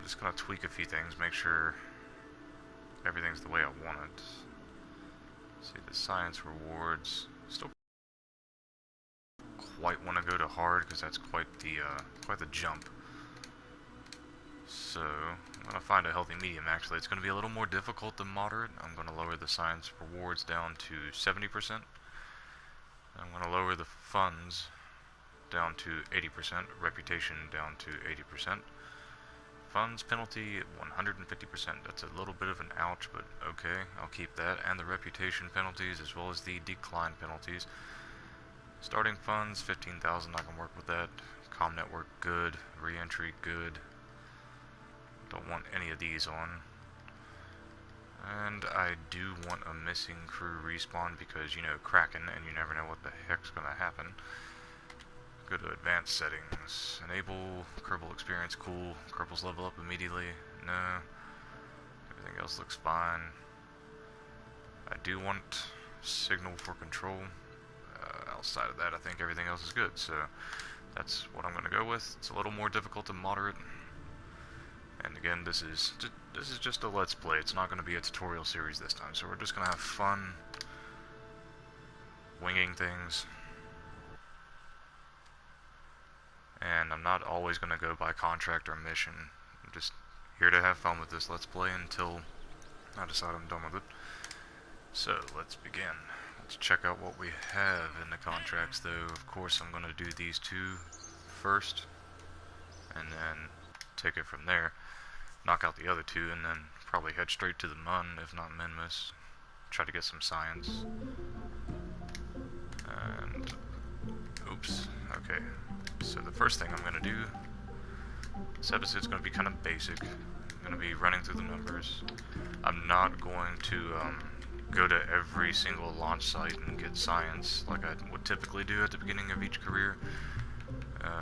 just gonna tweak a few things, make sure everything's the way I want it. See the science rewards. Still quite want to go to hard because that's quite the jump. So I'm gonna find a healthy medium. Actually, it's gonna be a little more difficult than moderate. I'm gonna lower the science rewards down to 70%. I'm gonna lower the funds down to 80%. Reputation down to 80%. Funds penalty 150%. That's a little bit of an ouch, but okay, I'll keep that. And the reputation penalties as well as the decline penalties. Starting funds 15,000. I can work with that. Comm network good. Re-entry good. Don't want any of these on. And I do want a missing crew respawn because, you know, Kraken, and you never know what the heck's gonna happen. Go to advanced settings. Enable Kerbal experience, cool. Kerbals level up immediately. No. Everything else looks fine. I do want signal for control. Outside of that, I think everything else is good. So that's what I'm gonna go with. It's a little more difficult than moderate. And again, this is just a let's play. It's not going to be a tutorial series this time, so we're just going to have fun winging things. And I'm not always going to go by contract or mission. I'm just here to have fun with this let's play until I decide I'm done with it. So let's begin. Let's check out what we have in the contracts, though. Of course, I'm going to do these two first, and then take it from there. Knock out the other two, and then probably head straight to the Mun, if not Minmus. Try to get some science. And oops. Okay. So the first thing I'm gonna do. This episode's gonna be kind of basic. I'm gonna be running through the numbers. I'm not going to go to every single launch site and get science like I would typically do at the beginning of each career.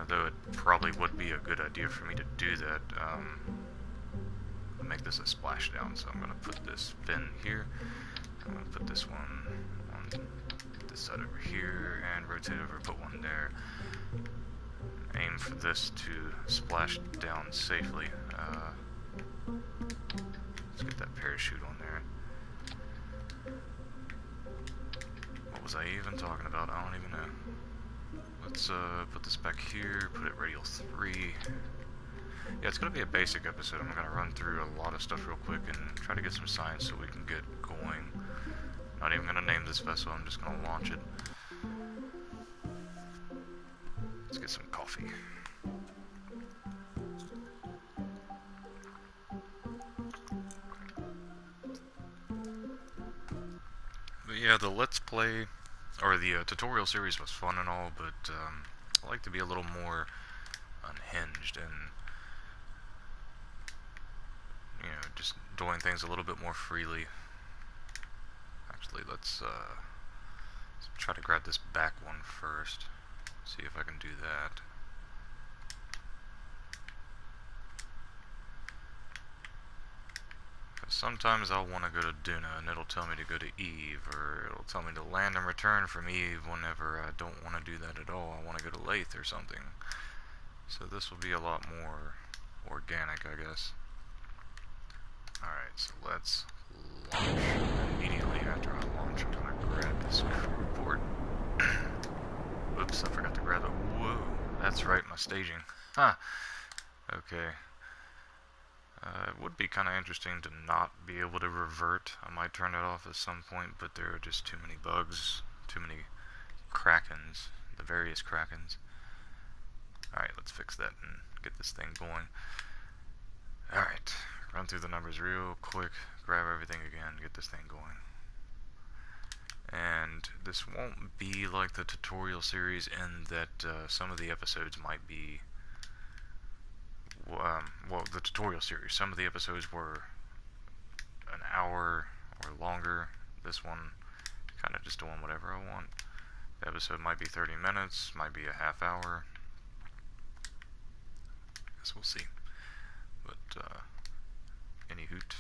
Though it probably would be a good idea for me to do that. I'll make this a splashdown, so I'm going to put this fin here. I'm going to put this one on this side over here, and rotate over, put one there. Aim for this to splash down safely. Let's get that parachute on there. What was I even talking about? I don't even know. Let's put this back here, put it radial 3. Yeah, it's going to be a basic episode. I'm going to run through a lot of stuff real quick and try to get some science so we can get going. Not even going to name this vessel, I'm just going to launch it. Let's get some coffee. But yeah, the Let's Play, or the tutorial series was fun and all, but I like to be a little more unhinged and, you know, just doing things a little bit more freely. Actually, let's try to grab this back one first. See if I can do that. Sometimes I'll want to go to Duna and it'll tell me to go to Eve, or it'll tell me to land and return from Eve whenever I don't want to do that at all. I want to go to Lathe or something. So this will be a lot more organic, I guess. Alright, so let's launch. Immediately after I launch, I'm going to grab this crew report. Oops, I forgot to grab it. Whoa, that's right, my staging. Huh. Okay. It would be kind of interesting to not be able to revert. I might turn it off at some point, but there are just too many bugs, too many krakens, the various krakens. Alright, let's fix that and get this thing going. Alright, run through the numbers real quick, grab everything again, get this thing going. And this won't be like the tutorial series in that some of the episodes might be well, the tutorial series, some of the episodes were an hour or longer. This one, kind of just doing whatever I want. The episode might be 30 minutes, might be a half hour. Guess we'll see. But, any hoot.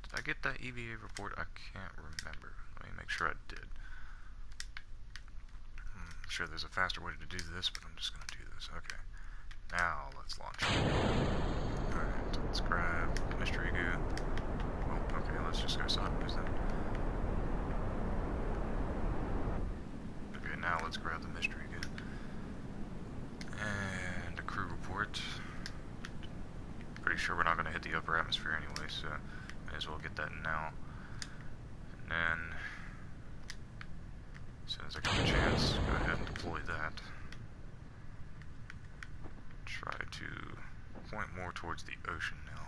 Did I get that EVA report? I can't remember. Let me make sure I did. I'm sure there's a faster way to do this, but I'm just going to do this. Okay. Now, let's launch. Alright, let's let's grab mystery goo. Oh, okay, let's just go sideways then. Okay, now let's grab the mystery goo. And a crew report. Pretty sure we're not going to hit the upper atmosphere anyway, so may as well get that now. And then, as soon as I get the chance, go ahead and deploy that. Try to point more towards the ocean now.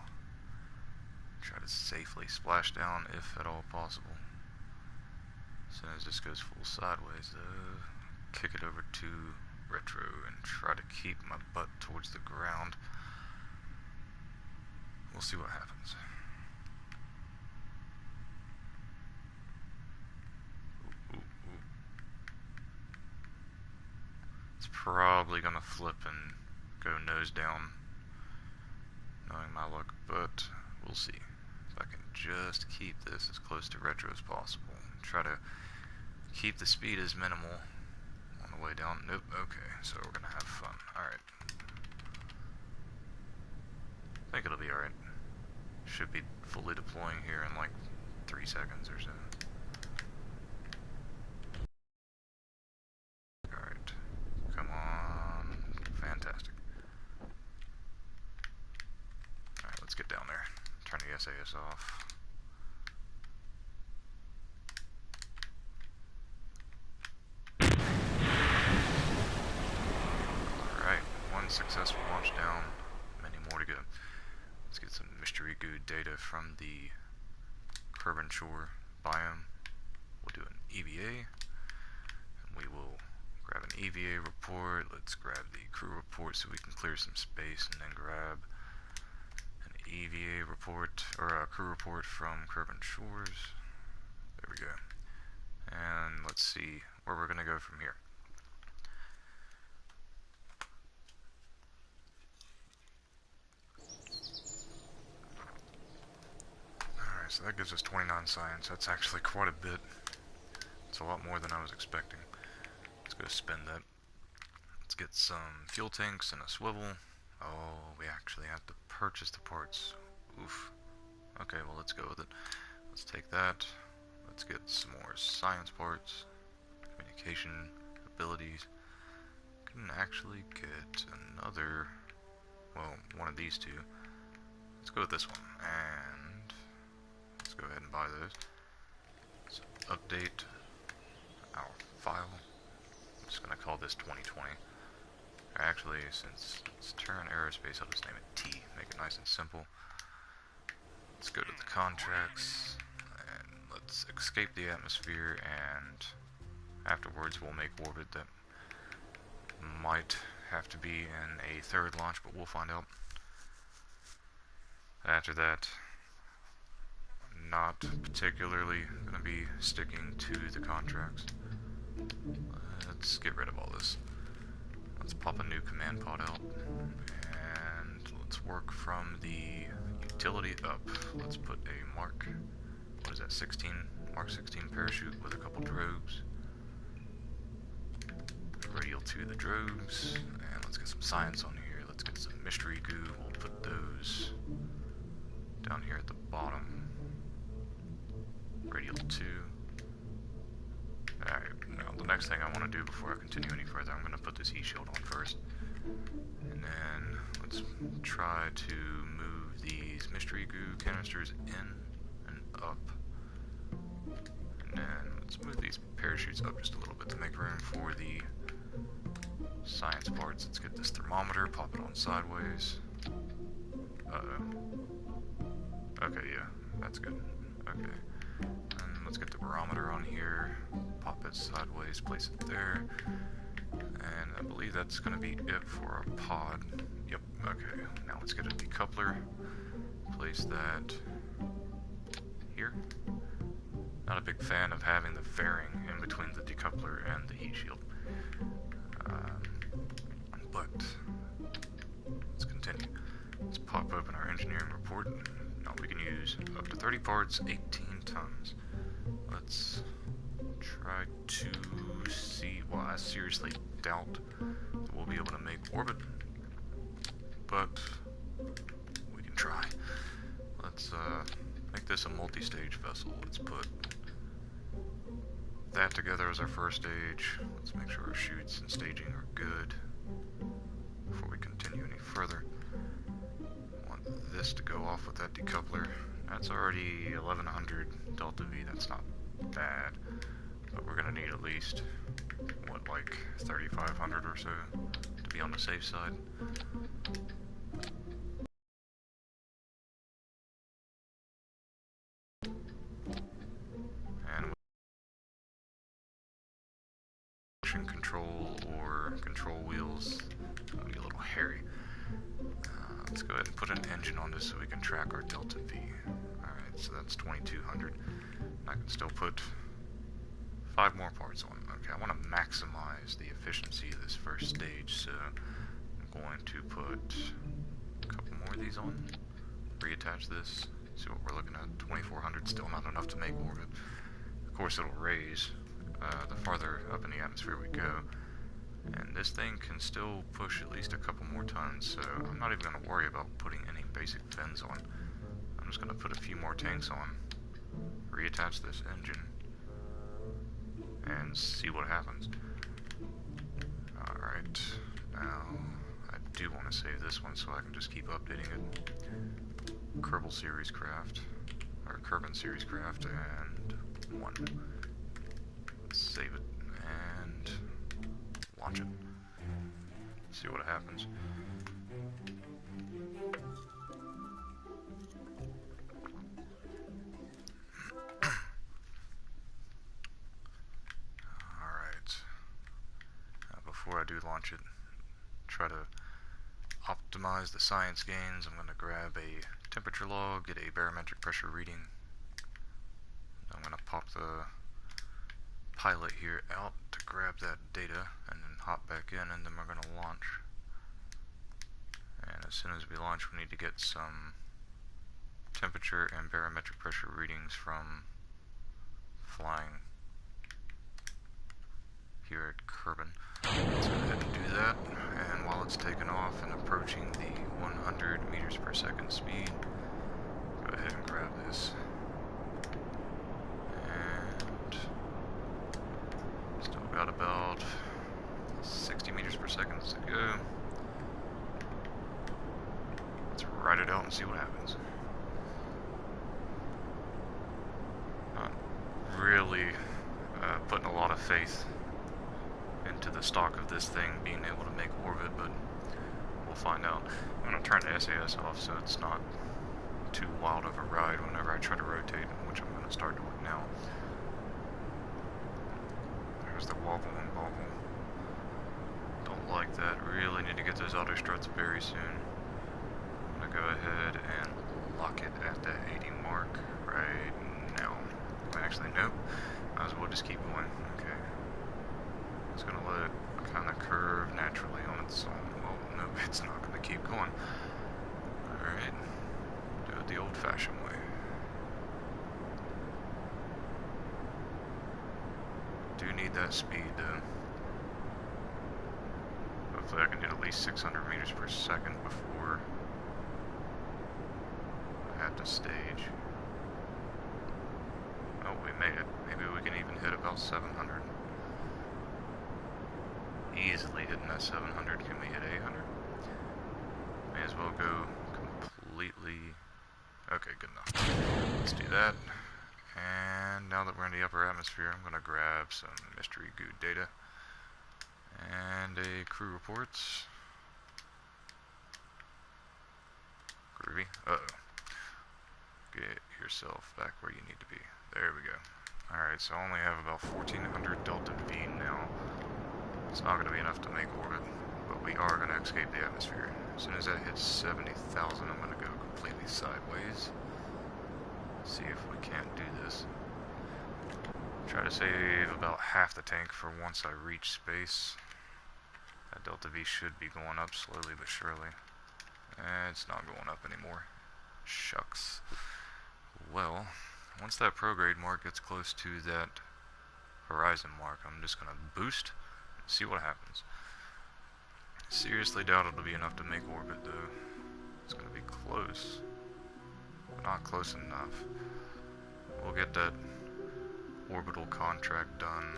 Try to safely splash down if at all possible. As soon as this goes full sideways though, kick it over to retro and try to keep my butt towards the ground. We'll see what happens. Ooh, ooh, ooh. It's probably gonna flip and go nose down, knowing my luck, but we'll see. If I can just keep this as close to retro as possible. Try to keep the speed as minimal on the way down. Nope, okay, so we're gonna have fun. Alright. I think it'll be alright. Should be fully deploying here in like 3 seconds or so. Alright. Come on. Fantastic. Alright, let's get down there. Turn the SAS off. Alright, one successful launch down, many more to go. Let's get some mystery goo data from the Kerbin Shore biome. We'll do an EVA, and we will grab an EVA report. Let's grab the crew report so we can clear some space, and then grab an EVA report, or a crew report from Kerbin Shores. There we go. And let's see where we're going to go from here. So that gives us 29 science. That's actually quite a bit. It's a lot more than I was expecting. Let's go spend that. Let's get some fuel tanks and a swivel. Oh, we actually have to purchase the parts. Oof. Okay, well let's go with it. Let's take that. Let's get some more science parts. Communication abilities. Can actually get another, well, one of these two. Let's go with this one. And let's go ahead and buy those. So update our file. I'm just going to call this 2020. Or actually, since it's Terra Aerospace, I'll just name it T. Make it nice and simple. Let's go to the contracts, and let's escape the atmosphere, and afterwards we'll make orbit. That might have to be in a third launch, but we'll find out. After that, not particularly going to be sticking to the contracts. Let's get rid of all this. Let's pop a new command pod out, and let's work from the utility up. Let's put a Mark, what is that, 16? Mark 16 parachute with a couple drogues. Radial to the drogues, and let's get some science on here. Let's get some mystery goo. We'll put those down here at the bottom. Radial 2. Alright, now the next thing I want to do before I continue any further, I'm going to put this E-shield on first. And then let's try to move these mystery goo canisters in and up. And then let's move these parachutes up just a little bit to make room for the science parts. Let's get this thermometer, pop it on sideways. Okay, yeah, that's good. Okay. And let's get the barometer on here, pop it sideways, place it there, and I believe that's going to be it for our pod. Yep, okay. Now let's get a decoupler, place that here. Not a big fan of having the fairing in between the decoupler and the heat shield. But let's continue. Let's pop open our engineering report. Now we can use up to 30 parts, 18 tons. Let's try to see. Well, I seriously doubt that we'll be able to make orbit, but we can try. let's make this a multi-stage vessel. Let's put that together as our first stage. Let's make sure our chutes and staging are good before we continue any further. I want this to go off with that decoupler. That's already 1100 delta V, that's not bad. But we're gonna need at least, what, like 3500 or so to be on the safe side. And motion control or control wheels, that'll be a little hairy. Let's go ahead and put an engine on this so we can track our delta V. Alright, so that's 2200. I can still put 5 more parts on. Okay, I want to maximize the efficiency of this first stage, so I'm going to put a couple more of these on. Reattach this. See what we're looking at. 2400, still not enough to make orbit. Of course, it'll raise the farther up in the atmosphere we go. And this thing can still push at least a couple more tons, so I'm not even going to worry about putting any basic fins on. I'm just going to put a few more tanks on, reattach this engine, and see what happens. Alright, now I do want to save this one so I can just keep updating it. Kerbal series craft, or Kerbin series craft, and 1. Let's save it, and launch it. See what happens. Before I do launch it, try to optimize the science gains. I'm going to grab a temperature log, get a barometric pressure reading. I'm going to pop the pilot here out to grab that data and then hop back in, and then we're going to launch. And as soon as we launch, we need to get some temperature and barometric pressure readings from flying here at Kerbin. Let's go ahead and do that, and while it's taking off and approaching the 100 meters per second speed, go ahead and grab this. And still got about 60 meters per second to go. Let's ride it out and see what happens. Not really putting a lot of faith into the stock of this thing being able to make orbit, but we'll find out. I'm going to turn the SAS off so it's not too wild of a ride whenever I try to rotate, which I'm going to start doing now. There's the wobble and bobble. Don't like that. Really need to get those auto struts very soon. I'm going to go ahead and lock it at the 80 mark right now. Actually, nope. Might as well just keep going. Okay. It's going to let it kind of curve naturally on its own. Well, no, it's not going to keep going. Alright. Do it the old-fashioned way. Do need that speed, though. Hopefully I can get at least 600 meters per second before I have to stage. Oh, we made it. Maybe we can even hit about 700. Easily hitting that 700. Can we hit 800? May as well go completely... Okay, good enough. Let's do that. And now that we're in the upper atmosphere, I'm going to grab some mystery goo data and a crew reports. Groovy. Uh-oh. Get yourself back where you need to be. There we go. Alright, so I only have about 1400 delta V now. It's not going to be enough to make orbit, but we are going to escape the atmosphere. As soon as that hits 70,000, I'm going to go completely sideways. See if we can't do this. Try to save about half the tank for once I reach space. That delta V should be going up slowly but surely. It's not going up anymore. Shucks. Well, once that prograde mark gets close to that horizon mark, I'm just going to boost and see what happens. Seriously doubt it'll be enough to make orbit, though. It's going to be close. not close enough. We'll get that orbital contract done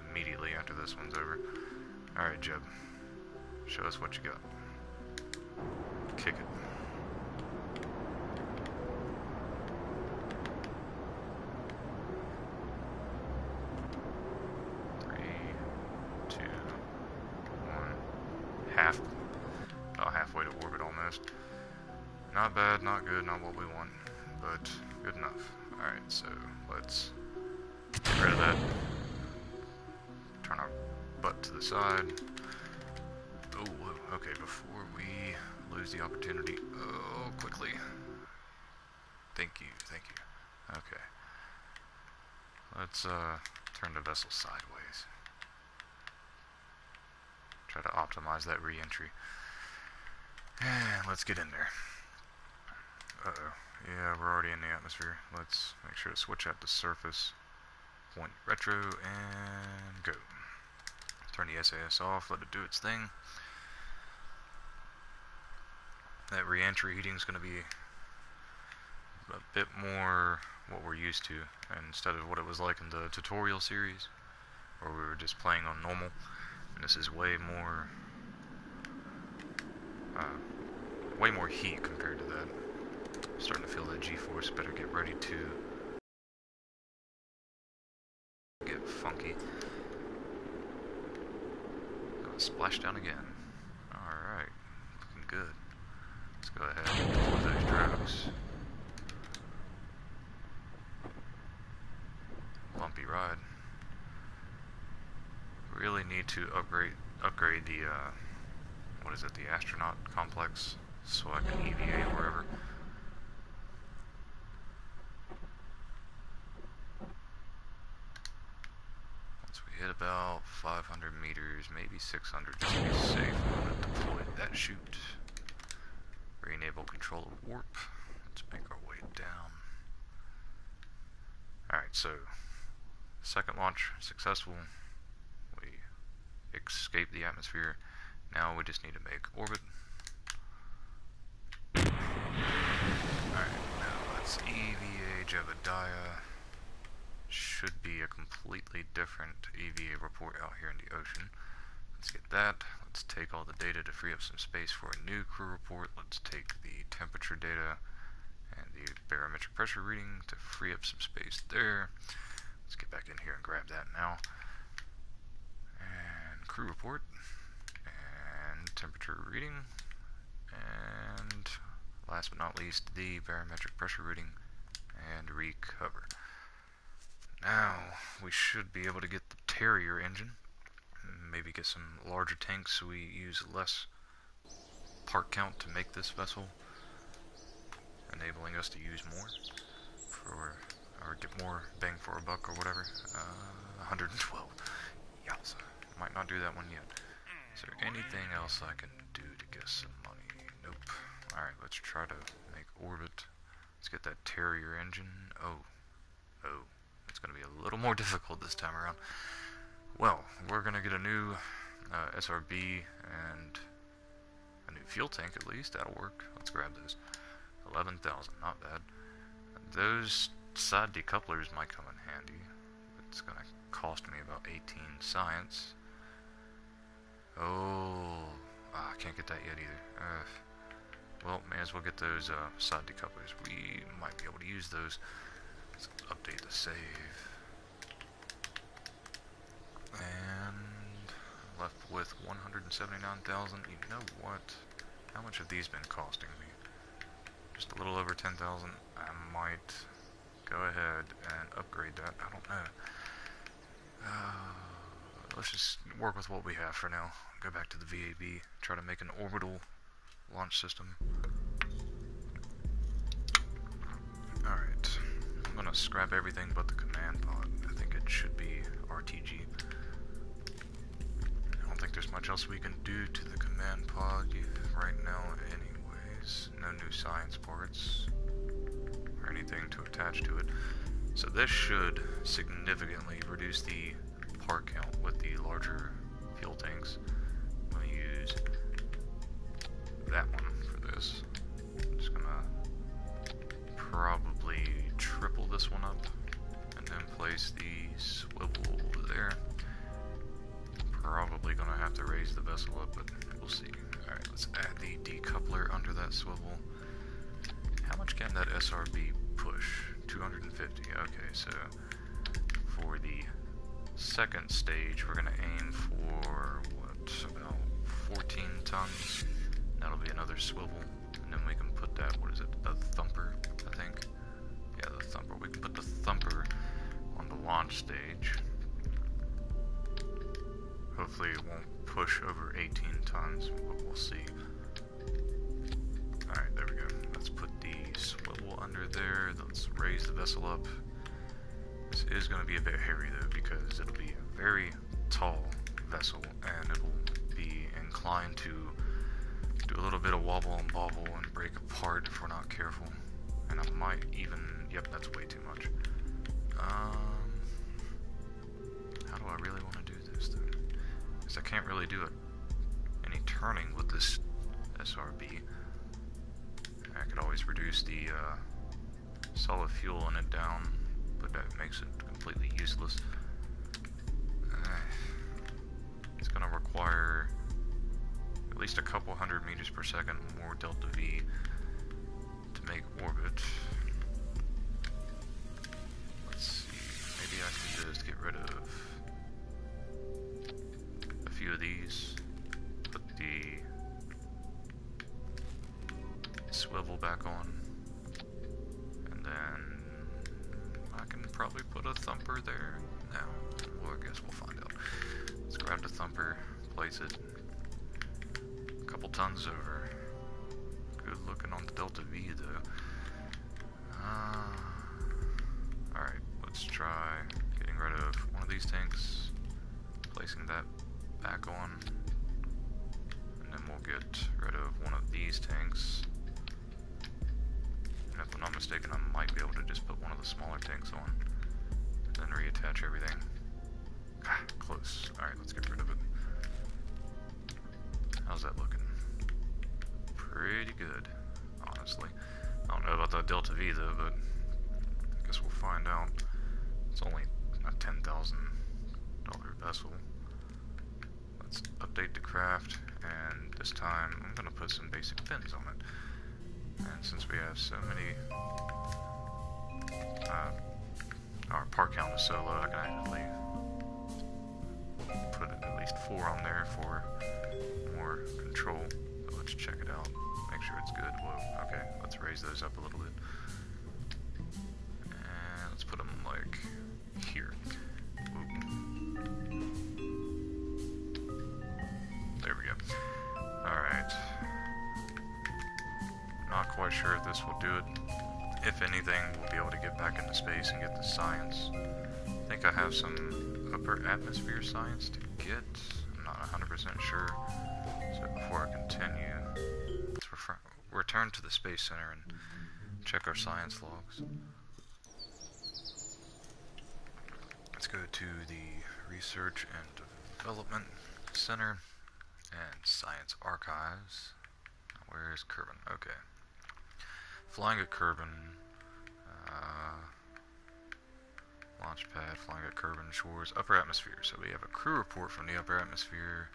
immediately after this one's over. Alright, Jeb. Show us what you got. Kick it. Halfway to orbit almost. Not bad, not good, not what we want, but good enough. Alright, so let's get rid of that. Turn our butt to the side. Oh, whoa, okay, before we lose the opportunity. Oh, quickly. Thank you, thank you. Okay. Let's turn the vessel sideways. Try to optimize that re-entry. And let's get in there. Uh-oh. Yeah, we're already in the atmosphere. Let's make sure to switch out to surface. Point retro and go. Turn the SAS off, let it do its thing. That re-entry heating is going to be a bit more what we're used to, and instead of what it was like in the tutorial series, where we were just playing on normal. And this is way more heat compared to that. Starting to feel that G-force. Better get ready to get funky. Gonna splash down again. Alright, looking good. Let's go ahead and deploy those drugs. Bumpy ride. Really need to upgrade the what is it, the astronaut complex, so I can EVA wherever. Once we hit about 500 meters, maybe 600, just to be safe, I'm going to deploy that chute. Re-enable control of warp. Let's make our way down. Alright, so second launch successful. We escape the atmosphere. Now we just need to make orbit. Alright, now let's EVA Jebediah. Should be a completely different EVA report out here in the ocean. Let's get that. Let's take all the data to free up some space for a new crew report. Let's take the temperature data and the barometric pressure reading to free up some space there. Let's get back in here and grab that now. And crew report. And temperature reading. And last but not least, the barometric pressure reading and recover. Now, we should be able to get the Terra engine. Maybe get some larger tanks so we use less part count to make this vessel, enabling us to use more or get more bang for a buck or whatever. 112. Yowza. Might not do that one yet. Is there anything else I can do to get some money? Nope. Alright, let's try to make orbit. Let's get that Terra engine. Oh. It's going to be a little more difficult this time around. Well, we're going to get a new SRB and a new fuel tank at least. That'll work. Let's grab those. 11,000, not bad. Those side decouplers might come in handy. It's going to cost me about 18 science. Oh, I can't get that yet either. Well, may as well get those side decouplers. We might be able to use those. Let's update the save. And left with 179,000. You know what? How much have these been costing me? Just a little over 10,000. I might go ahead and upgrade that. I don't know. Let's just work with what we have for now. Go back to the VAB. Try to make an orbital launch system. Alright. I'm gonna scrap everything but the command pod. I think it should be RTG. I don't think there's much else we can do to the command pod right now anyways. No new science parts or anything to attach to it. So this should significantly reduce the part count with the larger fuel tanks. I'm going to use that one for this. I'm just going to the decoupler under that swivel. How much can that SRB push? 250. Okay, so for the second stage, we're going to aim for, what, about 14 tons. That'll be another swivel, and then we can put that, what is it, the thumper, I think? Yeah, the thumper. We can put the thumper on the launch stage. Hopefully it won't push over 18 tons, but we'll see. Alright, there we go. Let's put the swivel under there. Let's raise the vessel up. This is going to be a bit hairy though, because it'll be a very tall vessel, and it'll be inclined to do a little bit of wobble and bobble and break apart if we're not careful. And I might even... Yep, that's way too much. How do I really want to do this then? Because I can't really do any turning with this SRB. I could always reduce the solid fuel in it down, but that makes it completely useless. It's going to require at least a couple hundred meters per second more delta V to make orbit. Let's see, maybe I can just get rid of a few of these, put the swivel back on, and then I can probably put a thumper there now. Well, I guess we'll find out. Let's grab the thumper, place it a couple tons over. Good looking on the Delta V though. Alright, let's try getting rid of one of these tanks, placing that back on, and then we'll get rid of one of these tanks. And if I'm not mistaken, I might be able to just put one of the smaller tanks on, and then reattach everything. Close. Alright, let's get rid of it. How's that looking? Pretty good, honestly. I don't know about that Delta V though, but I guess we'll find out. It's only a $10,000 vessel. Let's update the craft, and this time I'm going to put some basic fins on it. And since we have so many, our part count is so low, I can actually put at least 4 on there for more control. But let's check it out, make sure it's good. Whoa, okay, let's raise those up a little bit. And let's put them like here. There we go. Alright. Not quite sure if this will do it. If anything, we'll be able to get back into space and get the science. I think I have some upper atmosphere science to get. I'm not 100% sure. So before I continue, let's return to the Space Center and check our science logs. Let's go to the Research and Development Center and Science Archives. Where's Kerbin? Okay. Flying at Kerbin. Launch pad, flying at Kerbin Shores, upper atmosphere. So we have a crew report from the upper atmosphere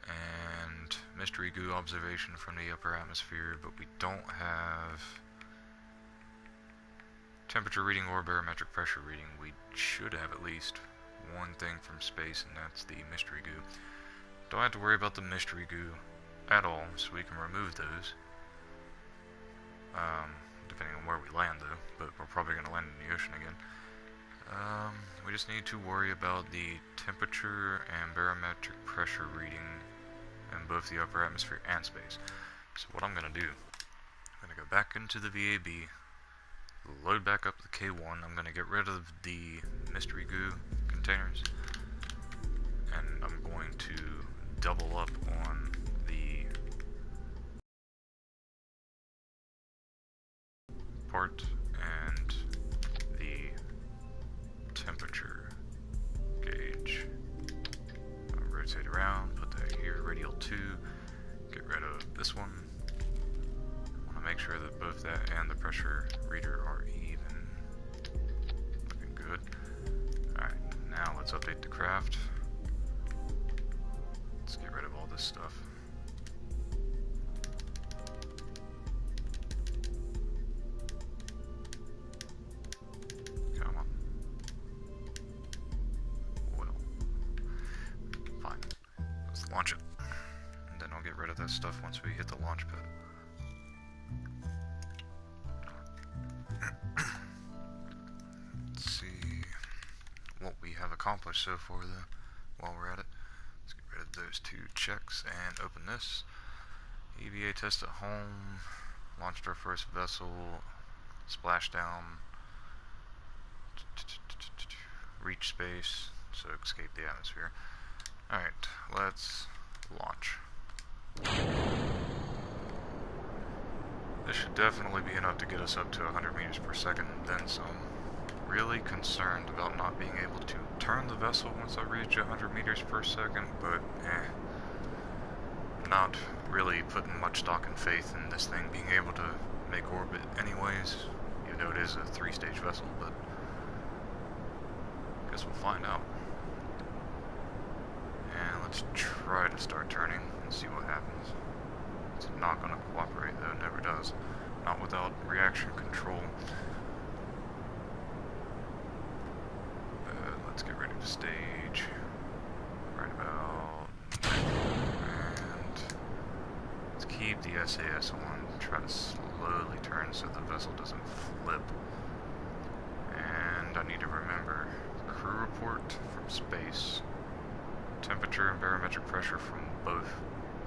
and mystery goo observation from the upper atmosphere, but we don't have temperature reading or barometric pressure reading. We should have at least one thing from space, and that's the mystery goo. Don't have to worry about the mystery goo at all, so we can remove those. Depending on where we land though, but we're probably going to land in the ocean again. We just need to worry about the temperature and barometric pressure reading in both the upper atmosphere and space. So what I'm going to do, I'm going to go back into the VAB, load back up the K1, I'm going to get rid of the mystery goo containers, and I'm going to double up on the part and the temperature gauge. I'll rotate around, put that here, radial 2, get rid of this one. I want to make sure that both that and the pressure reader are even. Looking good. Alright, now let's update the craft. Let's get rid of all this stuff. hit the launch pad. Let's see what we have accomplished so far though, while we're at it. Let's get rid of those 2 checks and open this. EVA test at home, launched our first vessel, splashdown, reach space, so escape the atmosphere. Alright, let's launch. This should definitely be enough to get us up to 100 meters per second and then some. Really concerned about not being able to turn the vessel once I reach 100 meters per second, but not really putting much stock and faith in this thing being able to make orbit anyways, even though it is a 3-stage vessel, but I guess we'll find out. And let's try to start turning and see what happens. It's not going to cooperate though, it never does. Not without reaction control. Let's get ready to stage. Right about there. And let's keep the SAS on. Try to slowly turn so the vessel doesn't flip. And I need to remember crew report from space. Temperature and barometric pressure from both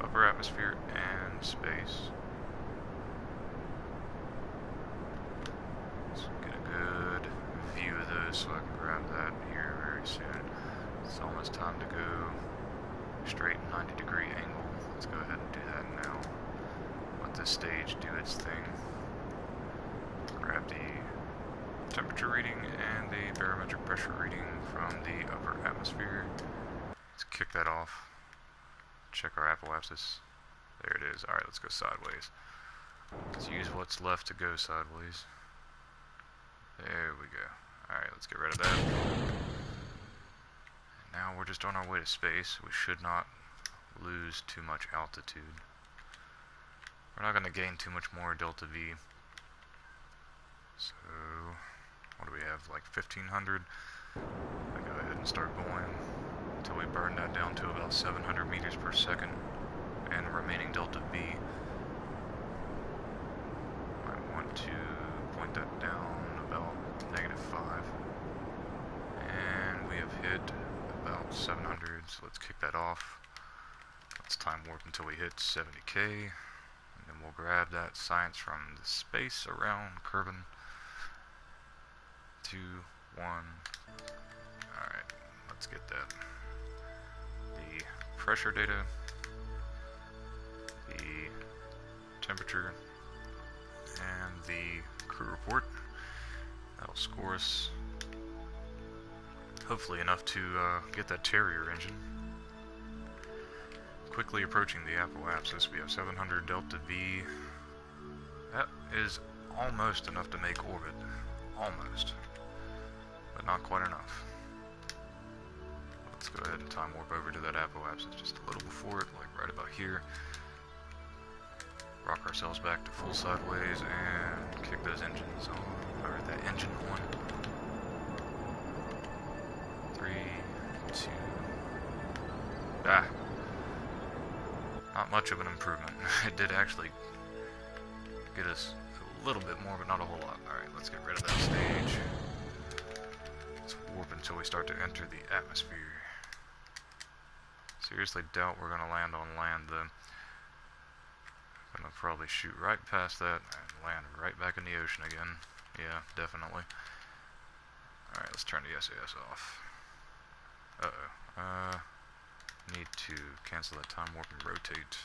upper atmosphere and space. Let's get a good view of those so I can grab that here very soon. It's almost time to go straight 90-degree angle. Let's go ahead and do that now. Let this stage do its thing. Grab the temperature reading and the barometric pressure reading from the upper atmosphere. Let's kick that off. Check our apoapsis. There it is. Alright, let's go sideways. Let's use what's left to go sideways. There we go. Alright, let's get rid of that. Now we're just on our way to space. We should not lose too much altitude. We're not going to gain too much more delta V. So, what do we have? Like 1500? I go ahead and start going until we burn that down to about 700 meters per second and remaining delta V. I want to point that down about -5. And we have hit about 700, so let's kick that off. Let's time warp until we hit 70k, and then we'll grab that science from the space around Kerbin. 2, 1. Alright, let's get that. The pressure data, the temperature, and the crew report. That'll score us hopefully enough to get that Terrier engine. Quickly approaching the apoapsis, we have 700 delta V. That is almost enough to make orbit. Almost. But not quite enough. Let's go ahead and time warp over to that apoapsis just a little before it, like right about here. Rock ourselves back to full sideways and kick those engines on, or that engine on. 3, 2, not much of an improvement. It did actually get us a little bit more, but not a whole lot. Alright, let's get rid of that stage. Let's warp until we start to enter the atmosphere. Seriously doubt we're going to land on land though. Gonna probably shoot right past that and land right back in the ocean again. Yeah, definitely. Alright, let's turn the SAS off. Need to cancel that time warp and rotate.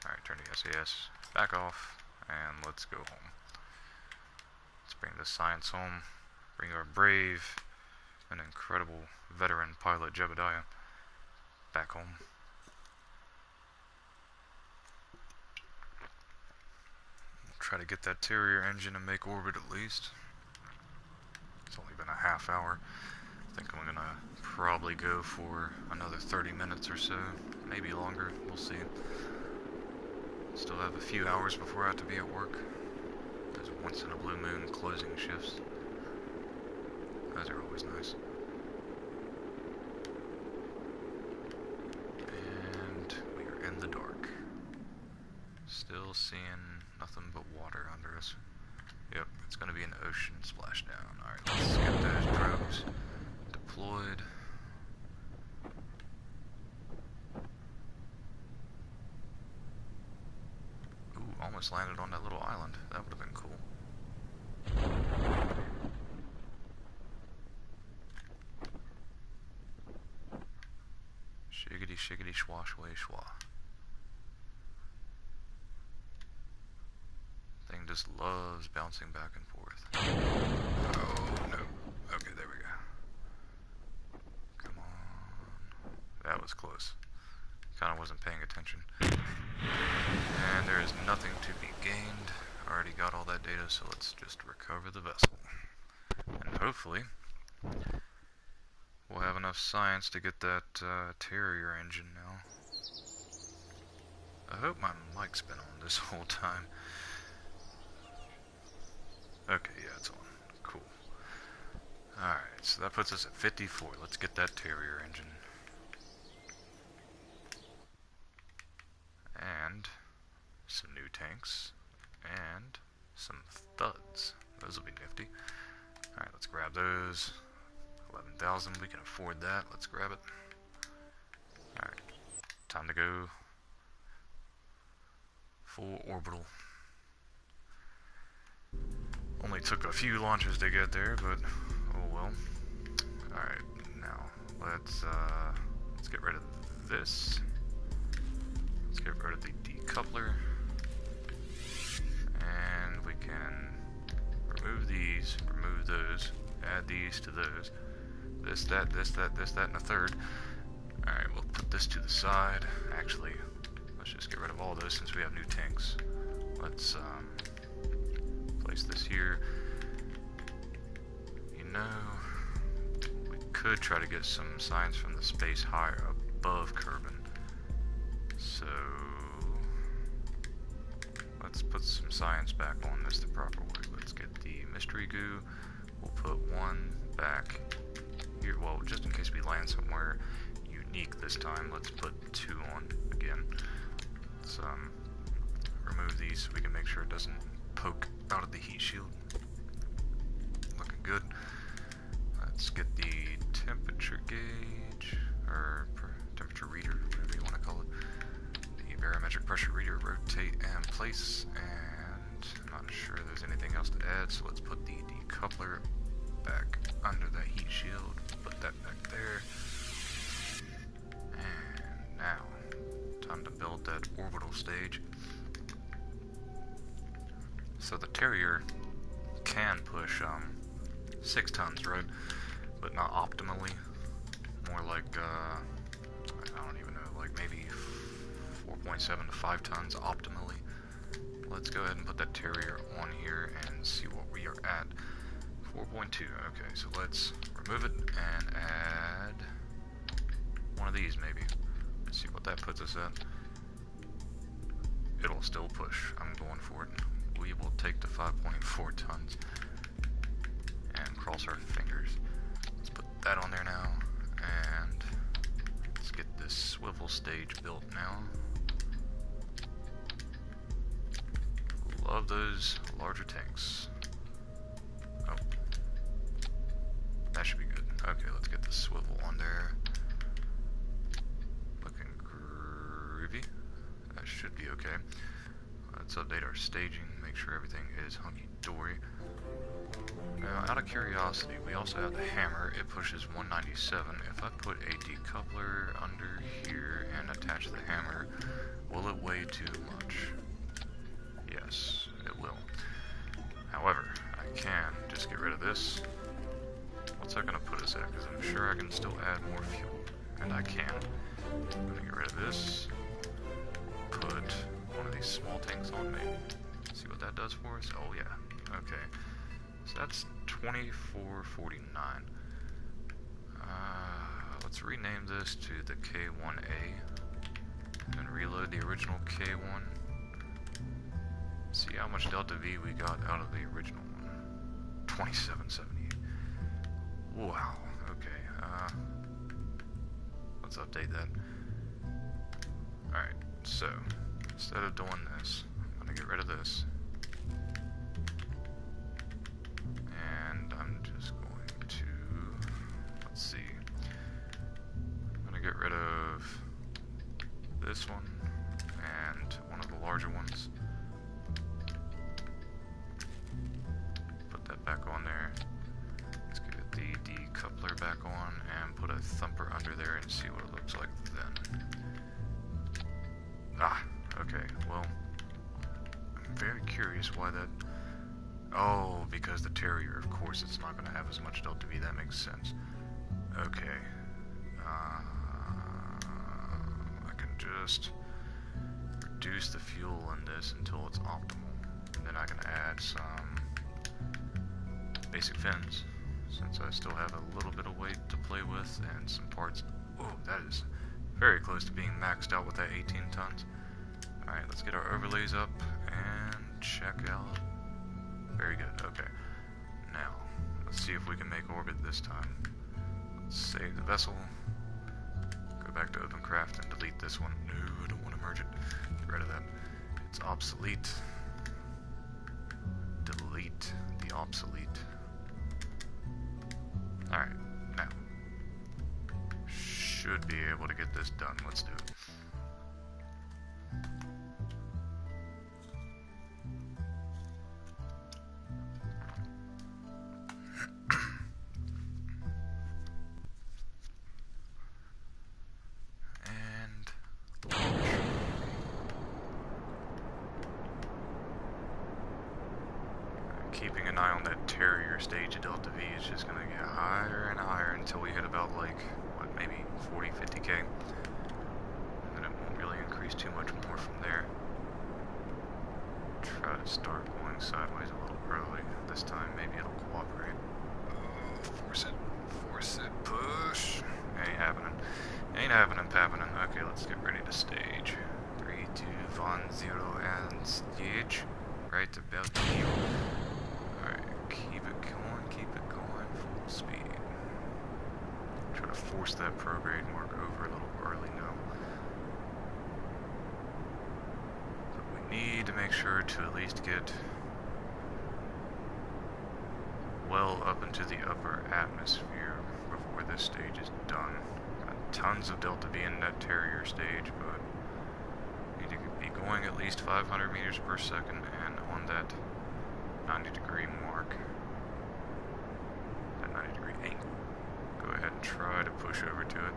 Alright, turn the SAS back off, and let's go home. Let's bring the science home. Bring our brave and incredible veteran pilot Jebediah back home. We'll try to get that Terrier engine and make orbit at least. It's only been a half hour. I think I'm gonna probably go for another 30 minutes or so, maybe longer, we'll see. Still have a few hours before I have to be at work. Those once in a blue moon closing shifts. Those are always nice. And we are in the dark. Still seeing nothing but water under us. Yep, it's gonna be an ocean splashdown. Alright, let's get those drones deployed. Ooh, almost landed on that little island. That would have been cool. Shiggity shiggity schwa shway schwa. Thing just loves bouncing back and forth. Oh no. Okay, there we go. Come on. That was close. Kinda wasn't paying attention. And there is nothing to be gained. Already got all that data, so let's just recover the vessel. And hopefully we'll have enough science to get that Terra engine now. I hope my mic's been on this whole time. Okay, yeah, it's on. Cool. Alright, so that puts us at 54. Let's get that Terra engine. And some new tanks. And some thuds. Those will be nifty. Alright, let's grab those. 11,000, we can afford that. Let's grab it. Alright, time to go full orbital. Only took a few launches to get there, but oh well. Alright, now let's get rid of this. Let's get rid of the decoupler. And we can remove these, remove those, add these to those. This, that, and a third. Alright, we'll put this to the side. Actually, let's just get rid of all those since we have new tanks. Let's place this here. You know, we could try to get some science from the space higher above Kerbin. So let's put some science back on this the proper way. Let's get the mystery goo. We'll put one back here. Well, just in case we land somewhere unique this time, let's put 2 on again. Let's remove these so we can make sure it doesn't poke out of the heat shield. Looking good. Let's get the temperature gauge, or temperature reader, whatever you want to call it. The barometric pressure reader, rotate and place, and I'm not sure there's anything else to add, so let's put the decoupler back under that heat shield, put that back there, and now, time to build that orbital stage. So the Terra can push 6 tons, right? But not optimally. More like, I don't even know, like maybe 4.7 to 5 tons optimally. Let's go ahead and put that Terra on here and see what we are at. 4.2, okay, so let's remove it and add one of these maybe. Let's see what that puts us at. It'll still push, I'm going for it. We will take the 5.4 tons and cross our fingers. Let's put that on there now, and let's get this swivel stage built now. Love those larger tanks. Oh, that should be good. Okay, let's get the swivel on there. Looking groovy. That should be okay. Let's update our staging, make sure everything is hunky-dory. Now, out of curiosity, we also have the hammer. It pushes 197. If I put a decoupler under here and attach the hammer, will it weigh too much? Yes, it will. However, I can just get rid of this. What's that going to put us at? Because I'm sure I can still add more fuel. And I can. I'm going to get rid of this. Put one of these small tanks on maybe. See what that does for us? Oh yeah. Okay. So that's 2449. Let's rename this to the K1A and reload the original K1. See how much Delta V we got out of the original one. 2778. Wow. Okay. Let's update that. Alright, so instead of doing this, get rid of this. And I'm just going to, let's see, I'm going to get rid of this one and one of the larger ones. Put that back on there. Let's get the decoupler back on and put a thumper under there and see what it looks like then. Ah, okay, well, I'm very curious why that... Oh, because the Terrier, of course, it's not going to have as much delta V. That makes sense. Okay. I can just reduce the fuel in this until it's optimal. And then I can add some basic fins, since I still have a little bit of weight to play with and some parts. Oh, that is very close to being maxed out with that 18 tons. Alright, let's get our overlays up and check out. Very good, okay. Now, let's see if we can make orbit this time. Let's save the vessel. Go back to OpenCraft and delete this one. No, I don't want to merge it. Get rid of that. It's obsolete. Delete the obsolete. Alright, now. Should be able to get this done. Let's do it. Keeping an eye on that Terrier stage of delta V is just going to get higher and higher until we hit about like, what, maybe 40, 50k. And then it won't really increase too much more from there. Try to start going sideways a little early. This time maybe it'll cooperate. Oh, force it, push. Ain't happening. Ain't happening, pappinin'. Okay, let's get ready to stage. 3, 2, 1, 0, and stage. Right about here. Alright, keep it going, full speed. Try to force that prograde mark over a little early now. But we need to make sure to at least get well up into the upper atmosphere before this stage is done. Got tons of delta V in that Terrier stage, but need to be going at least 500 meters per second and on that 90-degree mark, that 90-degree angle. Go ahead and try to push over to it.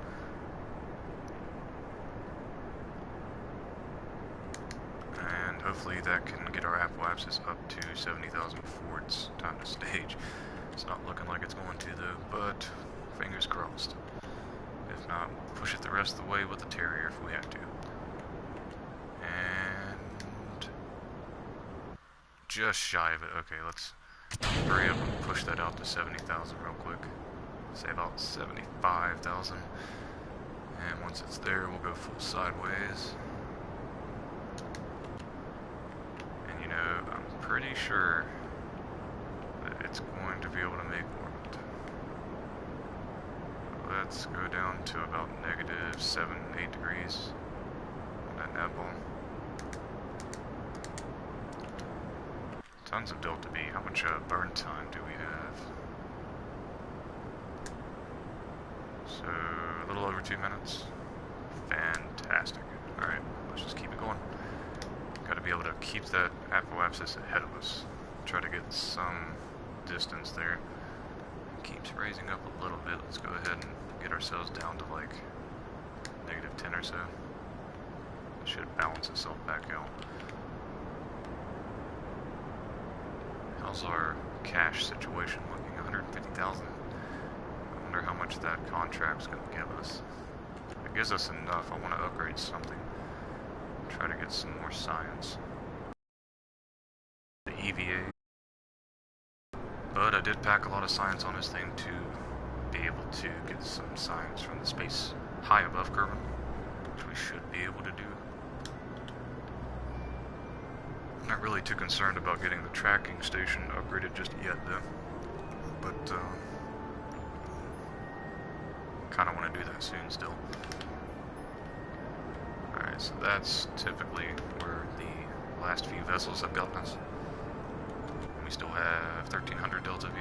And hopefully that can get our apoapsis up to 70,000 before it's time to stage. It's not looking like it's going to though, but fingers crossed. If not, we'll push it the rest of the way with the Terrier if we have to. And just shy of it. Okay, let's hurry up and push that out to 70,000 real quick. Say about 75,000. And once it's there, we'll go full sideways. And you know, I'm pretty sure that it's going to be able to make orbit. Let's go down to about negative 7, 8 degrees on that nav ball. Tons of delta V. How much burn time do we have? So, a little over 2 minutes. Fantastic. Alright, let's just keep it going. Gotta be able to keep that apoapsis ahead of us. Try to get some distance there. It keeps raising up a little bit. Let's go ahead and get ourselves down to like negative 10 or so. It should balance itself back out. How's our cash situation looking? 150,000. I wonder how much that contract's going to give us. If it gives us enough, I want to upgrade something. Try to get some more science. The EVA. But I did pack a lot of science on this thing to be able to get some science from the space high above Kerbin, which we should be able to do. I'm not really too concerned about getting the tracking station upgraded just yet though, but kind of want to do that soon still. Alright, so that's typically where the last few vessels have gotten us. And we still have 1300 delta V.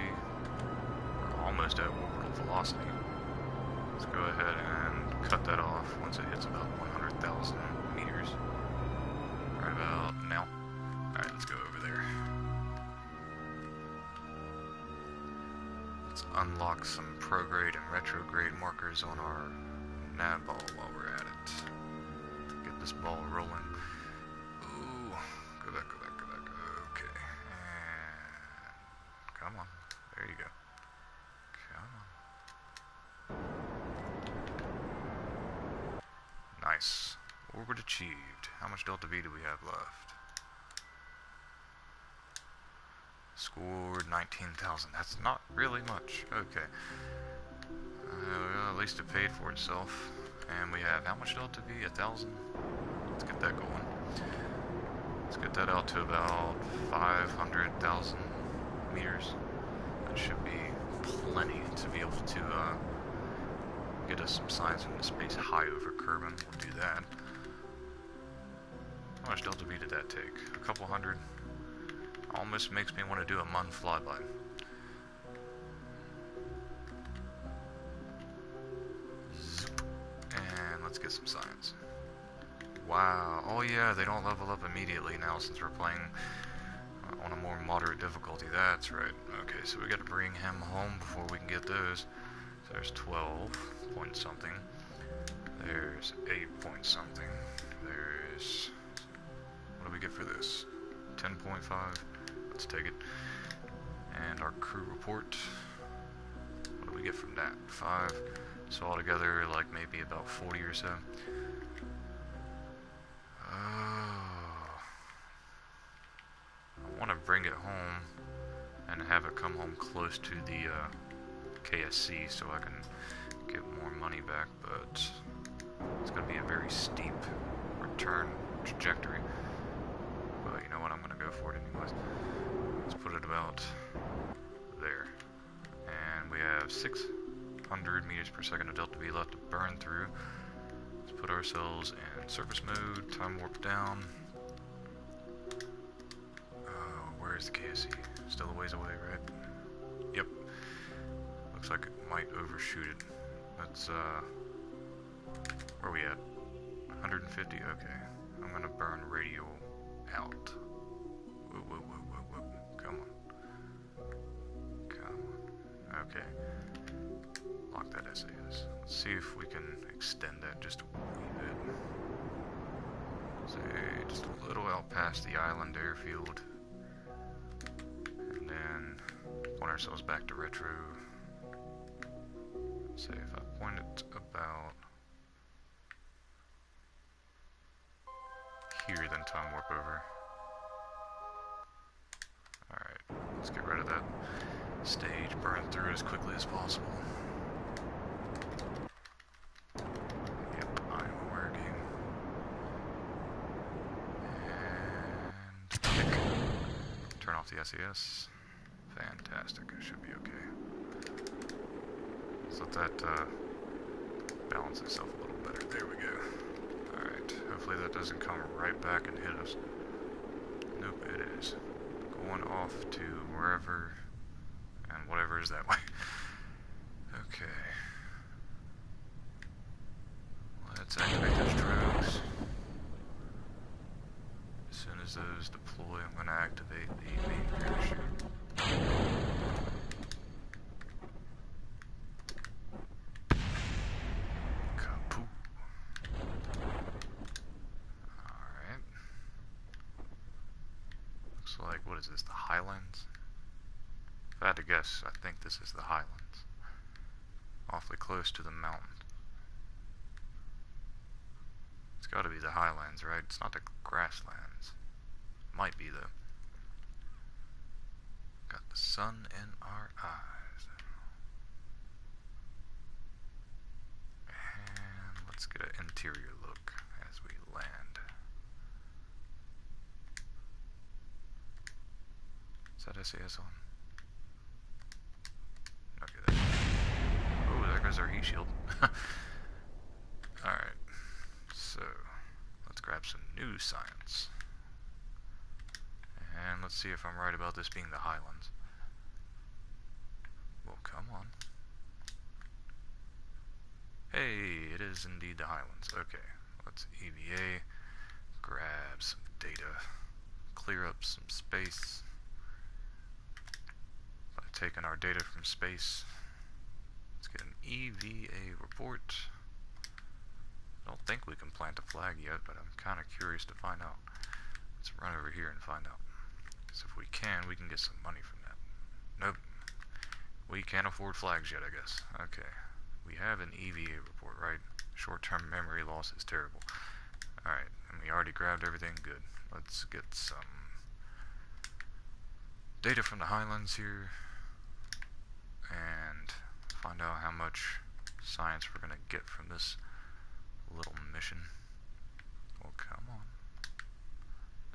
We're almost at orbital velocity. Let's go ahead and cut that off once it hits about 100,000 meters. Right about now. Alright, let's go over there. Let's unlock some prograde and retrograde markers on our nav ball while we're at it. Get this ball rolling. Ooh, go back. Okay. And come on. There you go. Come on. Nice. Orbit achieved. How much delta V do we have left? Scored 19,000. That's not really much. Okay. Well, at least it paid for itself. And we have how much delta V? 1,000? Let's get that going. Let's get that out to about 500,000 meters. That should be plenty to be able to get us some signs from the space high over Kerbin. We'll do that. How much delta V did that take? A couple hundred? Almost makes me want to do a MUN flyby. And let's get some science. Wow. Oh yeah, they don't level up immediately now since we're playing on a more moderate difficulty. That's right. Okay, so we got to bring him home before we can get those. So there's 12 point something. There's 8 point something. There's... what do we get for this? 10.5. Let's take it. And our crew report. What do we get from that? 5. So altogether, like maybe about 40 or so. I want to bring it home and have it come home close to the KSC so I can get more money back, but it's going to be a very steep return trajectory. But you know what, I'm going to go for it anyways. Let's put it about there. And we have 600 meters per second of delta V left to burn through. Let's put ourselves in surface mode, time warp down. Where's the KSC? Still a ways away, right? Yep. Looks like it might overshoot it. That's, where are we at? 150? Okay. I'm gonna burn radio out. Whoa. Come on. Okay. Lock that SAS. Let's see if we can extend that just a wee bit. Say, just a little out past the island airfield. And then point ourselves back to retro. Say if I point it about here, then time warp over. Alright, let's get rid of that stage, burn through as quickly as possible. Yep, I'm aware game. And kick. Turn off the SES. Fantastic, it should be okay. Let's let that balance itself a little better. There we go. Alright, hopefully that doesn't come right back and hit us. Nope, it is. Going off to wherever and whatever is that way. Okay. Let's activate those drones. As soon as those deploy, I'm going to activate the main parachute. Kapoo. Alright. Looks like, what is this, the Highlands? If I had to guess, I think this is the Highlands. Awfully close to the mountain. It's gotta be the Highlands, right? It's not the grasslands. Might be, though. Got the sun in our eyes. And let's get an interior look as we land. Is that SAS on? Okay, there. Oh, there goes our heat shield. Alright, so let's grab some new science. Let's see if I'm right about this being the Highlands. Well, come on. Hey, it is indeed the Highlands. Okay, let's EVA, grab some data, clear up some space by taking our data from space. Let's get an EVA report. I don't think we can plant a flag yet, but I'm kind of curious to find out. Let's run over here and find out. Because if we can get some money from that. Nope. We can't afford flags yet, I guess. Okay. We have an EVA report, right? Short-term memory loss is terrible. Alright, and we already grabbed everything. Good. Let's get some data from the Highlands here and find out how much science we're going to get from this little mission. Well, come on.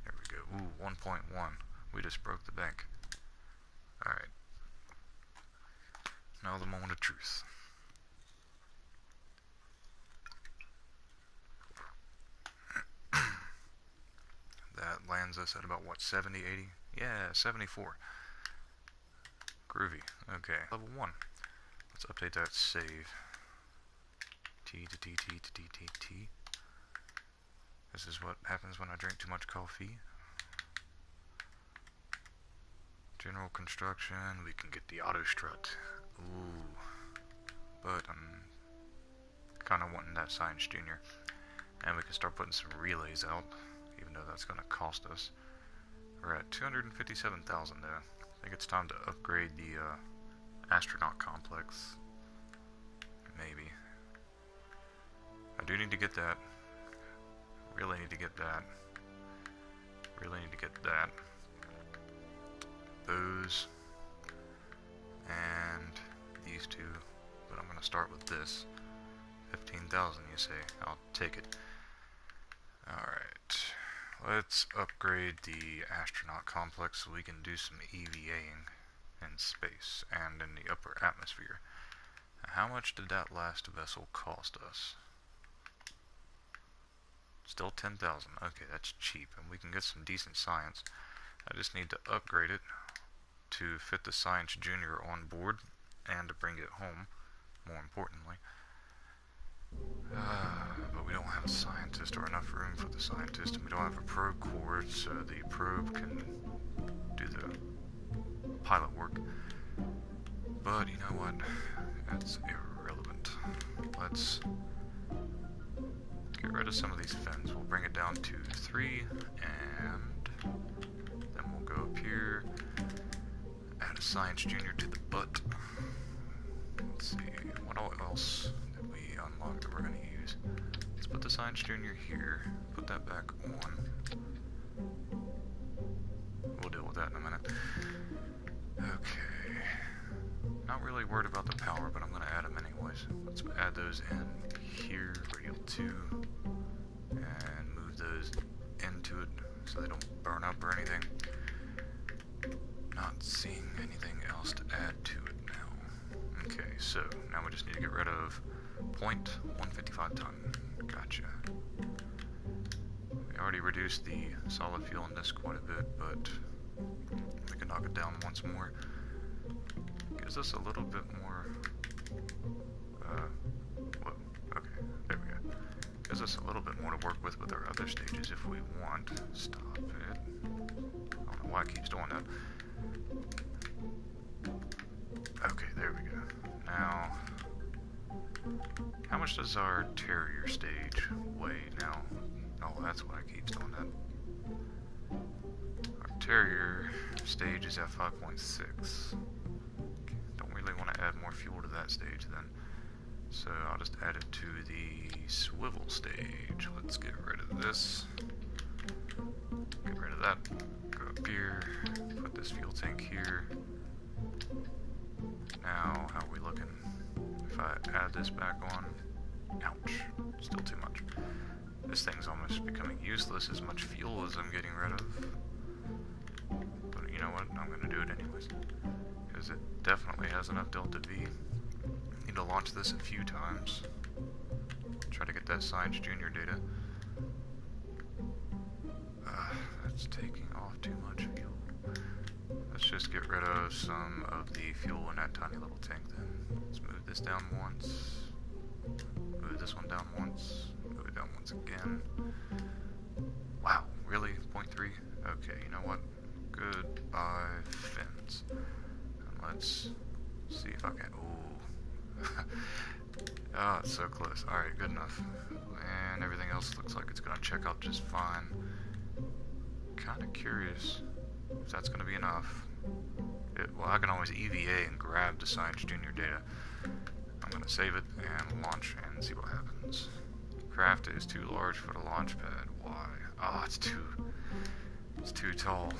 There we go. Ooh, 1.1. We just broke the bank. Alright. Now the moment of truth. That lands us at about, what, 70, 80? Yeah, 74. Groovy. Okay, level 1. Let's update that save. T to T, T to T, T, T. This is what happens when I drink too much coffee. General construction, we can get the auto strut. Ooh. But I'm kind of wanting that Science Junior. And we can start putting some relays out, even though that's going to cost us. We're at 257,000 though. I think it's time to upgrade the astronaut complex. Maybe. I do need to get that. Really need to get that. Really need to get that. Those. And these two. But I'm going to start with this. 15,000, you say. I'll take it. Alright. Let's upgrade the astronaut complex so we can do some EVAing in space and in the upper atmosphere. Now, how much did that last vessel cost us? Still 10,000. Okay, that's cheap, and we can get some decent science. I just need to upgrade it to fit the Science Junior on board and to bring it home, more importantly. But we don't have a scientist or enough room for the scientist, and we don't have a probe core, so the probe can do the pilot work. But you know what? That's irrelevant. Let's get rid of some of these fins. We'll bring it down to 3, and then we'll go up here, add a Science Junior to the butt. Let's see, what else did we unlock that we're going to use? Let's put the Science Junior here, put that back on. We'll deal with that in a minute. Okay. Not really worried about the power, but I'm going to add them anyways. Let's add those in here, radial 2, and move those into it so they don't burn up or anything. Not seeing anything else to add to it now. Okay, so now we just need to get rid of 0.155 ton. Gotcha. We already reduced the solid fuel in this quite a bit, but we can knock it down once more. Gives us a little bit more, whoa, okay, there we go. Gives us a little bit more to work with our other stages if we want. Stop it. I don't know why it keeps doing that. Okay, there we go. Now, how much does our Terrier stage weigh now? Oh, that's why it keeps doing that. Our Terrier stage is at 5.6. Don't really want to add more fuel to that stage then. So I'll just add it to the swivel stage. Let's get rid of this. Get rid of that. Go up here. Put this fuel tank here. Now, how are we looking? If I add this back on, ouch, still too much. This thing's almost becoming useless as much fuel as I'm getting rid of. But you know what, I'm going to do it anyways. Because it definitely has enough Delta V. Need to launch this a few times. Try to get that Science Junior data. That's taking off too much fuel. let's just get rid of some of the fuel in that tiny little tank then. Let's move this down once. Move this one down once. Move it down once again. Wow, really? 0.3? Okay, you know what? Goodbye, fins. And let's see if I can... Ooh. Oh, it's so close. Alright, good enough. And everything else looks like it's gonna check out just fine. Kinda curious if that's gonna be enough. Well, I can always EVA and grab the Science Junior data. I'm gonna save it and launch and see what happens. Craft is too large for the launch pad. Why? Oh, it's too tall.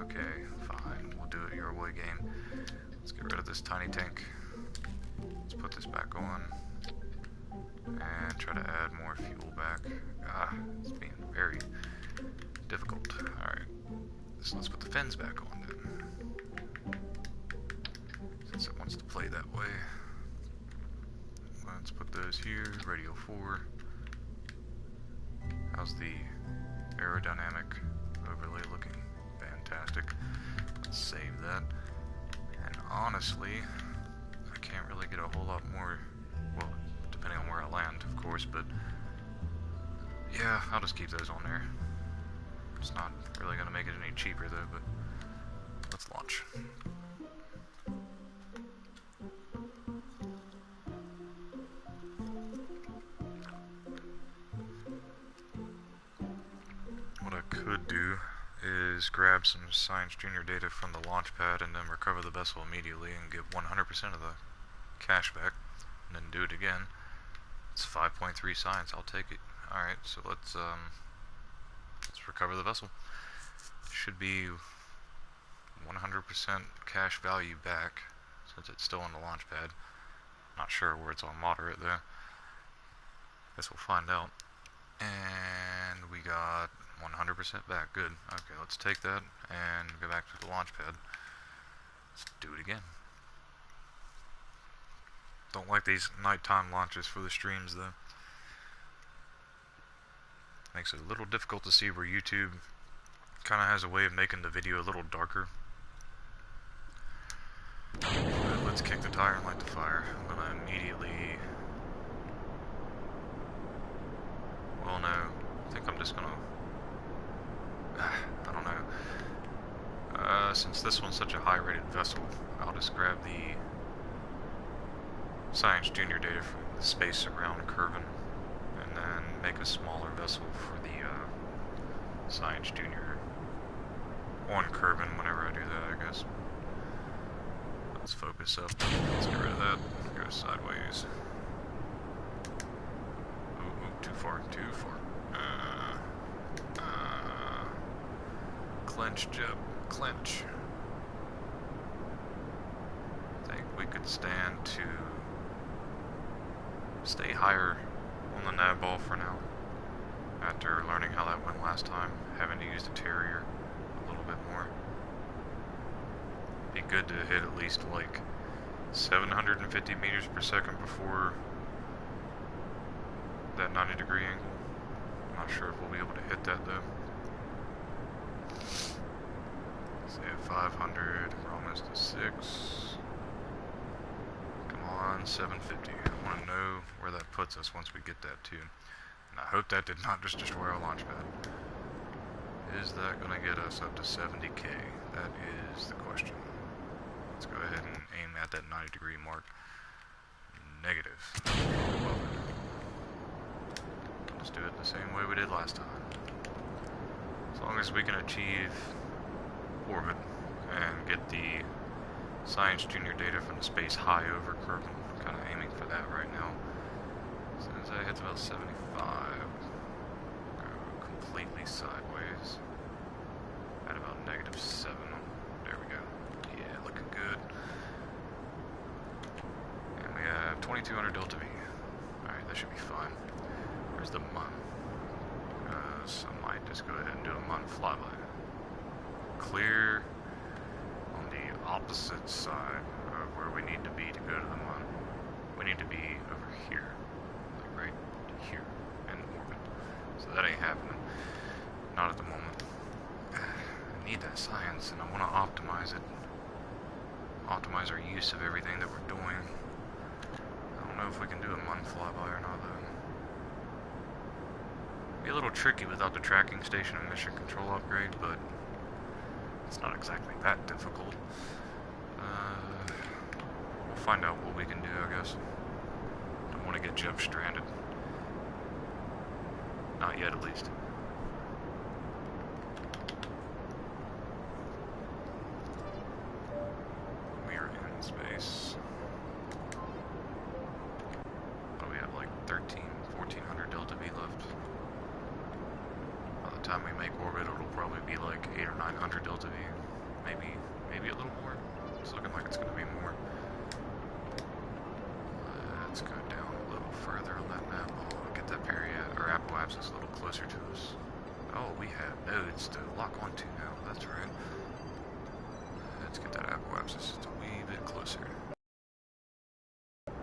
Okay, fine. We'll do it your way, game. Let's get rid of this tiny tank. Let's put this back on. And try to add more fuel back. Ah, it's being very difficult. Alright. So let's put the fins back on then. Since it wants to play that way. Let's put those here. Radio 4. How's the aerodynamic overlay looking? Fantastic. Let's save that. And honestly, I can't really get a whole lot more, well, depending on where I land, of course, but yeah, I'll just keep those on there. It's not really going to make it any cheaper though, but let's launch. What I could do is grab some Science Junior data from the launch pad and then recover the vessel immediately and get 100% of the cash back, and then do it again. It's 5.3 science, I'll take it. Alright, so let's recover the vessel. Should be 100% cash value back, since it's still on the launch pad. Not sure where it's on moderate though. Guess we'll find out. And we got 100% back. Good. Okay, let's take that and go back to the launch pad. Let's do it again. Don't like these nighttime launches for the streams though. Makes it a little difficult to see where YouTube kind of has a way of making the video a little darker. But let's kick the tire and light the fire. I'm gonna immediately... Well, no. I think I'm just gonna... I don't know. Since this one's such a high-rated vessel, I'll just grab the Science Junior data from the space around Kerbin, and then make a smaller vessel for the Science Junior on Kerbin whenever I do that, I guess. Let's focus up. Let's get rid of that. Go sideways. Ooh, too far, too far. Clench, Jeb. Clench. I think we could stand to stay higher on the nav ball for now. After learning how that went last time, having to use the Terrier a little bit more. Be good to hit at least like 750 meters per second before that 90-degree angle. I'm not sure if we'll be able to hit that though. Say at 500, we're almost at 6. Come on, 750. I want to know where that puts us once we get that too. And I hope that did not just destroy our launch pad. Is that going to get us up to 70k? That is the question. Let's go ahead and aim at that 90-degree mark. Negative. Well, let's do it the same way we did last time. As long as we can achieve orbit and get the Science Junior data from the space high over Kerbin. I'm kind of aiming for that right now. As soon as I hit about 75, go completely sideways at about -7. There we go. Yeah, looking good. And we have 2200 delta V. Alright, that should be fine. Where's the MUN? I might just go ahead and do a MUN flyby. Clear on the opposite side of where we need to be to go to the MUN. We need to be over here, like right here, in orbit. So that ain't happening. Not at the moment. I need that science, and I want to optimize it. Optimize our use of everything that we're doing. I don't know if we can do a month flyby or not, though. Be a little tricky without the tracking station and mission control upgrade, but it's not exactly that difficult. We'll find out what we can do, I guess. Don't want to get Jeff stranded. Not yet, at least. We are in space. What do we have, like 1400 Delta V left? By the time we make orbit, it'll probably be like 800 or 900 Delta V. Maybe a little more. It's looking like it's going to be more. Let's go down a little further on that map. Oh, get that or Apple Apps a little closer to us. Oh, we have nodes to lock onto now. That's right. Let's get that Apple Apps just a wee bit closer. And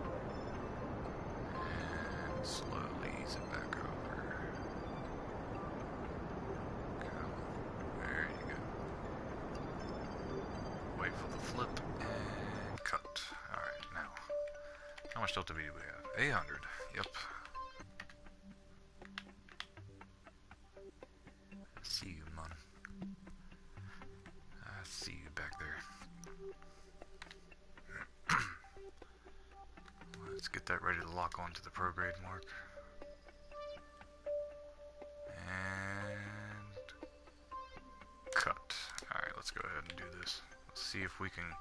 slowly ease it back over. There you go. Wait for the flip and cut. Alright, now. How much Delta V do we have? 800. Yep. I see you, man. I see you back there. Let's get that ready to lock onto the prograde mark. And cut. Alright, let's go ahead and do this. Let's see if we can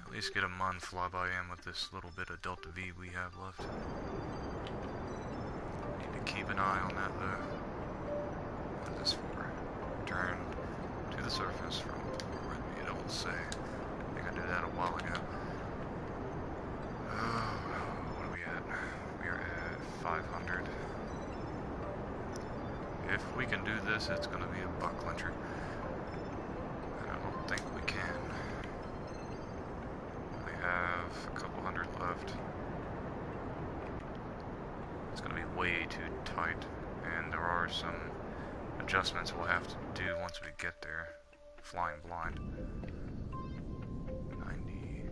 at least get a month flyby in with this little bit of Delta V we have left. Need to keep an eye on that though. What is this for? Return to the surface from orbit. It'll say. I think I did that a while ago. What are we at? We are at 500. If we can do this, it's going to be a buck clincher. I don't think we can. We have a couple hundred left. It's going to be way too tight, and there are some adjustments we'll have to do once we get there. Flying blind. 90,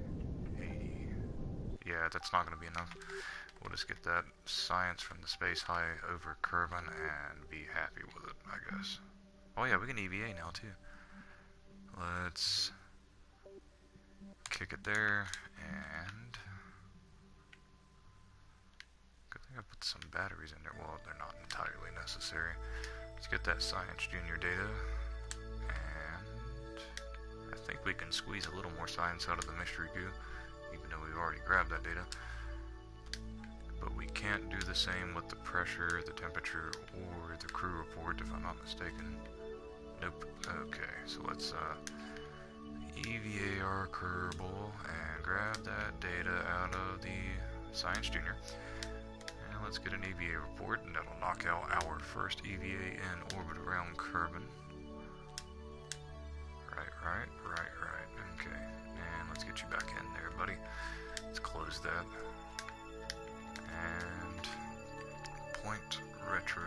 80. Yeah, that's not going to be enough. We'll just get that science from the space high over Kerbin and be happy with it, I guess. Oh yeah, we can EVA now too. Let's kick it there, and good thing I put some batteries in there. Well, they're not entirely necessary. Let's get that Science Junior data, and I think we can squeeze a little more science out of the mystery goo, even though we've already grabbed that data. But we can't do the same with the pressure, the temperature, or the crew report, if I'm not mistaken. Nope. Okay, so let's EVA our Kerbal and grab that data out of the Science Junior. And let's get an EVA report, and that'll knock out our first EVA in orbit around Kerbin. Right. Okay, and let's get you back in there, buddy. Let's close that. And point retro.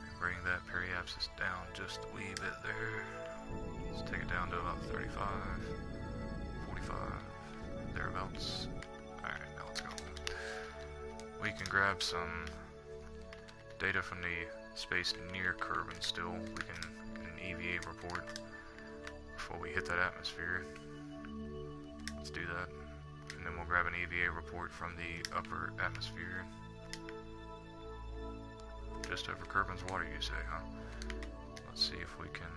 And bring that periapsis down just a wee bit there. Let's take it down to about 35, 45, thereabouts. Alright, now let's go. We can grab some data from the space near Kerbin still. We can get an EVA report before we hit that atmosphere. Let's do that. And then we'll grab an EVA report from the upper atmosphere. Just over Kerbin's water, you say, huh? Let's see if we can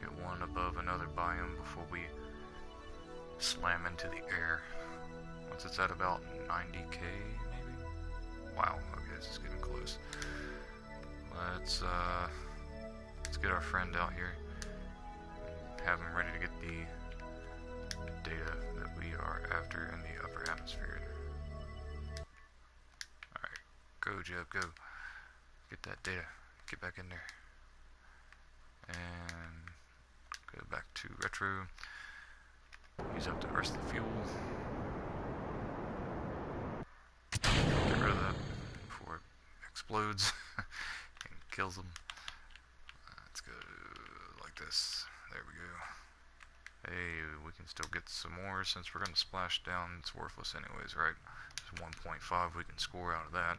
get one above another biome before we slam into the air. Once it's at about 90k, maybe? Wow, okay, this is getting close. Let's get our friend out here. Have him ready to get the data that we are after in the upper atmosphere. Alright, go Jeb, go. Get that data. Get back in there. And go back to retro. Use up the rest of the fuel. Get rid of that before it explodes and kills them. Let's go. like this. There we go. Hey, we can still get some more since we're going to splash down. It's worthless anyways, right? It's 1.5 we can score out of that.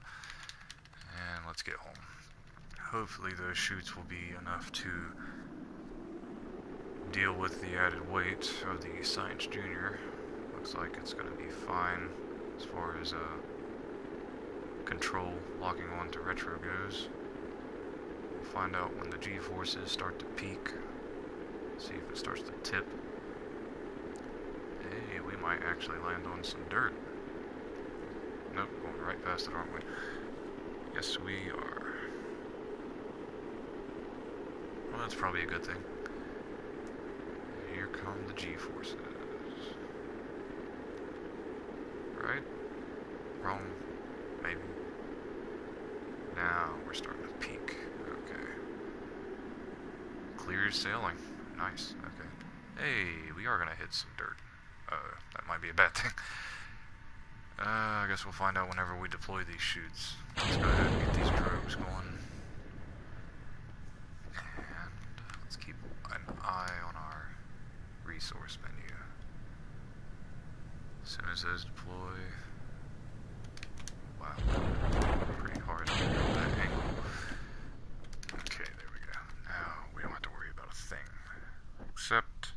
And let's get home. Hopefully those chutes will be enough to deal with the added weight of the Science Junior. Looks like it's going to be fine as far as control locking on to retro goes. We'll find out when the G-forces start to peak. See if it starts to tip. Hey, we might actually land on some dirt. Nope, going right past it, aren't we? Yes, we are. Well, that's probably a good thing. Here come the G-forces. Right? Wrong? Maybe. Now we're starting to peak. Okay. Clear sailing. Nice. Okay. Hey, we are gonna hit some dirt. That might be a bad thing. I guess we'll find out whenever we deploy these chutes. Let's go ahead and get these drogues going. And let's keep an eye on our resource menu. As soon as those deploy... Wow. Pretty hard to get that angle. Okay, there we go. Now, we don't have to worry about a thing. Except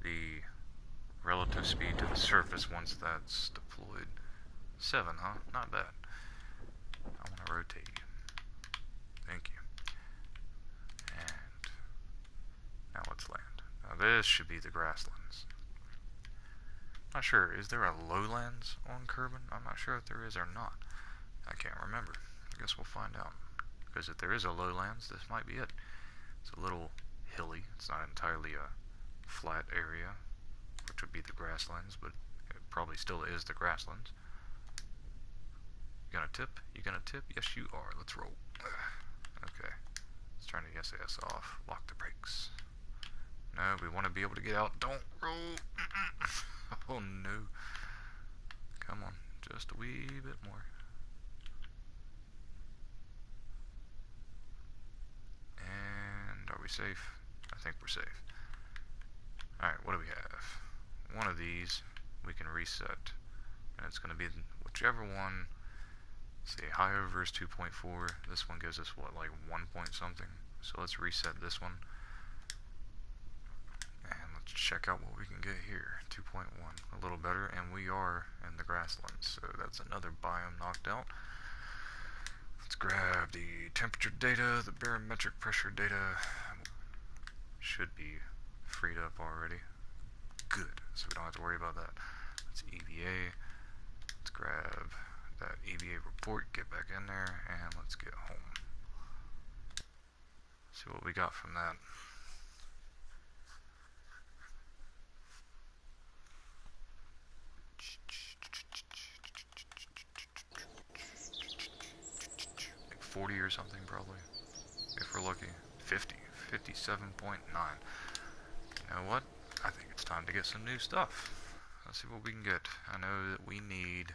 the relative speed to the surface once that's deployed. 7, huh? Not bad. I want to rotate you. Thank you. And now let's land. Now this should be the grasslands. Not sure, is there a lowlands on Kerbin? I'm not sure if there is or not. I can't remember. I guess we'll find out. Because if there is a lowlands, this might be it. It's a little hilly. It's not entirely a flat area, which would be the grasslands, but it probably still is the grasslands. You gonna tip? You gonna tip? Yes, you are. Let's roll. Okay. Let's turn the SAS off. Lock the brakes. No, we want to be able to get out. Don't roll. Oh no. Come on. Just a wee bit more. And are we safe? I think we're safe. Alright, what do we have? One of these we can reset. And it's going to be whichever one. Let's see, high over is 2.4. This one gives us what, like 1 point something? So let's reset this one. And let's check out what we can get here. 2.1. A little better. And we are in the grasslands. So that's another biome knocked out. Let's grab the temperature data, the barometric pressure data. Should be freed up already. Good. So we don't have to worry about that. Let's EVA. Let's grab that EVA report, get back in there, and let's get home. See what we got from that. Like 40 or something probably. If we're lucky. 50. 57.9. You know what? I think it's time to get some new stuff. Let's see what we can get. I know that we need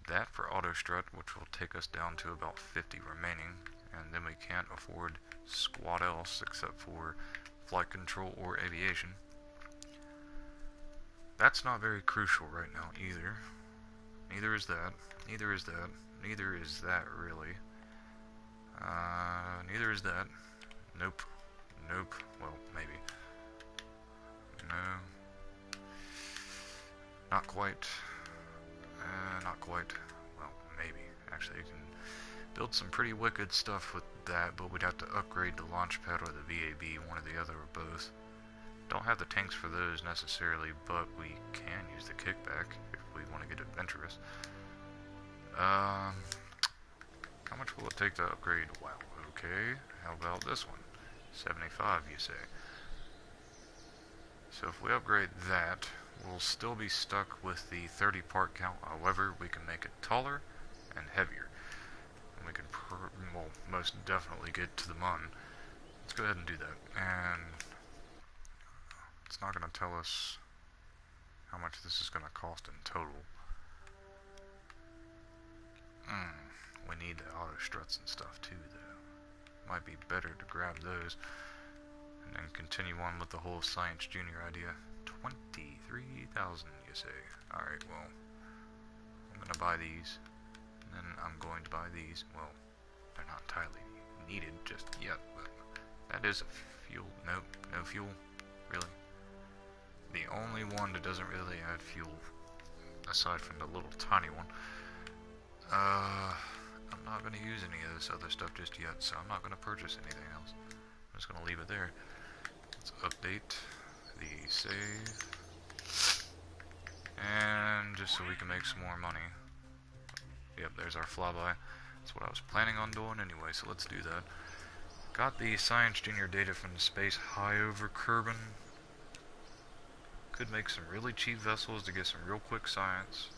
that for auto strut, which will take us down to about 50 remaining, and then we can't afford squat else except for flight control or aviation. That's not very crucial right now either. Neither is that. Neither is that. Neither is that really. Neither is that. Nope. Nope. Well, maybe. No. Not quite. Not quite. Well, maybe. Actually, you can build some pretty wicked stuff with that, but we'd have to upgrade the launch pad or the VAB, one or the other or both. Don't have the tanks for those necessarily, but we can use the kickback if we want to get adventurous. How much will it take to upgrade? Wow, okay. How about this one? 75, you say. So if we upgrade that, we'll still be stuck with the 30 part count. However, we can make it taller and heavier. And we can, well, most definitely get to the Mun. Let's go ahead and do that. And it's not going to tell us how much this is going to cost in total. We need the auto struts and stuff too, though. Might be better to grab those. and continue on with the whole Science Junior idea. 23,000, you say? Alright, well, I'm gonna buy these, and then I'm going to buy these. Well, they're not entirely needed just yet, but that is a fuel. Nope, no fuel, really. The only one that doesn't really add fuel, aside from the little tiny one. I'm not going to use any of this other stuff just yet, so I'm not going to purchase anything else. I'm just going to leave it there. Let's update the save. And just so we can make some more money. Yep, there's our flyby. That's what I was planning on doing anyway, so let's do that. Got the Science Junior data from the space high over Kerbin. Could make some really cheap vessels to get some real quick science.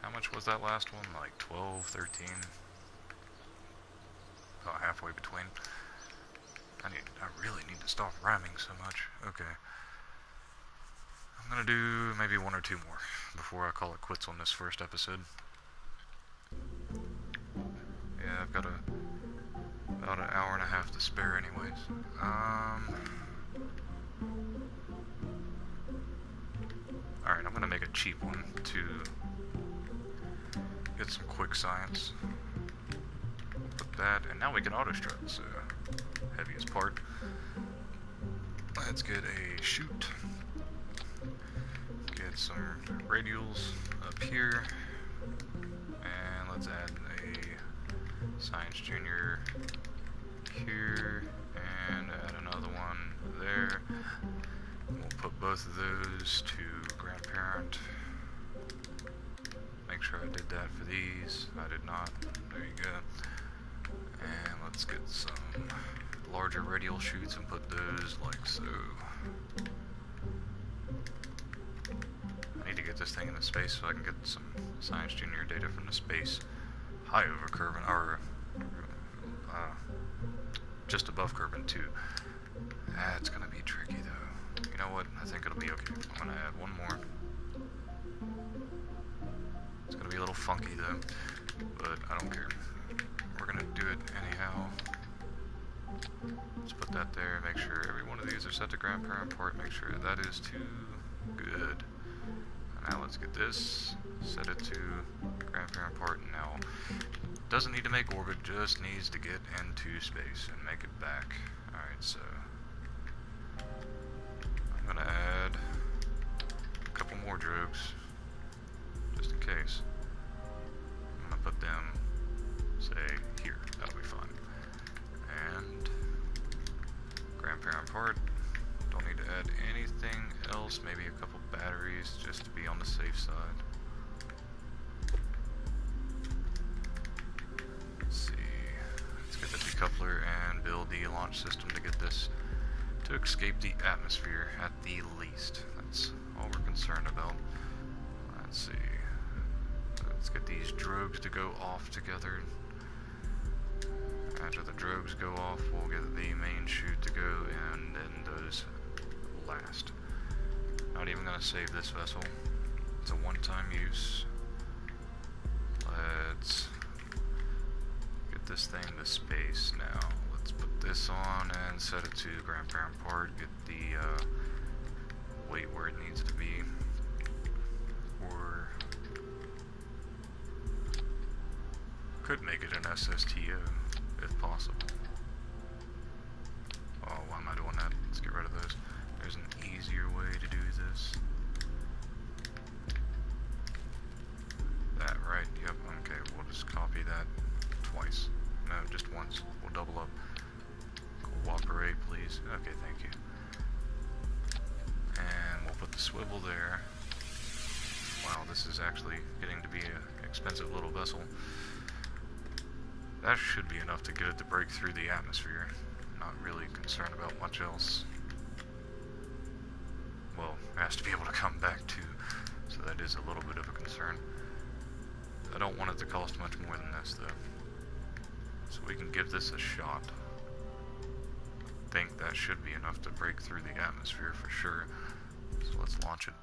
How much was that last one? Like 12, 13? About halfway between. I really need to stop rhyming so much. Okay. I'm gonna do maybe one or two more before I call it quits on this first episode. Yeah, I've got about an hour and a half to spare anyways. Alright, I'm gonna make a cheap one to get some quick science. Put that, and now we can auto-strut, so heaviest part. Let's get a chute. Get some radials up here. And let's add a Science Junior here, and add another one there. We'll put both of those to grandparent. Make sure I did that for these. I did not. There you go. And let's get some larger radial chutes and put those like so. I need to get this thing into space so I can get some Science Junior data from the space high over Kerbin, or just above Kerbin too. That's gonna be tricky though. You know what? I think it'll be okay. I'm gonna add one more. It's gonna be a little funky though, but I don't care. We're gonna do it anyhow. Let's put that there. Make sure every one of these are set to grandparent port. Make sure that is to good. Now let's get this. Set it to grandparent port. And now doesn't need to make orbit. Just needs to get into space and make it back. All right, so I'm gonna add a couple more drogues just in case. I'm gonna put them, say, here. That'll be fine. And grandparent part. Don't need to add anything else. Maybe a couple batteries just to be on the safe side. Let's see. Let's get the decoupler and build the launch system to get this to escape the atmosphere at the least. That's all we're concerned about. Let's see. Let's get these drogues to go off together. After the drogues go off, we'll get the main chute to go, and then those last. Not even gonna save this vessel. It's a one-time use. Let's get this thing to space now. Let's put this on and set it to grandparent part. Get the weight where it needs to be. Or could make it an SSTO if possible. Oh, why am I doing that? Let's get rid of those. There's an easier way to do this. That, right? Yep, okay, we'll just copy that twice. No, just once. We'll double up. Cooperate, please. Okay, thank you. And we'll put the swivel there. Wow, this is actually getting to be an expensive little vessel. That should be enough to get it to break through the atmosphere. Not really concerned about much else. Well, it has to be able to come back too, so that is a little bit of a concern. I don't want it to cost much more than this though. So we can give this a shot. I think that should be enough to break through the atmosphere for sure. So let's launch it.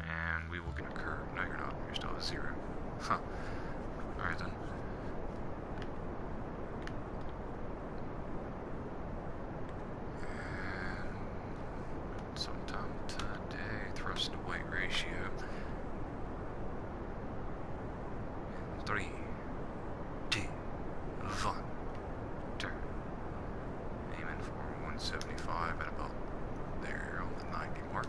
And we will get a curve. No, you're not. You're still at 0. Huh. Alright then. 75 at about there on the 90 mark.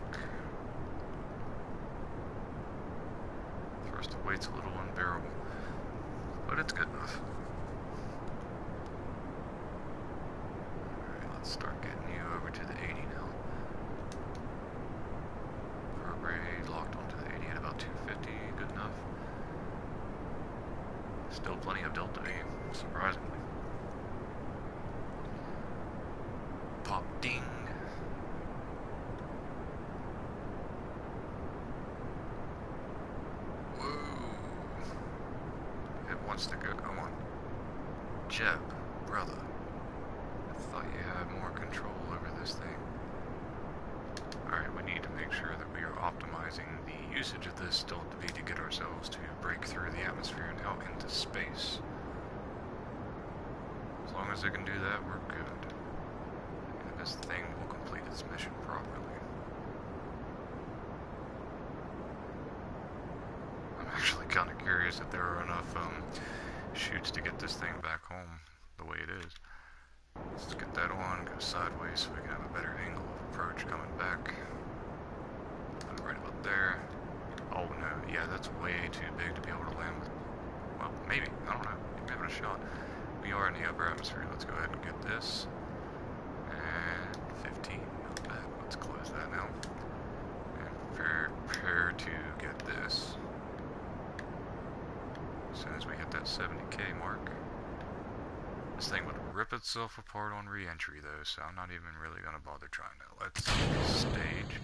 Thrust of weight's a little unbearable, but it's good enough. Alright, let's start getting you over to the 80 now. Vertebrae locked onto the 80 at about 250, good enough. Still plenty of delta V, surprisingly. Pop ding. Whoa. It wants to go. Come on. Jeb, brother. I thought you had more control over this thing. Alright, we need to make sure that we are optimizing the usage of this delta V to get ourselves to break through the atmosphere and out into space. As long as it can do that, we're good. And this thing will complete its mission properly. I'm actually kind of curious if there are enough chutes to get this thing back home the way it is. Let's get that on, go sideways so we can have a better angle of approach coming back. Right about there. Oh no, yeah, that's way too big to be able to land with. Well, maybe, I don't know, give it a shot. We are in the upper atmosphere, let's go ahead and get this. And 15, not bad, let's close that now. And prepare to get this. As soon as we hit that 70k mark. This thing would rip itself apart on re-entry though, so I'm not even really going to bother trying to. Let's stage.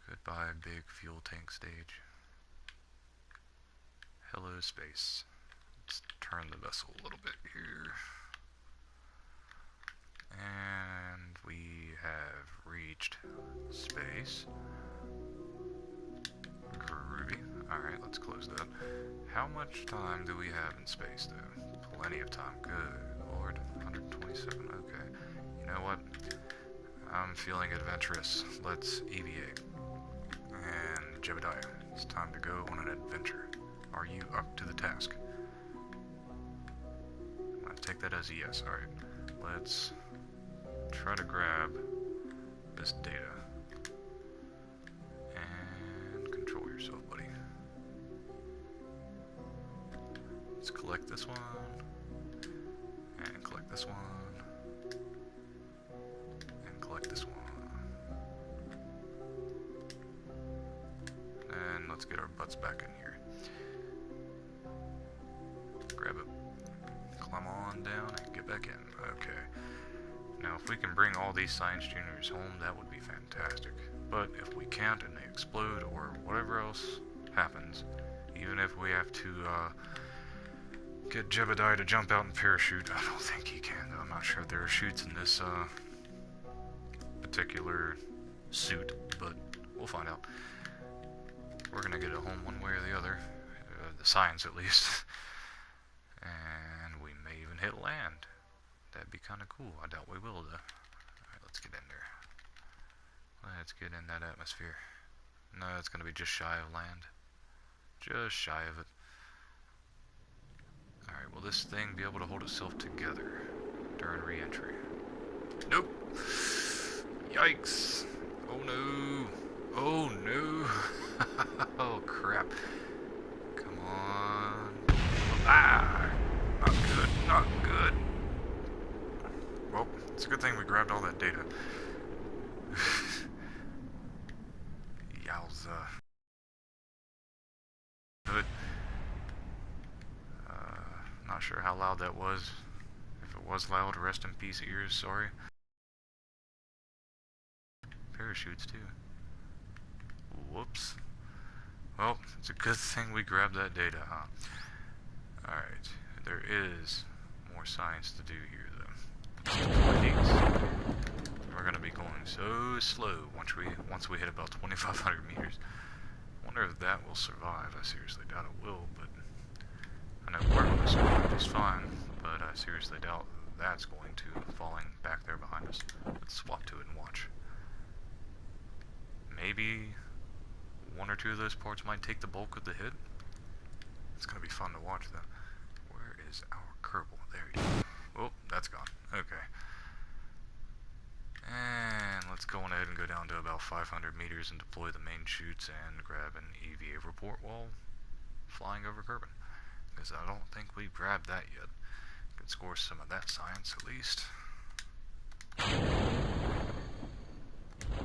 Goodbye big fuel tank stage. Hello space. Let's turn the vessel a little bit here. And we have reached space. Groovy. Alright, let's close that. How much time do we have in space though? Plenty of time. Good lord. 127. Okay. You know what? I'm feeling adventurous. Let's aviate. And Jebediah, it's time to go on an adventure. Are you up to the task? I'm gonna take that as a yes. Alright. Let's try to grab this data. And control yourself, buddy. Let's collect this one. And collect this one. And collect this one. And let's get our butts back in here. Grab it. Climb on down and get back in. Okay. Now if we can bring all these science juniors home, that would be fantastic. But if we can't and they explode or whatever else happens, even if we have to get Jebediah to jump out and parachute, I don't think he can though. I'm not sure if there are chutes in this particular suit, but we'll find out. We're gonna get it home one way or the other, the science at least. And we may even hit land. That'd be kind of cool. I doubt we will though. Alright, let's get in there. Let's get in that atmosphere. No, it's gonna be just shy of land. Just shy of it. Alright, will this thing be able to hold itself together during re-entry? Nope! Yikes! Oh no! Oh no! Oh crap. Come on. Ah! Not good, not good. Well, it's a good thing we grabbed all that data. Yowza. Good. Not sure how loud that was. If it was loud, rest in peace ears, sorry. Parachutes too. Whoops. Well, it's a good thing we grabbed that data, huh? Alright, there is more science to do here though. We're gonna be going so slow once we hit about 2,500 meters. Wonder if that will survive. I seriously doubt it will, but I know we're going to survive just fine, but I seriously doubt that's going to, falling back there behind us. Let's swap to it and watch. Maybe one or two of those parts might take the bulk of the hit. It's going to be fun to watch though. Where is our Kerbal? There he is. Oh, that's gone. Okay. to about 500 meters and deploy the main chutes and grab an EVA report while flying over Kerbin. Because I don't think we've grabbed that yet. Can score some of that science at least.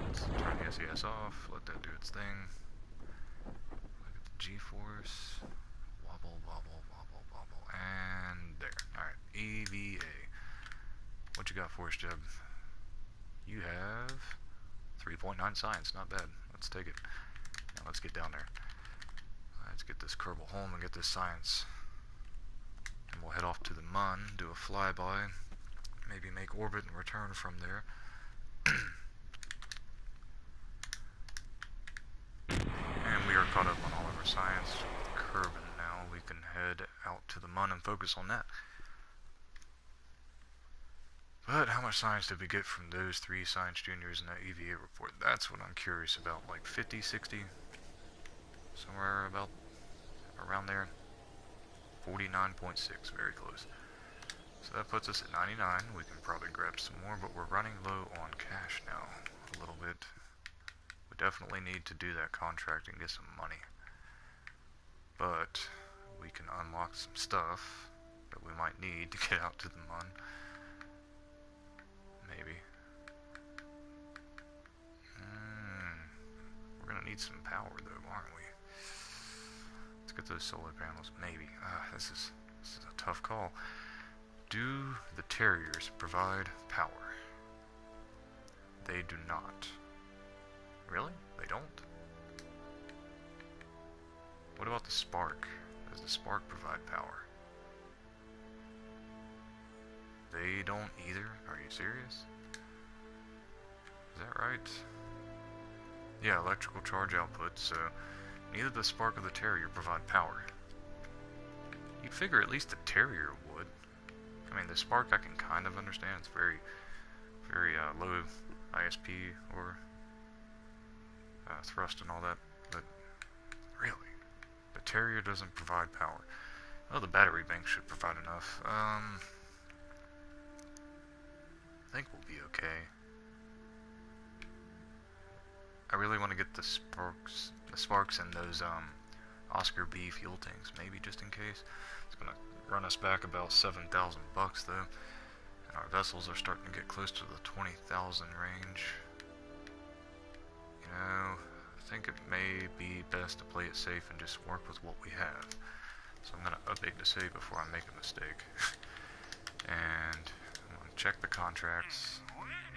Let's turn the SES off, let that do its thing. Look at the G-force. Wobble, wobble, wobble, wobble. And there. Alright, EVA. What you got for us, Jeb? You have 3.9 science, not bad. Let's take it. Now let's get down there. Let's get this Kerbal home and get this science. And we'll head off to the Mun, do a flyby, maybe make orbit and return from there. And we are caught up on all of our science. Kerbin now, we can head out to the Mun and focus on that. But how much science did we get from those 3 science juniors in that EVA report? That's what I'm curious about. Like 50, 60? Somewhere about around there. 49.6, very close. So that puts us at 99. We can probably grab some more, but we're running low on cash now a little bit. We definitely need to do that contract and get some money. But we can unlock some stuff that we might need to get out to the Mun. Maybe. We're gonna need some power though, aren't we? Let's get those solar panels. Maybe. This is a tough call. Do the Terriers provide power? They do not. Really? They don't? What about the Spark? Does the Spark provide power? They don't either? Are you serious? Is that right? Yeah, electrical charge output, so neither the Spark or the Terrier provide power. You'd figure at least the Terrier would. I mean, the Spark I can kind of understand. It's very, very low ISP or thrust and all that, but really, the Terrier doesn't provide power. Oh, the battery bank should provide enough. I think we'll be okay. I really want to get the sparks and those Oscar B fuel tanks, maybe just in case. It's gonna run us back about 7,000 bucks though, and our vessels are starting to get close to the 20,000 range. You know, I think it may be best to play it safe and just work with what we have. So I'm gonna update the save before I make a mistake. And I'm gonna check the contracts.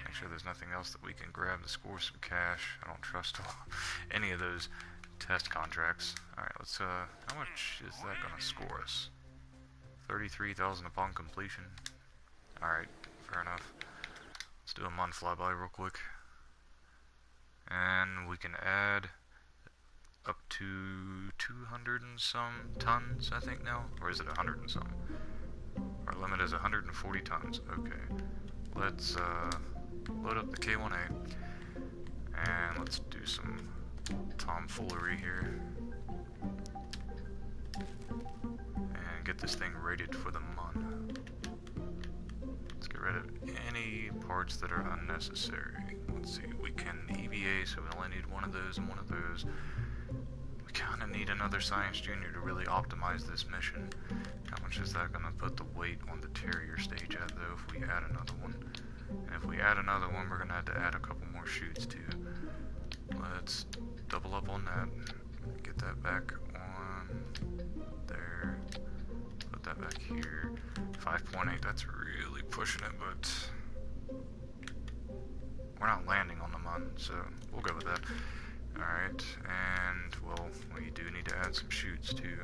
Make sure there's nothing else that we can grab to score some cash. I don't trust any of those test contracts. Alright, let's, how much is that gonna score us? 33,000 upon completion. Alright, fair enough. Let's do a Mun flyby real quick. And we can add up to 200 and some tons, I think now. Or is it 100 and some? Our limit is 140 tons. Okay. Let's, load up the K1A, and let's do some tomfoolery here, and get this thing rated for the Mun. Let's get rid of any parts that are unnecessary. Let's see, we can EVA, so we only need one of those and one of those. We kind of need another Science Junior to really optimize this mission. How much is that going to put the weight on the Terrier stage at, though, if we add another one? And if we add another one, we're going to have to add a couple more chutes too. Let's double up on that. Get that back on there. Put that back here. 5.8, that's really pushing it, but we're not landing on the Mun, so we'll go with that. Alright, and well, we do need to add some chutes too.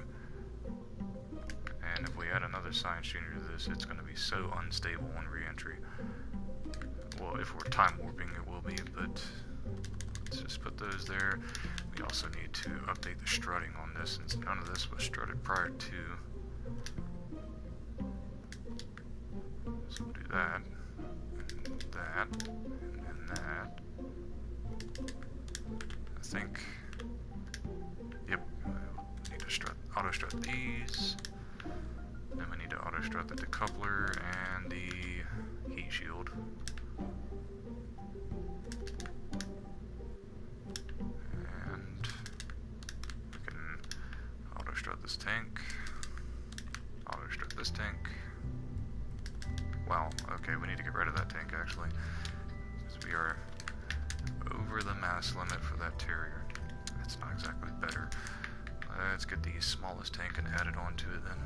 And if we add another Science Junior to this, it's going to be so unstable on re-entry. Well, if we're time warping, it will be, but let's just put those there. We also need to update the strutting on this, since none of this was strutted prior to. So we'll do that, and that, and that. I think, yep, we need to auto strut these. Then we need to auto strut the decoupler and the heat shield. Okay, we need to get rid of that tank actually, because we are over the mass limit for that Terrier. That's not exactly better. Let's get the smallest tank and add it onto it then.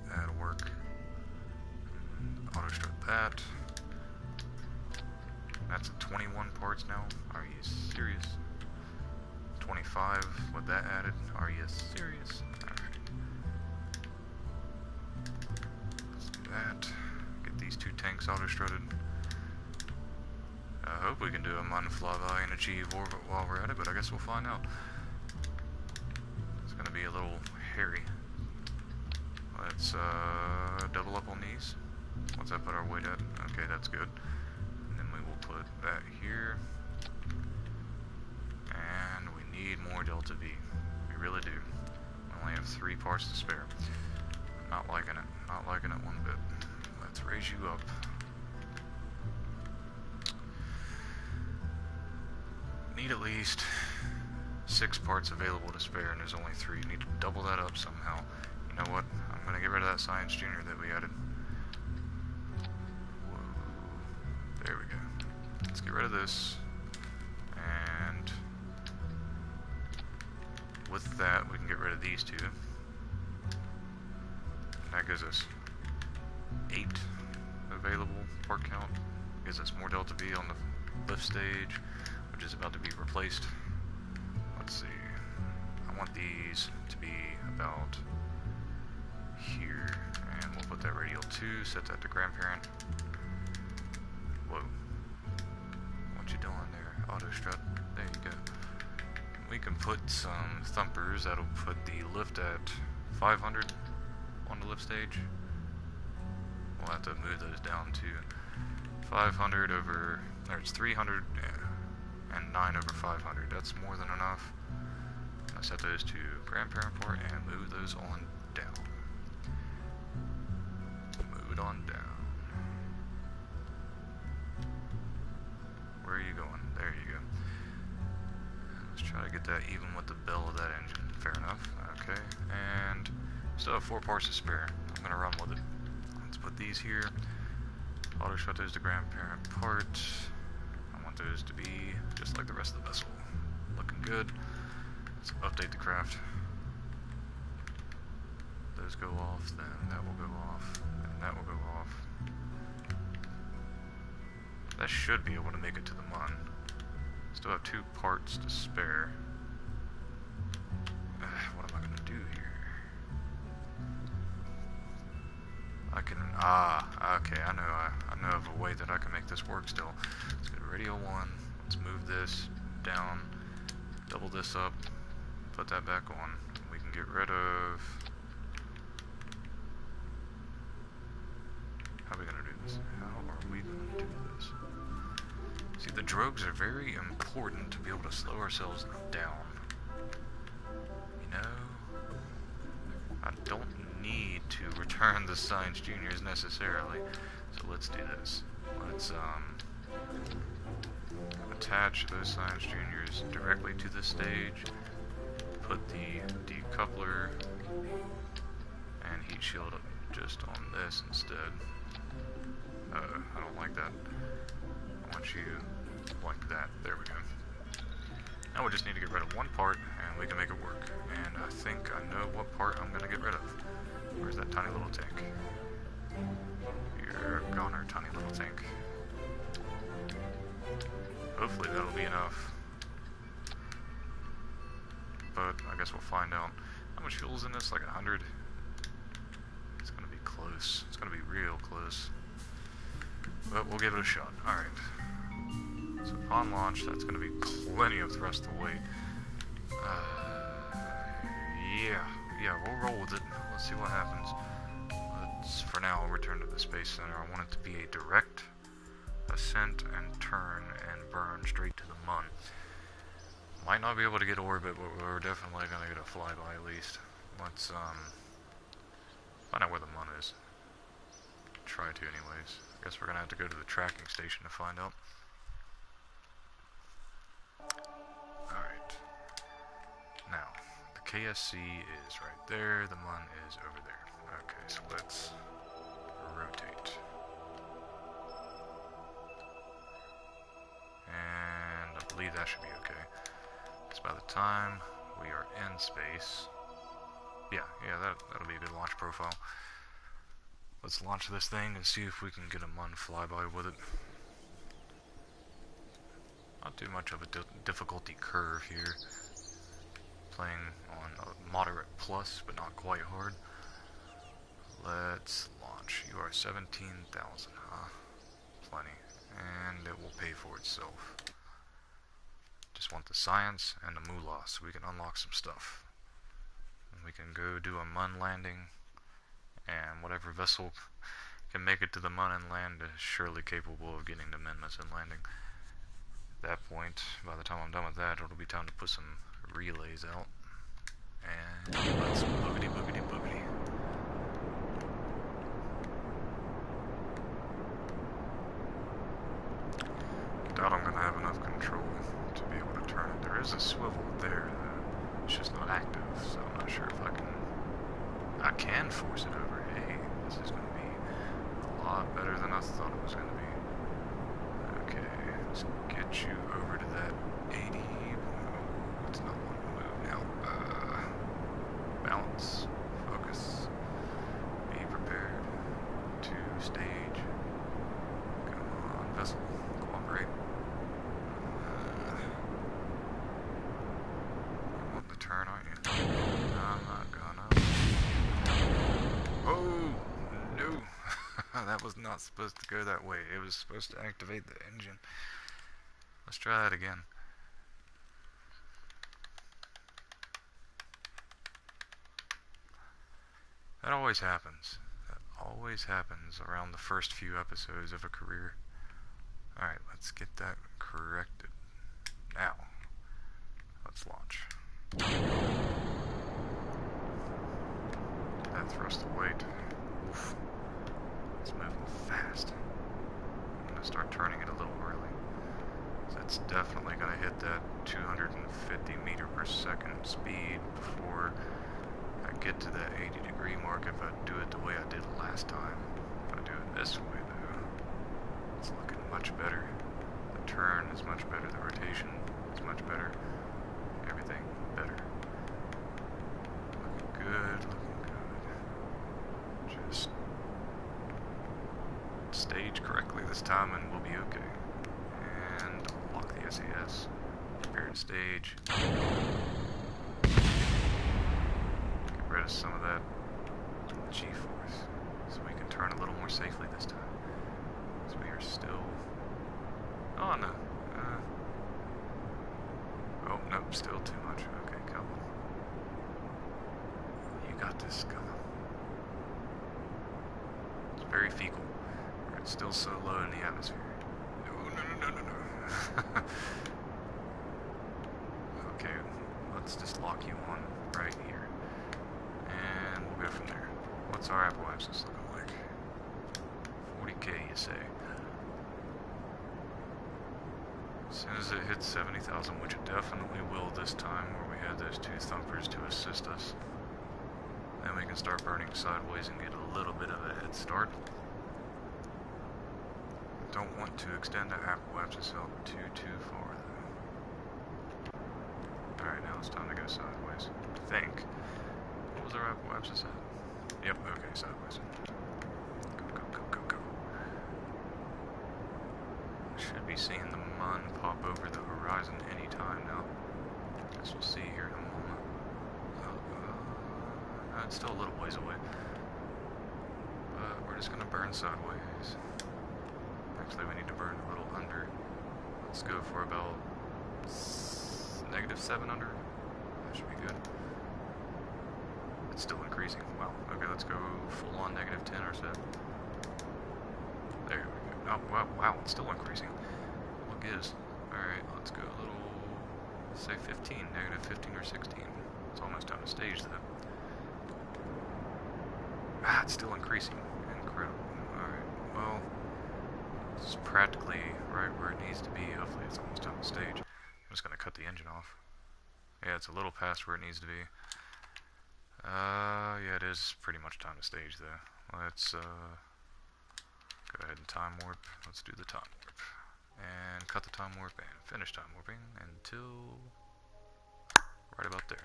That'll work. Auto strut that. That's at 21 parts now. Are you serious? 25 with that added. Are you serious? Alright. Let's do that. Get these two tanks auto strutted. I hope we can do a mun flyby and achieve orbit while we're at it, but I guess we'll find out. It's gonna be a little hairy. Let's double up on these. What's that put our weight at? Okay, that's good. And then we will put that here. And we need more Delta V. We really do. We only have 3 parts to spare. Not liking it. Not liking it one bit. Let's raise you up. Need at least 6 parts available to spare, and there's only 3. Need to double that up somehow. You know what? I'm gonna get rid of that Science Junior that we added. Whoa. There we go. Let's get rid of this. And with that, we can get rid of these 2. And that gives us 8 available part count. Gives us more Delta V on the lift stage, which is about to be replaced. Let's see. I want these to be about here, and we'll put that radial 2, set that to grandparent. Whoa. What you doing there? Auto strut. There you go. We can put some thumpers that'll put the lift at 500 on the lift stage. We'll have to move those down to 500 over, or it's 300 and 9 over 500. That's more than enough. I'll set those to grandparent port and move those on down. Move it on down. Where are you going? There you go. Let's try to get that even with the bell of that engine. Fair enough. Okay. And still have 4 parts to spare. I'm going to run with it. Let's put these here. Auto shut those to grandparent part. I want those to be just like the rest of the vessel. Looking good. Let's update the craft. Those go off, then that will go off, and that will go off. That should be able to make it to the mun. Still have 2 parts to spare. What am I gonna do here? I can, okay, I know of a way that I can make this work still. Let's go to radio 1, let's move this down, double this up, put that back on. We can get rid of, how are we gonna do this? How are we gonna do this? See, the drogues are very important to be able to slow ourselves down. You know, I don't need to return the Science Juniors necessarily, so let's do this. Let's attach those Science Juniors directly to the stage, put the decoupler and heat shield up just on this instead. I don't like that. I want you like that. There we go. Now we just need to get rid of 1 part and we can make it work. And I think I know what part I'm gonna get rid of. Where's that tiny little tank? You're a goner, tiny little tank. Hopefully that'll be enough. But I guess we'll find out. How much fuel's in this? Like 100? It's gonna be close. It's gonna be real close. But we'll give it a shot. Alright. So upon launch, that's gonna be plenty of thrust to weight. Yeah, we'll roll with it. Let's see what happens. Let's, for now, return to the Space Center. I want it to be a direct ascent and turn and burn straight to the mun. Might not be able to get orbit, but we're definitely gonna get a flyby at least. Let's find out where the mun is. Try to anyways. I guess we're gonna have to go to the tracking station to find out. Alright. Now, the KSC is right there, the mun is over there. Okay, so let's rotate. believe that should be okay. Because by the time we are in space... Yeah, that'll be a good launch profile. Let's launch this thing and see if we can get a MUN flyby with it. Not too much of a difficulty curve here. Playing on a moderate plus, but not quite hard. Let's launch. You are 17,000, huh? Plenty. And it will pay for itself. Just want the science and the moolah so we can unlock some stuff. And we can go do a MUN landing, and whatever vessel can make it to the MUN and land is surely capable of getting to Minmus and landing. At that point, by the time I'm done with that, it'll be time to put some relays out. And let's boogity boogity boogity. Doubt I'm gonna have enough control to be able to turn it. There is a swivel there, though. It's just not active, so I'm not sure if I can force it over. Hey, this is gonna be a lot better than I thought it was gonna be. Okay, let's get you over to that 80. Oh, it's not wanting to move now. Balance, focus, be prepared to stage. Come on, vessel, cooperate. You want the turn, aren't you? I'm not gonna. Oh, no. That was not supposed to go that way. It was supposed to activate the engine. Let's try that again. That always happens. That always happens around the first few episodes of a career. Alright, let's get that corrected. Now, let's launch. That thrust the weight. Oof. It's moving fast. I'm going to start turning it a little early. So it's definitely going to hit that 250 meter per second speed before I get to that 80-degree mark if I do it the way I did last time. If I do it this way, though, it's looking much better. The turn is much better. The rotation is much better. Everything better. Looking good. Looking good. Just stage correctly this time and we'll be okay. And lock the SAS. Prepare to stage. Get rid of some of that G-force so we can turn a little more safely this time. So we are still... Oh no. Oh no, still too much. Okay, come on. You got this, come on. It's very fecal. It's still so low in the atmosphere. No. Okay, let's just lock you on right here. And we'll go from there. What's our Apple axis looking like? 40K, you say? As soon as it hits 70,000, which it definitely will this time, where we have those two thumpers to assist us, then we can start burning sideways and get a little bit of a head start. Don't want to extend that Apple axis out too far, though. Alright, now it's time to go sideways. I think. What was our Apple axis at? Yep, okay, sideways. Go. Should be seeing the MUN pop over the horizon anytime now. Guess we'll see here in a moment. It's still a little ways away. But we're just gonna burn sideways. Actually, we need to burn a little under. Let's go for about -700. That should be good. It's still increasing. Wow. Okay, let's go full on -10 or so. There we go. Oh, wow, it's still increasing. What gives? Alright, let's go a little, say 15, -15 or 16. It's almost time to stage though. It's still increasing. Incredible. Alright, well, it's practically right where it needs to be. Hopefully it's almost time to stage. I'm just going to cut the engine off. Yeah, it's a little past where it needs to be. Yeah, it is pretty much time to stage though. Let's, go ahead and time warp. Let's do the time warp. and cut the time warp and finish time warping until right about there.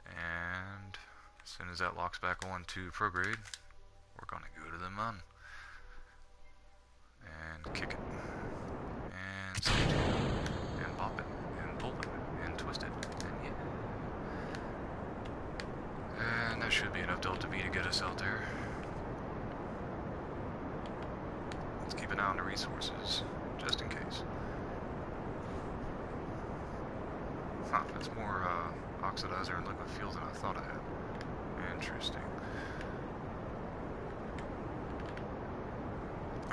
And as soon as that locks back on to prograde, we're gonna go to the mun and kick it and stage it and pop it and pull it and twist it and yeah. And that should be enough delta V to get us out there. Let's keep an eye on the resources, just in case. Huh, that's more oxidizer and liquid fuel than I thought I had. Interesting.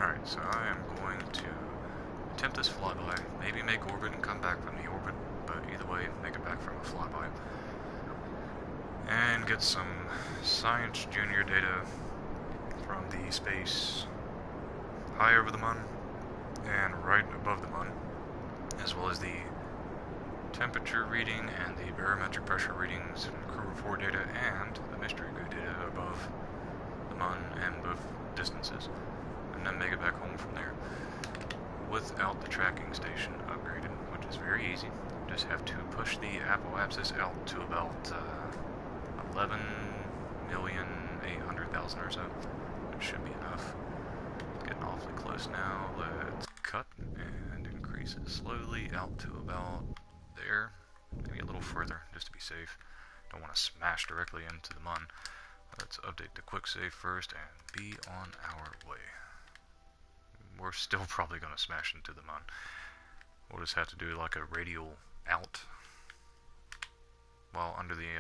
Alright, so I am going to attempt this flyby, maybe make orbit and come back from the orbit, but either way, make it back from a flyby. And get some Science Junior data from the space high over the mun and right above the mun, as well as the temperature reading and the barometric pressure readings and crew report data and the mystery goo data above the mun and both distances, and then make it back home from there without the tracking station upgraded, which is very easy. Just have to push the apoapsis out to about 11,800,000 or so. It should be enough. Getting awfully close now. Let's cut and increase it slowly out to about there. Maybe a little further, just to be safe. Don't want to smash directly into the mun. Let's update the quick save first and be on our way. We're still probably going to smash into the mun. We'll just have to do like a radial out while under the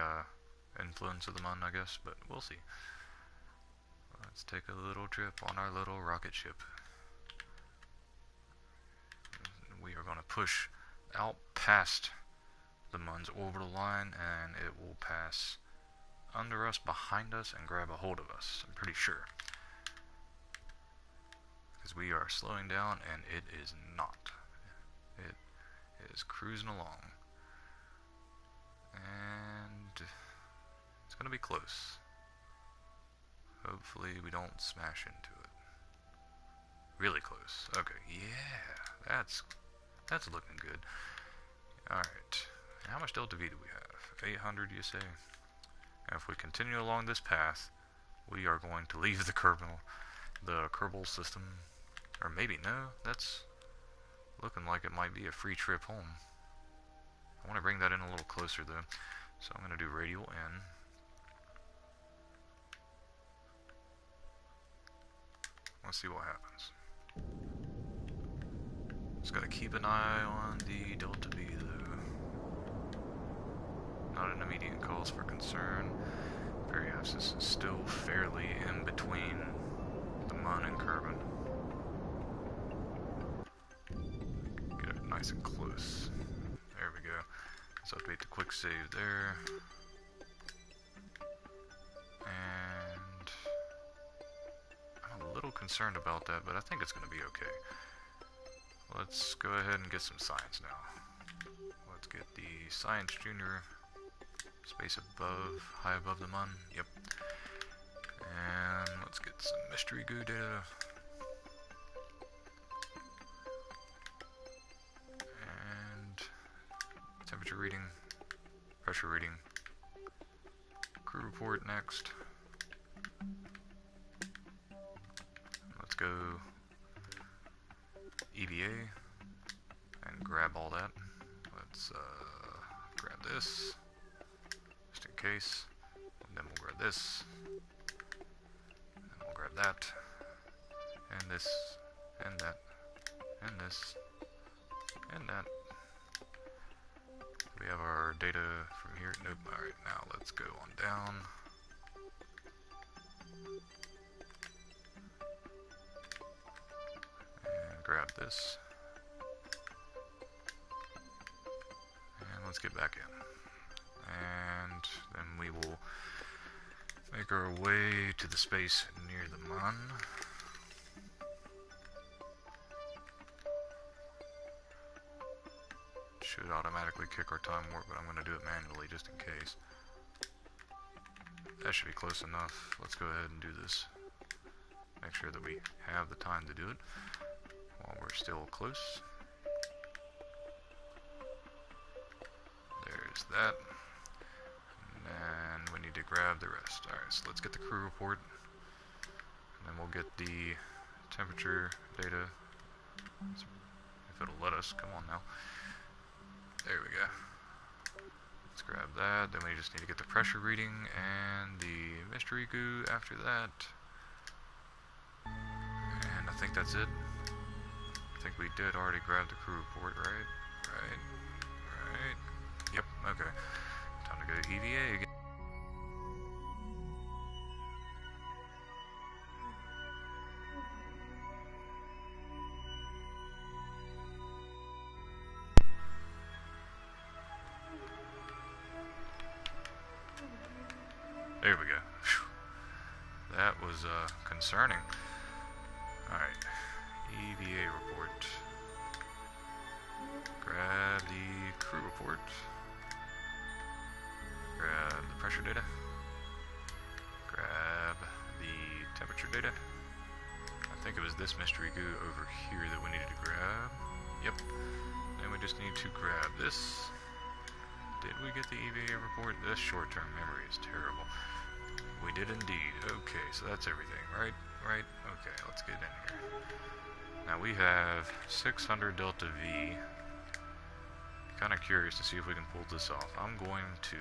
influence of the mun, I guess, but we'll see. Let's take a little trip on our little rocket ship. We are going to push out past the mun's orbital line, and it will pass under us, behind us, and grab a hold of us, I'm pretty sure. Because we are slowing down, and it is not. It is cruising along. And it's going to be close. Hopefully we don't smash into it. Really close. Okay, yeah, that's looking good. Alright, how much delta V do we have? 800, you say? And if we continue along this path, we are going to leave the Kerbal system. Or maybe, no, that's looking like it might be a free trip home. I want to bring that in a little closer though. So I'm going to do radial in. Let's see what happens. Just got to keep an eye on the delta V though. Not an immediate cause for concern. Periapsis is still fairly in between the mun and Kerbin. Get it nice and close. There we go. Let's update the quick save there. And I'm a little concerned about that, but I think it's going to be okay. Let's go ahead and get some science now. Let's get the Science Junior space above, high above the mun. Yep. And let's get some mystery goo data. And temperature reading, pressure reading, crew report next. Let's go EVA and grab all that. Let's grab this just in case, and then we'll grab this, and we'll grab that, and this, and that, and this, and that. We have our data from here. Nope. Alright, now let's go on down. And grab this. And let's get back in. And then we will make our way to the space near the mun. Should automatically kick our time warp, but I'm going to do it manually just in case. That should be close enough. Let's go ahead and do this. Make sure that we have the time to do it while we're still close. There's that. And we need to grab the rest. Alright, so let's get the crew report. And then we'll get the temperature data. If it'll let us. Come on now. There we go. Let's grab that. Then we just need to get the pressure reading and the mystery goo after that. And I think that's it. I think we did already grab the crew report, right? Right. Yep, okay. Time to go to EVA again. There we go. Whew. That was concerning. Alright. EVA report. Grab the crew report. Grab the pressure data. Grab the temperature data. I think it was this mystery goo over here that we needed to grab. Yep. Then we just need to grab this. Did we get the EVA report? This short-term memory is terrible. We did indeed. Okay, so that's everything, right? Right? Okay, let's get in here. Now we have 600 Delta V. Kind of curious to see if we can pull this off. I'm going to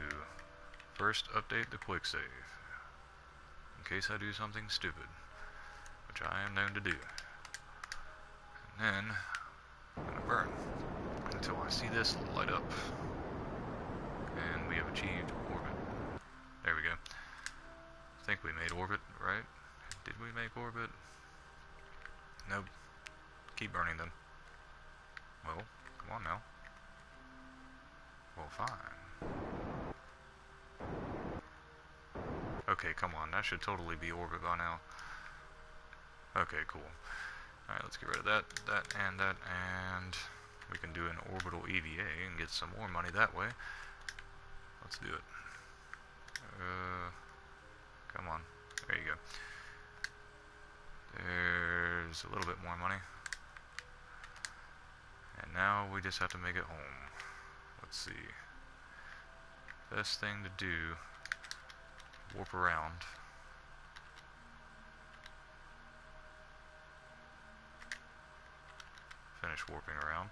first update the quick save, in case I do something stupid, which I am known to do. And then I'm going to burn until I see this light up. And we have achieved orbit. There we go. I think we made orbit, right? Did we make orbit? Nope. Keep burning them. Well, come on now. Well, fine. Okay, come on. That should totally be orbit by now. Okay, cool. Alright, let's get rid of that, and we can do an orbital EVA and get some more money that way. Let's do it. Come on. There you go. There's a little bit more money. And now we just have to make it home. Let's see. Best thing to do, warp around. Finish warping around.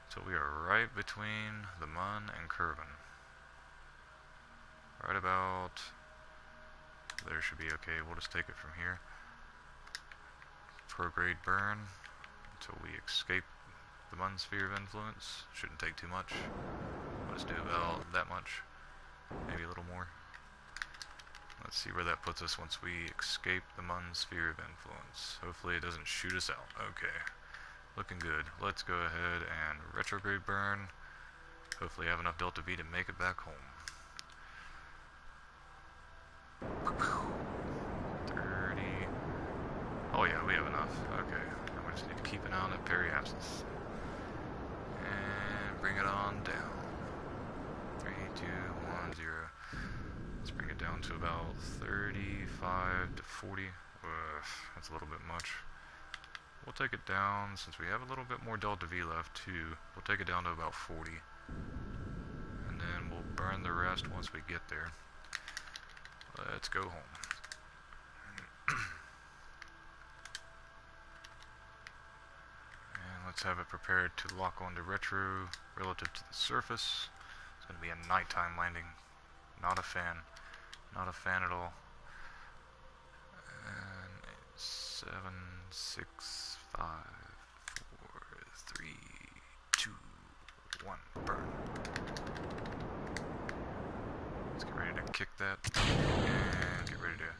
So we are right between the Mun and Kerbin. Right about there should be okay. We'll just take it from here. Prograde burn until we escape the Mun sphere of influence. Shouldn't take too much. We'll just do about that much. Maybe a little more. Let's see where that puts us once we escape the Mun sphere of influence. Hopefully it doesn't shoot us out. Okay. Looking good. Let's go ahead and retrograde burn. Hopefully have enough Delta V to make it back home. 30. Oh yeah, we have enough. Okay. Now we just need to keep an eye on that periapsis. And bring it on down. 3, 2, 1, 0. Let's bring it down to about 35 to 40. That's a little bit much. We'll take it down, since we have a little bit more Delta V left too, we'll take it down to about 40. And then we'll burn the rest once we get there. Let's go home. And let's have it prepared to lock onto retro relative to the surface. It's going to be a nighttime landing. Not a fan. Not a fan at all. And 7, 6, 5, 4, 3, 2, 1, burn. Let's get ready to kick that and get ready to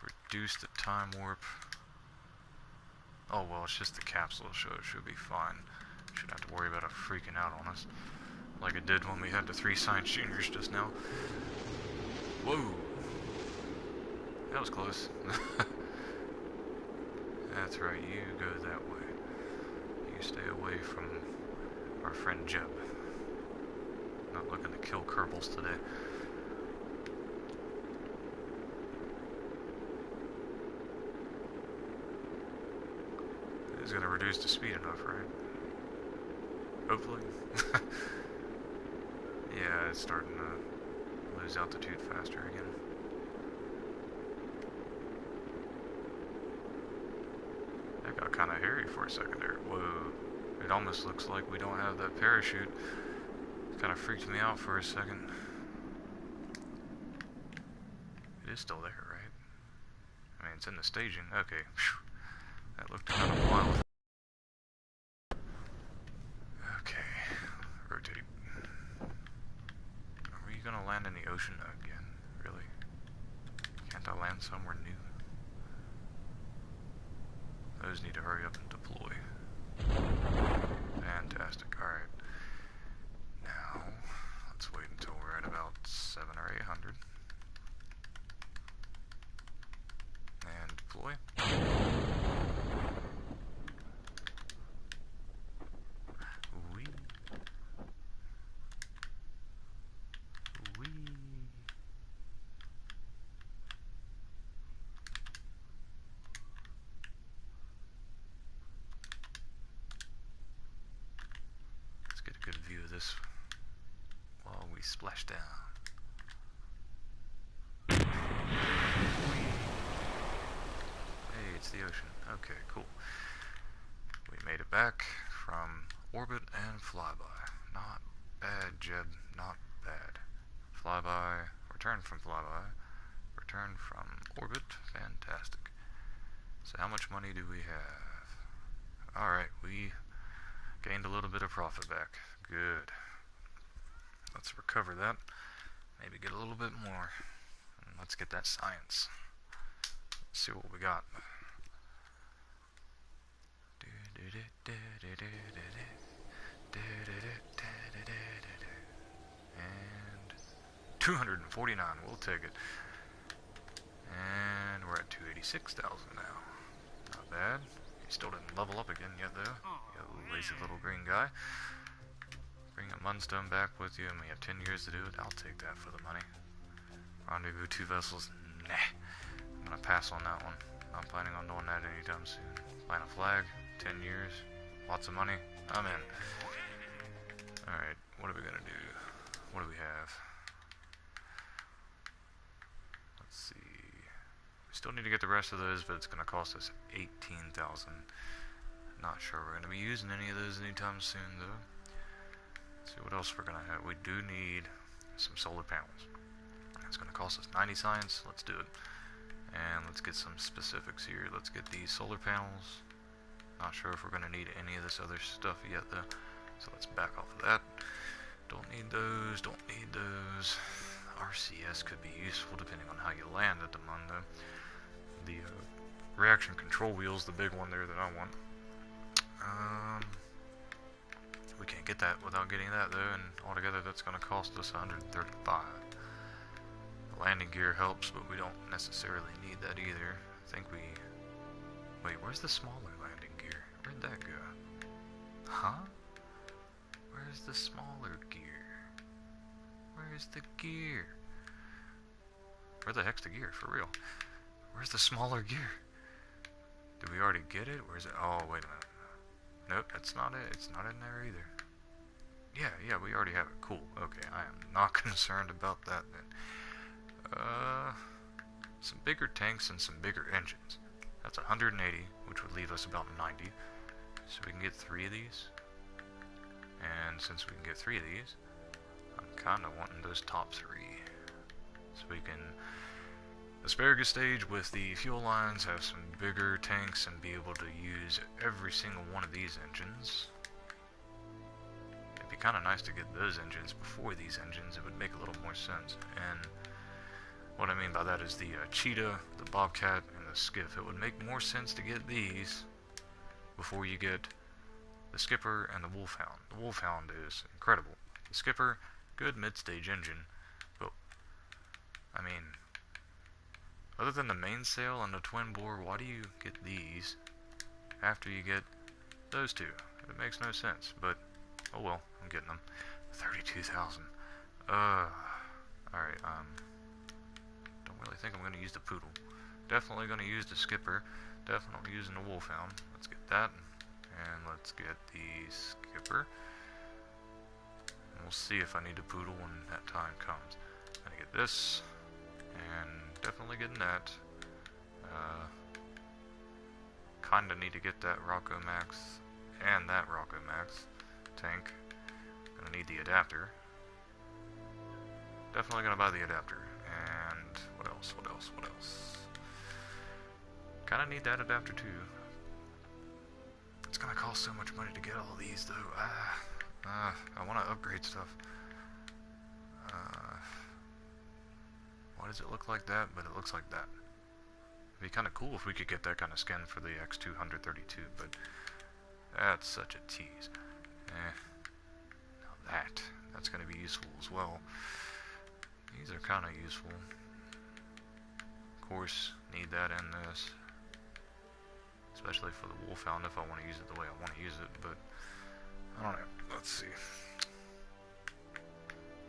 reduce the time warp. Oh well, it's just the capsule, so it should be fine. Shouldn't have to worry about it freaking out on us like it did when we had the 3 science juniors just now. Whoa! That was close. That's right, you go that way. You stay away from our friend Jeb. Not looking to kill Kerbals today. is going to reduce the speed enough, right? Hopefully. Yeah, it's starting to lose altitude faster again. That got kind of hairy for a second there. Whoa. It almost looks like we don't have that parachute. It kind of freaked me out for a second. It is still there, right? I mean, it's in the staging. Okay. Whew. That looked kind of wild. Okay. Rotate. Are we gonna land in the ocean again? Really? Can't I land somewhere new? Those need to hurry up and deploy. Fantastic. Alright. Now, let's wait until we're at about 700 or 800. And deploy. Wee. Wee. Let's get a good view of this while we splash down. Hey, it's the ocean. Okay, cool. We made it back from orbit and flyby. Not bad, Jeb. Not bad. Flyby, return from flyby, return from orbit. Fantastic. So how much money do we have? Alright, we gained a little bit of profit back. Good. Let's recover that. Maybe get a little bit more. And let's get that science. Let's see what we got. And 249, we'll take it. And we're at 286,000 now. Not bad. He still didn't level up again yet though. You lazy little green guy. Bring a Munstone back with you, and we have 10 years to do it. I'll take that for the money. Rendezvous 2 vessels. Nah. I'm gonna pass on that one. Not planning on doing that anytime soon. Plant a flag. 10 years. Lots of money. I'm in. Alright, what are we gonna do? What do we have? Let's see. We still need to get the rest of those, but it's gonna cost us 18,000. Not sure we're gonna be using any of those anytime soon though. Let's see what else we're gonna have. We do need some solar panels. It's gonna cost us 90 science. Let's do it. And let's get some specifics here. Let's get these solar panels. Not sure if we're gonna need any of this other stuff yet though. So let's back off of that. Don't need those, don't need those. RCS could be useful depending on how you land at the moment though. The reaction control wheel's the big one there that I want. We can't get that without getting that though, and altogether that's gonna cost us 135. The landing gear helps, but we don't necessarily need that either. I think we... Wait, where's the smaller landing gear? Where'd that go? Huh? Where's the smaller gear? Where's the gear? Where the heck's the gear, for real? Where's the smaller gear? Did we already get it? Where's it? Oh, wait a minute. Nope, that's not it. It's not in there either. Yeah, we already have it. Cool. Okay, I am not concerned about that then. Some bigger tanks and some bigger engines. That's 180, which would leave us about 90. So we can get 3 of these. And since we can get 3 of these, I'm kind of wanting those top 3. So we can asparagus stage with the fuel lines, have some bigger tanks, and be able to use every single one of these engines. It'd be kind of nice to get those engines before these engines. It would make a little more sense. And what I mean by that is the Cheetah, the Bobcat, and the Skiff. It would make more sense to get these before you get the Skipper and the Wolfhound. The Wolfhound is incredible. The Skipper, good mid-stage engine, but I mean, other than the mainsail and the twin bore, why do you get these after you get those two? It makes no sense, but oh well, I'm getting them. 32,000. Alright, don't really think I'm going to use the Poodle. Definitely going to use the Skipper. Definitely using the Wolfhound. Let's get that. let's get the skipper. And we'll see if I need a poodle when that time comes. I'm gonna get this, and definitely getting that. Kinda need to get that Rocco Max and that Rocco Max tank. Gonna need the adapter. Definitely gonna buy the adapter. And what else? What else? What else? Kinda need that adapter too. It's gonna cost so much money to get all these though. I wanna upgrade stuff. Why does it look like that, but it looks like that? It'd be kinda cool if we could get that kind of skin for the X232, but that's such a tease. Now that's gonna be useful as well. These are kinda useful. Of course, need that in this. Especially for the Wolfhound if I want to use it the way I want to use it, but I don't know. Let's see.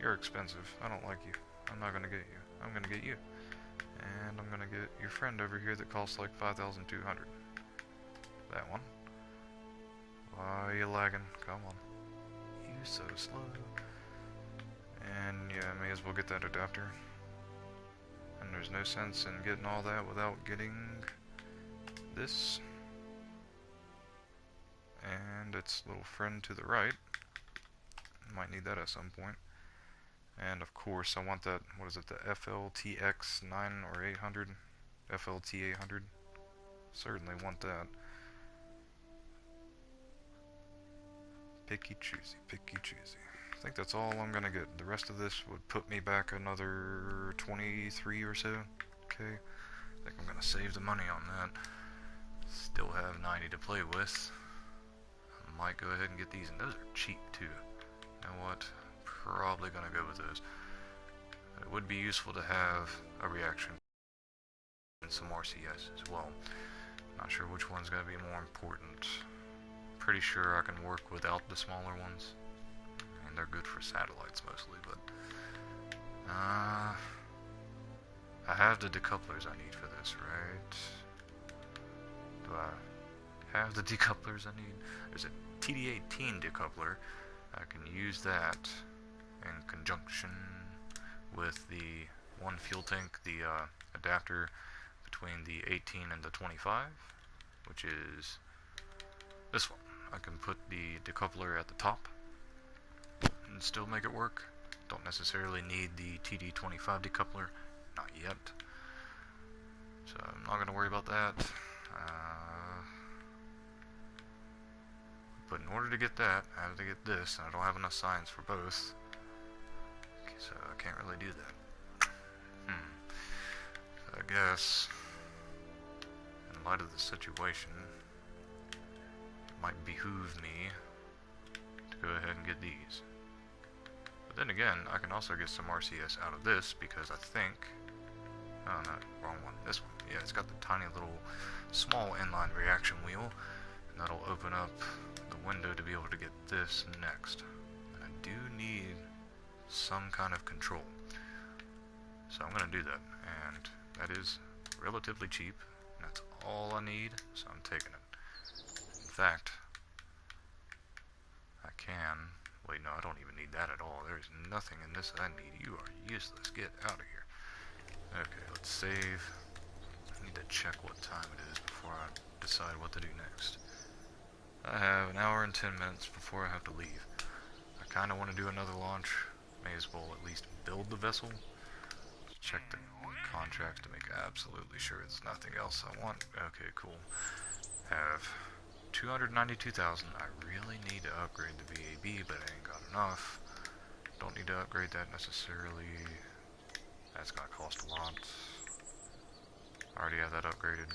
You're expensive. I don't like you. I'm not gonna get you. I'm gonna get you. And I'm gonna get your friend over here that costs like 5,200. That one. Why are you lagging? Come on. You so slow. And yeah, may as well get that adapter. And there's no sense in getting all that without getting this. And its little friend to the right. Might need that at some point. And of course, I want that, what is it, the FLTX9 or 800? FLT 800. Certainly want that. Picky choosy, picky choosy. I think that's all I'm gonna get. The rest of this would put me back another 23 or so. Okay. I think I'm gonna save the money on that. Still have 90 to play with. I might go ahead and get these, and those are cheap too. You know what? Probably gonna go with those. It would be useful to have a reaction and some RCS as well. Not sure which one's gonna be more important. Pretty sure I can work without the smaller ones. And they're good for satellites mostly, but I have the decouplers I need for this, right? Do I have the decouplers I need? There's a TD18 decoupler. I can use that in conjunction with the one fuel tank, the adapter between the 18 and the 25, which is this one. I can put the decoupler at the top and still make it work. Don't necessarily need the TD25 decoupler, not yet. So I'm not going to worry about that. But in order to get that, I have to get this, and I don't have enough signs for both. Okay, so I can't really do that. So I guess, in light of the situation, it might behoove me to go ahead and get these. But then again, I can also get some RCS out of this, because I think, oh no, wrong one, this one. Yeah, it's got the tiny little small inline reaction wheel, and that'll open up the window to be able to get this next. And I do need some kind of control. So I'm going to do that, and that is relatively cheap. That's all I need, so I'm taking it. In fact, I can... Wait, no, I don't even need that at all. There's nothing in this I need. You are useless. Get out of here. Okay, let's save. I need to check what time it is before I decide what to do next. I have an hour and 10 minutes before I have to leave. I kind of want to do another launch. May as well at least build the vessel. Check the contracts to make absolutely sure it's nothing else I want. Okay, cool. Have 292,000. I really need to upgrade the VAB, but I ain't got enough. Don't need to upgrade that necessarily. That's gonna cost a lot. I already have that upgraded.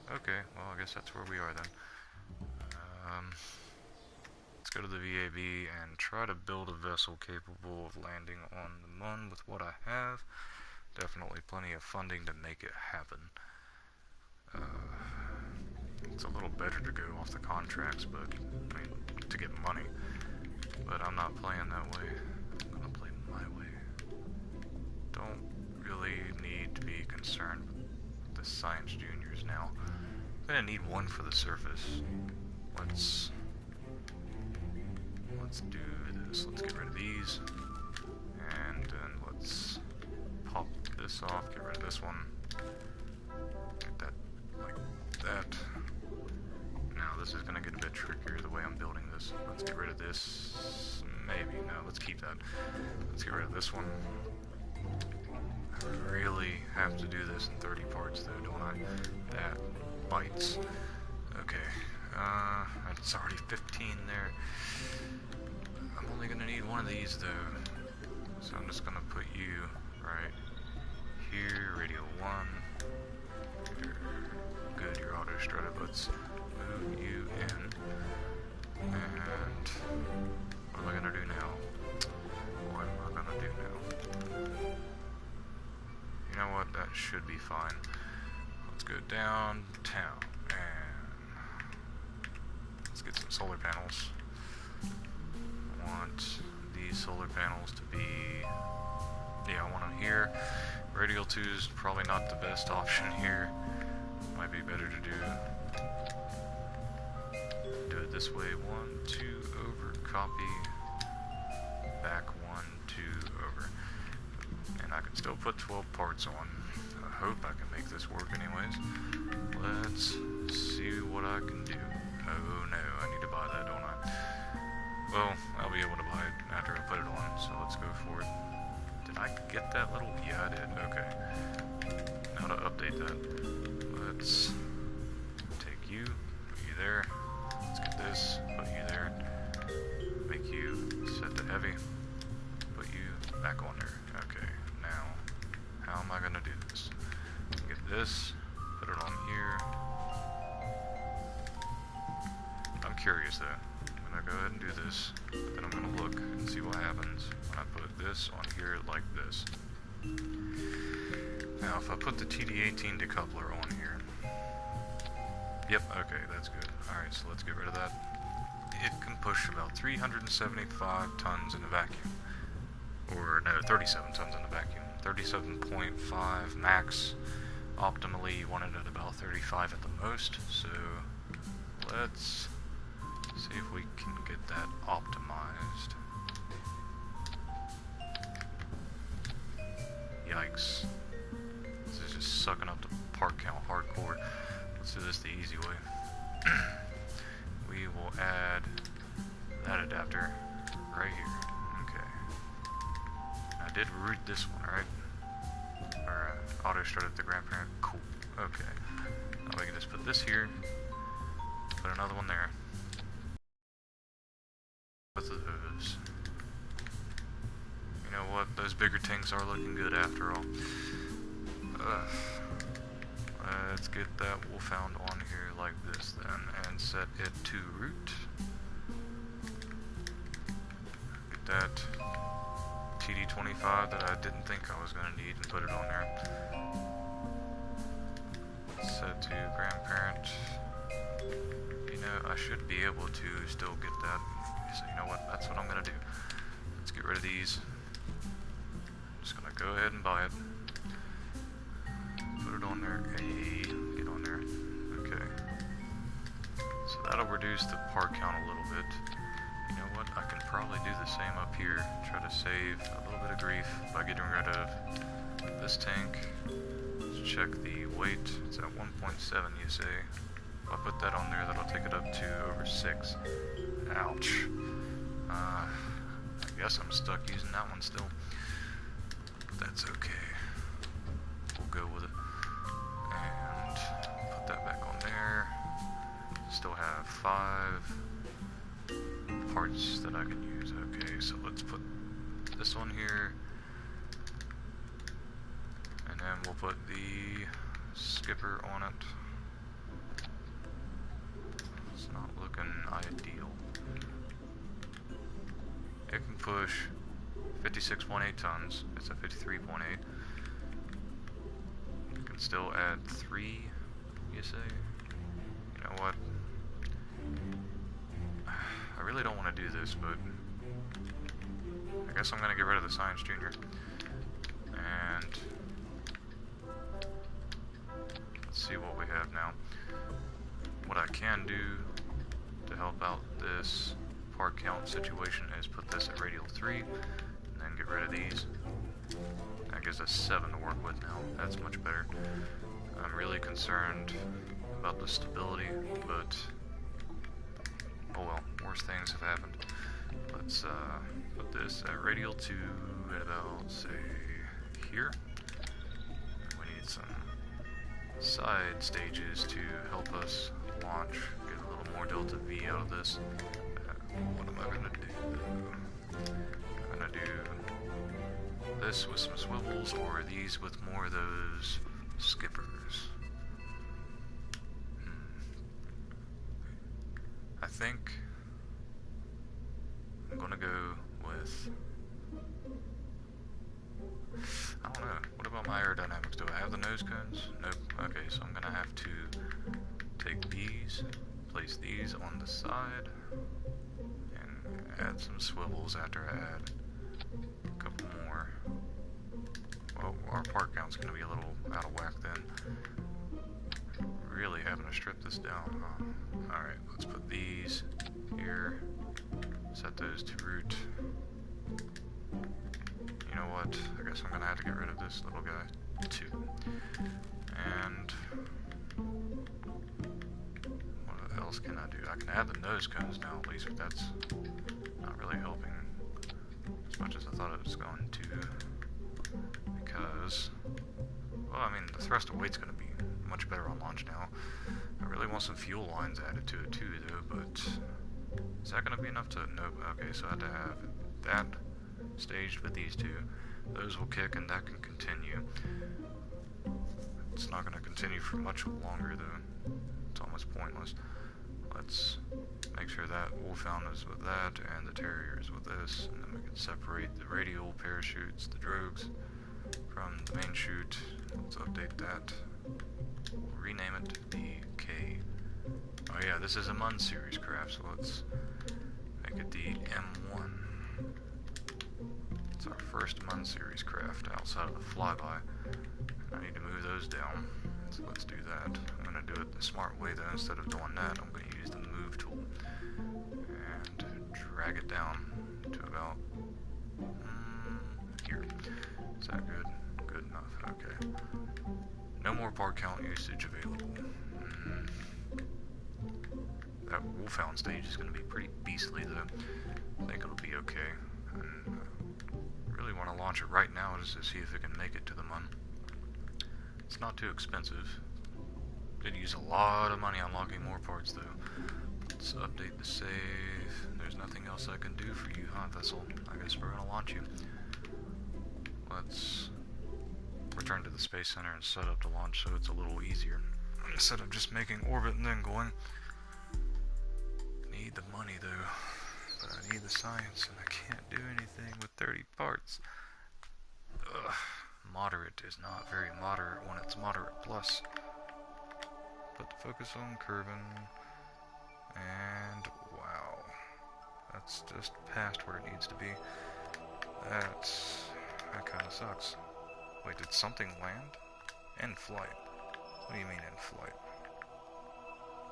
Okay, well I guess that's where we are then. Let's go to the VAB and try to build a vessel capable of landing on the moon with what I have. Definitely plenty of funding to make it happen. It's a little better to go off the contracts, but I mean, to get money. But I'm not playing that way. I'm gonna play my way. Don't really need to be concerned with the Science Juniors now. I'm gonna need one for the surface. Let's do this. Let's get rid of these, and then let's pop this off. Get rid of this one. Get that like that. Now this is gonna get a bit trickier the way I'm building this. Let's get rid of this. Maybe no. Let's keep that. Let's get rid of this one. I really have to do this in 30 parts though, don't I? That bites. Okay. It's already 15 there. I'm only gonna need one of these though. So I'm just gonna put you right here, radio 1. Good, you're auto strutted. Let's move you in. And what am I gonna do now? What am I gonna do now? You know what? That should be fine. Let's go downtown and let's get some solar panels. I want these solar panels to be, yeah, I want them here. Radial 2 is probably not the best option here. Might be better to do it this way. 1, 2 over, copy, back 1, 2 over. And I can still put 12 parts on. I hope I can make this work anyways. Let's see what I can do. Oh no, I need to buy that, don't I? Well, I'll be able to buy it after I put it on, so let's go for it. Did I get that little? Yeah, I did. Okay. Now to update that. Let's take you, put you there. Let's get this, put you there. Make you set to heavy. Put you back on there. Okay, now, how am I gonna do this? Get this, put it on here. I'm curious though. I'm gonna go ahead and do this, then I'm gonna look and see what happens when I put this on here like this. Now if I put the TD18 decoupler on here, yep, okay, that's good. Alright, so let's get rid of that. It can push about 375 tons in a vacuum. Or no, 37 tons in a vacuum. 37.5 max. Optimally, you want it at about 35 at the most, so let's see if we can get that optimized. Yikes. This is just sucking up the part count hardcore. Let's do this the easy way. We will add that adapter right here. Okay. I did root this one, right? Or auto started the grandparent. Cool. Okay. Now we can just put this here. Put another one there. Both of those. You know what? Those bigger tanks are looking good after all. Let's get that wolfhound on here like this then, and set it to root. Get that TD25 that I didn't think I was going to need and put it on there. Set to grandparent. You know, I should be able to still get that. So you know what? That's what I'm going to do. Let's get rid of these. I'm just going to go ahead and buy it. Put it on there. Hey, get on there. Okay. So that'll reduce the part count a little bit. You know what? I can probably do the same up here. Try to save a little bit of grief by getting rid of this tank. Let's check the weight. It's at 1.7, you say. If I put that on there, that'll take it up to over 6. Ouch. I guess I'm stuck using that one still. That's okay. We'll go with it. And put that back on there. Still have 5 parts that I can use. Okay, so let's put this one here. And then we'll put the skipper on it. It's not looking ideal. It can push 56.8 tons. It's at 53.8. You can still add 3, you say? You know what? I really don't want to do this, but I guess I'm going to get rid of the Science Junior. And let's see what we have now. what I can do to help out this part count situation is put this at radial 3, and then get rid of these. That gives us 7 to work with now. That's much better. I'm really concerned about the stability, but oh well, worse things have happened. Let's put this at radial 2 at about, say, here. We need some side stages to help us launch, get a little more delta V out of this. What am I gonna do? I'm gonna do this with some swivels, or these with more of those skippers. I think I'm gonna go with, I don't know, what about my aerodynamics? Do I have the nose cones? Nope. Okay, so I'm gonna have to take these, place these on the side, and add some swivels after I add a couple more. Well, our part count's gonna be a little out of whack then. Really having to strip this down, huh? Alright, let's put these here, set those to root. You know what, I guess I'm gonna have to get rid of this little guy, too. And what else can I do? I can add the nose cones now, at least, but that's not really helping as much as I thought it was going to. Because, well, I mean, the thrust of weight's gonna be much better on launch now. I really want some fuel lines added to it too, though, but is that going to be enough to, nope, okay, so I have to have that staged with these two. Those will kick and that can continue. It's not going to continue for much longer, though. It's almost pointless. Let's make sure that Wolfhound is with that and the Terrier is with this, and then we can separate the radial parachutes, the drogues, from the main chute. Let's update that. We'll rename it the K. Oh yeah, this is a MUN series craft, so let's make it the M1. It's our first MUN series craft outside of the flyby. I need to move those down, so let's do that. I'm going to do it the smart way though. Instead of doing that, I'm going to use the move tool and drag it down to about here. Is that good? Good enough, okay. No more part count usage available. That Wolfhound stage is going to be pretty beastly though. I think it'll be okay. And really want to launch it right now just to see if it can make it to the MUN. It's not too expensive. Did use a lot of money unlocking more parts though. Let's update the save. There's nothing else I can do for you, huh, Vessel? I guess we're going to launch you. Let's return to the Space Center and set up to launch so it's a little easier. Instead of just making orbit and then going. Need the money though, but I need the science and I can't do anything with 30 parts. Ugh. Moderate is not very moderate when it's moderate plus. Put the focus on Kerbin, and wow, that's just past where it needs to be. That kind of sucks. Wait, did something land? In flight. What do you mean in flight?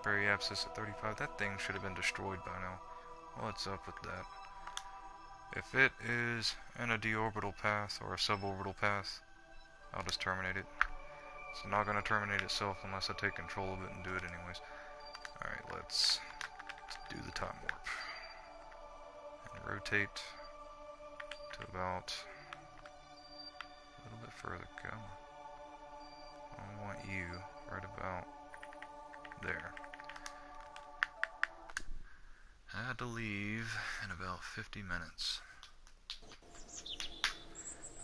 Periapsis at 35. That thing should have been destroyed by now. What's up with that? If it is in a deorbital path or a suborbital path, I'll just terminate it. It's not going to terminate itself unless I take control of it and do it anyways. Alright, let's do the time warp. And rotate to about a little bit further. Come on. I want you right about there. I had to leave in about 50 minutes.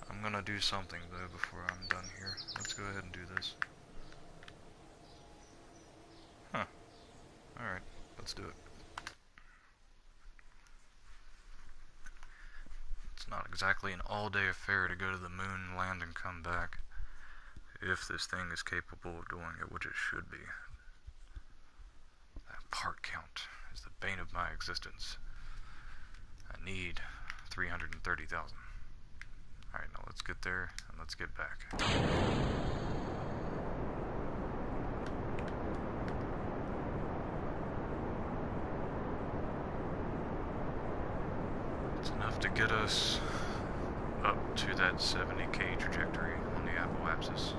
I'm gonna do something though before I'm done here. Let's go ahead and do this. Huh. Alright, let's do it. It's not exactly an all-day affair to go to the moon, land, and come back. If this thing is capable of doing it, which it should be. That part count is the bane of my existence. I need 330,000. Alright, now let's get there and let's get back. enough to get us up to that 70k trajectory on the apoapsis.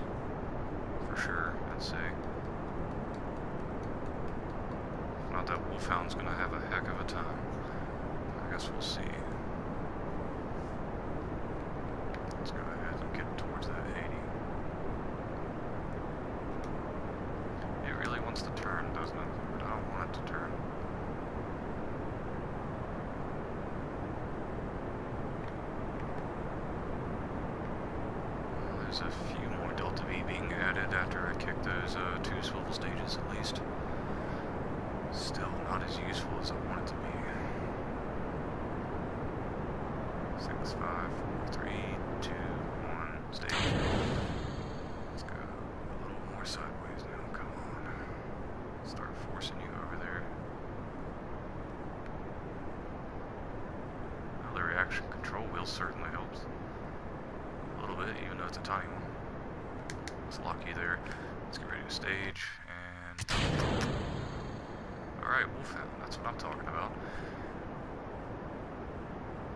For sure, I'd say. If not, that wolfhound's gonna have a heck of a time. I guess we'll see. Let's go ahead and get towards that 80. It really wants to turn, doesn't it? But I don't want it to turn. Well, there's a few more Delta V being added after I kick those 2 swivel stages at least. Still not as useful as I want it to be. 6, 5, 4, 3, 2, 1, stage. Let's go a little more sideways now, come on. Start forcing you over there. Well, the reaction control wheel certainly helps. A little bit, even though it's a tiny one. Let's lock you there. Let's get ready to stage, and... Alright, wolfhound, that's what I'm talking about.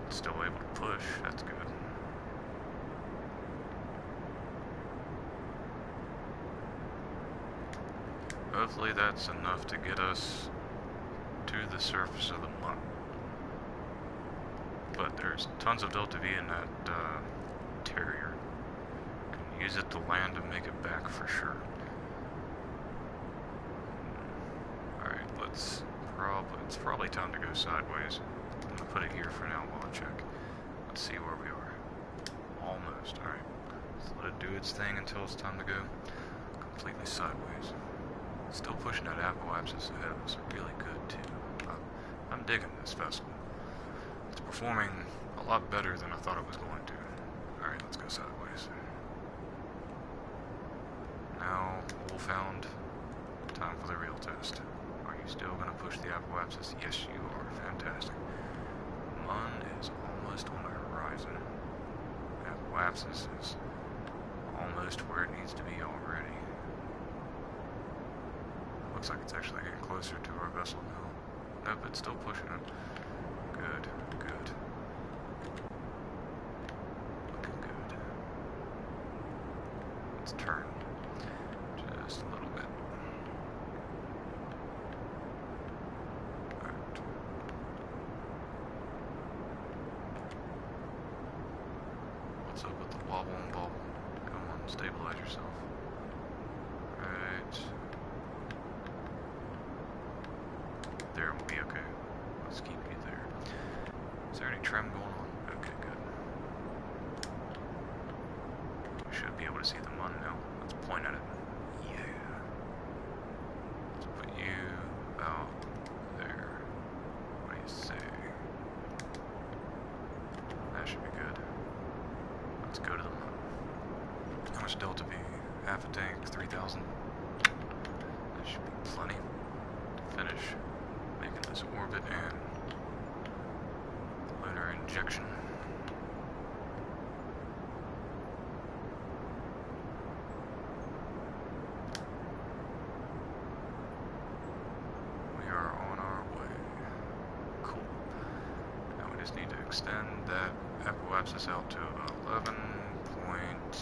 Still able to push, that's good. Hopefully that's enough to get us to the surface of the moon. But there's tons of Delta V in that Terrier. Can use it to land and make it back for sure. Alright, it's probably time to go sideways. I'm gonna put it here for now while I check. Let's see where we are. Almost, alright. Let's let it do its thing until it's time to go completely sideways. Still pushing that apoapsis ahead of us really good too. I'm digging this vessel. It's performing a lot better than I thought it was going to. Alright, let's go sideways. Now, wolfhound, time for the real test. Are you still going to push the apoapsis? Yes, you are. Fantastic. Mun is almost on the horizon. Apoapsis is almost where it needs to be already. Looks like it's actually getting closer to our vessel now. Nope, it's still pushing it. Good, good. Looking good. Let's turn just a little bit. Right. What's up with the wobble and bobble? Come on, stabilize yourself. Right. There, we'll be okay. Let's keep you there. Is there any trim going on? Okay, good. We should be able to see the mun now. Let's point at it. Yeah. Let's put you out there. What do you say? That should be good. Let's go to the mun. How much Delta V? Half a tank, 3,000. That should be plenty to finish making this orbit and lunar injection. We are on our way. Cool. Now we just need to extend that apoapsis out to 11 point...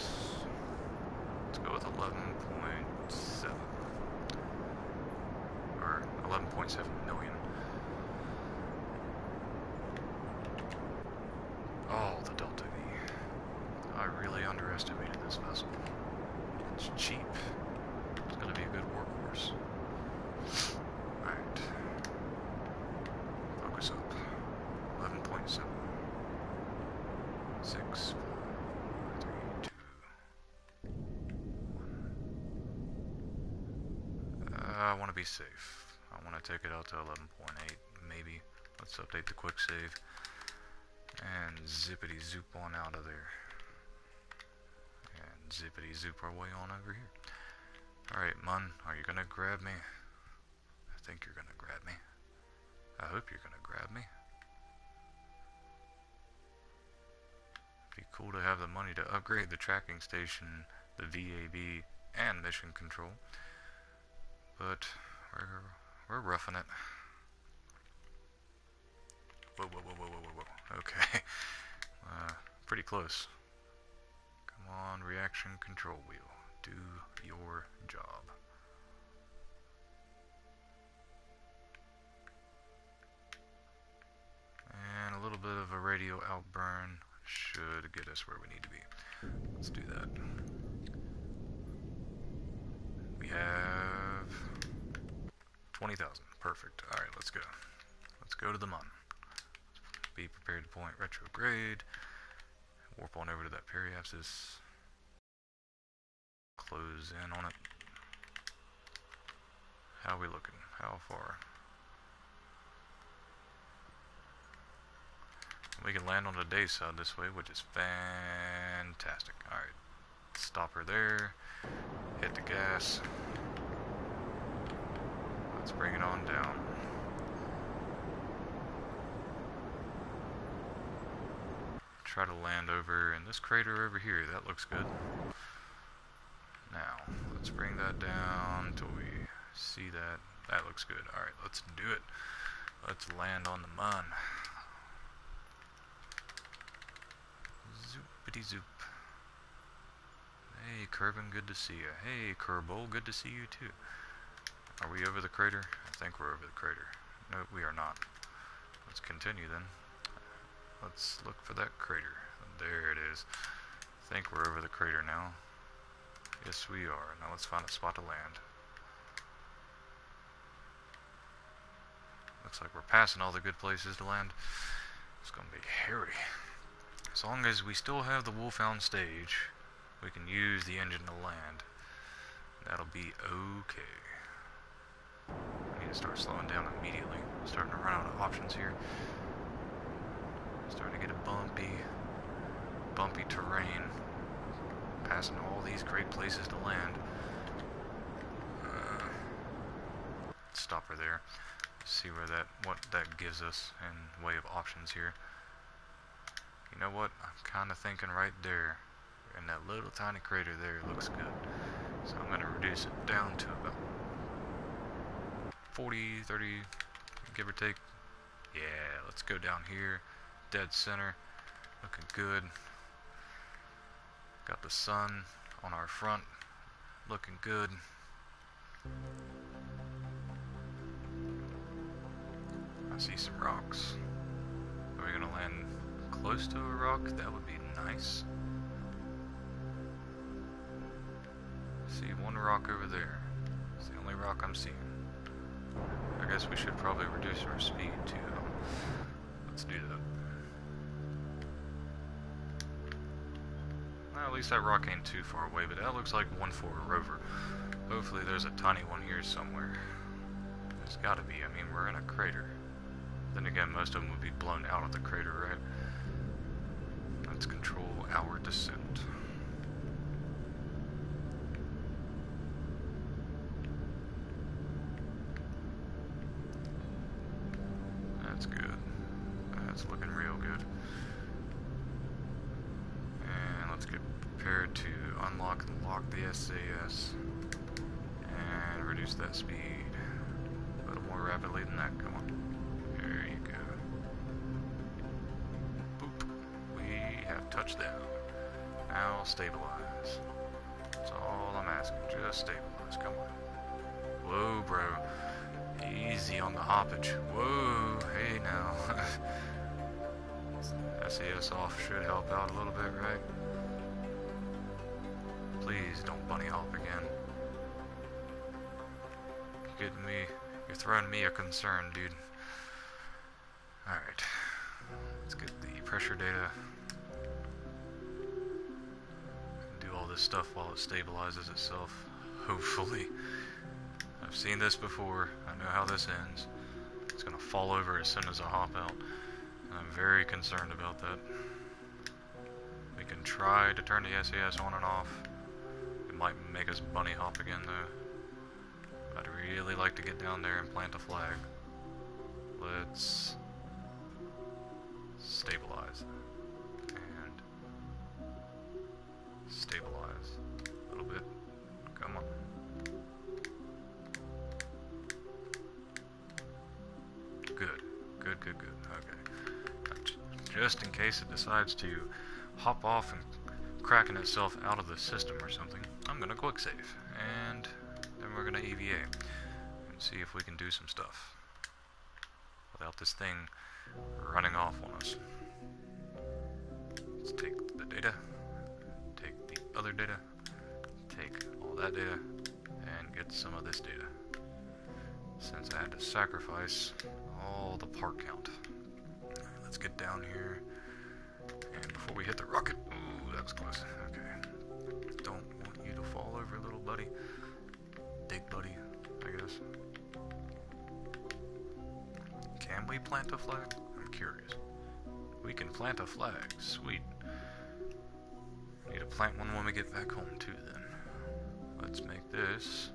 Let's go with 11.7. Or 11.7 million. Oh, the Delta V. I really underestimated this vessel. It's cheap. It's gonna be a good workhorse. Right. Focus up. 11.7. 6, 5, 3, 2, 1. I want to be safe. I want to take it out to 11.8, maybe. Let's update the quick save. And zippity zoop on out of there. And zippity zoop our way on over here. Alright, mun, are you gonna grab me? I think you're gonna grab me. I hope you're gonna grab me. Be cool to have the money to upgrade the tracking station, the VAB, and mission control. But we're roughing it. Whoa, whoa, whoa, whoa, whoa, whoa, whoa. Okay. Pretty close. Come on, reaction control wheel. Do your job. And a little bit of a radial outburn should get us where we need to be. Let's do that. We have 20,000. Perfect. Alright, let's go. Let's go to the mun. Be prepared to point retrograde. Warp on over to that periapsis. Close in on it. How are we looking? How far? We can land on the day side this way, which is fantastic. Alright. Stop her there. Hit the gas. Let's bring it on down. Try to land over in this crater over here. That looks good. Now, let's bring that down till we see that. That looks good. Alright, let's do it. Let's land on the mun. Zoopity zoop. Hey, Kerbin, good to see you. Hey, Kerbal, good to see you too. Are we over the crater? I think we're over the crater. No, we are not. Let's continue then. Let's look for that crater. There it is. I think we're over the crater now. Yes, we are. Now let's find a spot to land. Looks like we're passing all the good places to land. It's gonna be hairy. As long as we still have the Wolfhound stage, we can use the engine to land. That'll be okay. I need to start slowing down immediately. I'm starting to run out of options here. Starting to get a bumpy terrain. Passing all these great places to land. Stop her there. See what that gives us in way of options here. You know what? I'm kind of thinking right there, in that little tiny crater there, looks good. So I'm going to reduce it down to about 40, 30, give or take. Yeah, let's go down here. Dead center. Looking good. Got the sun on our front. Looking good. I see some rocks. Are we going to land close to a rock? That would be nice. See one rock over there. It's the only rock I'm seeing. I guess we should probably reduce our speed too. Let's do that. Well, at least that rock ain't too far away, but that looks like one for a rover. Hopefully there's a tiny one here somewhere. There's gotta be. I mean, we're in a crater. Then again, most of them would be blown out of the crater, right? Let's control our descent. That's good. That's looking real good. And let's get prepared to unlock and lock the SAS. And reduce that speed a little more rapidly than that. Come on. There you go. Boop. We have touchdown. Now stabilize. That's all I'm asking. Just stabilize. Come on. Whoa, bro. Easy on the hoppage. Whoa. Hey now. SAS off should help out a little bit, right? Please don't bunny hop again. You're getting me. You're throwing me a concern, dude. Alright. Let's get the pressure data. Do all this stuff while it stabilizes itself. Hopefully. I've seen this before. I know how this ends. It's gonna fall over as soon as I hop out. And I'm very concerned about that. We can try to turn the SAS on and off. It might make us bunny hop again though. I'd really like to get down there and plant a flag. Let's stabilize. And stabilize. A little bit. Come on. Good. Good, good, good. Okay. just in case it decides to hop off and cracking itself out of the system or something, I'm gonna quick save, and then we're gonna EVA and see if we can do some stuff without this thing running off on us. Let's take the data, take the other data, take all that data, and get some of this data, since I had to sacrifice all the part count. Alright, let's get down here, and before we hit the rocket, ooh, that was close, okay, don't want you to fall over, little buddy, big buddy, I guess. Can we plant a flag? I'm curious. We can plant a flag, sweet. Need to plant one when we get back home too then. Let's make this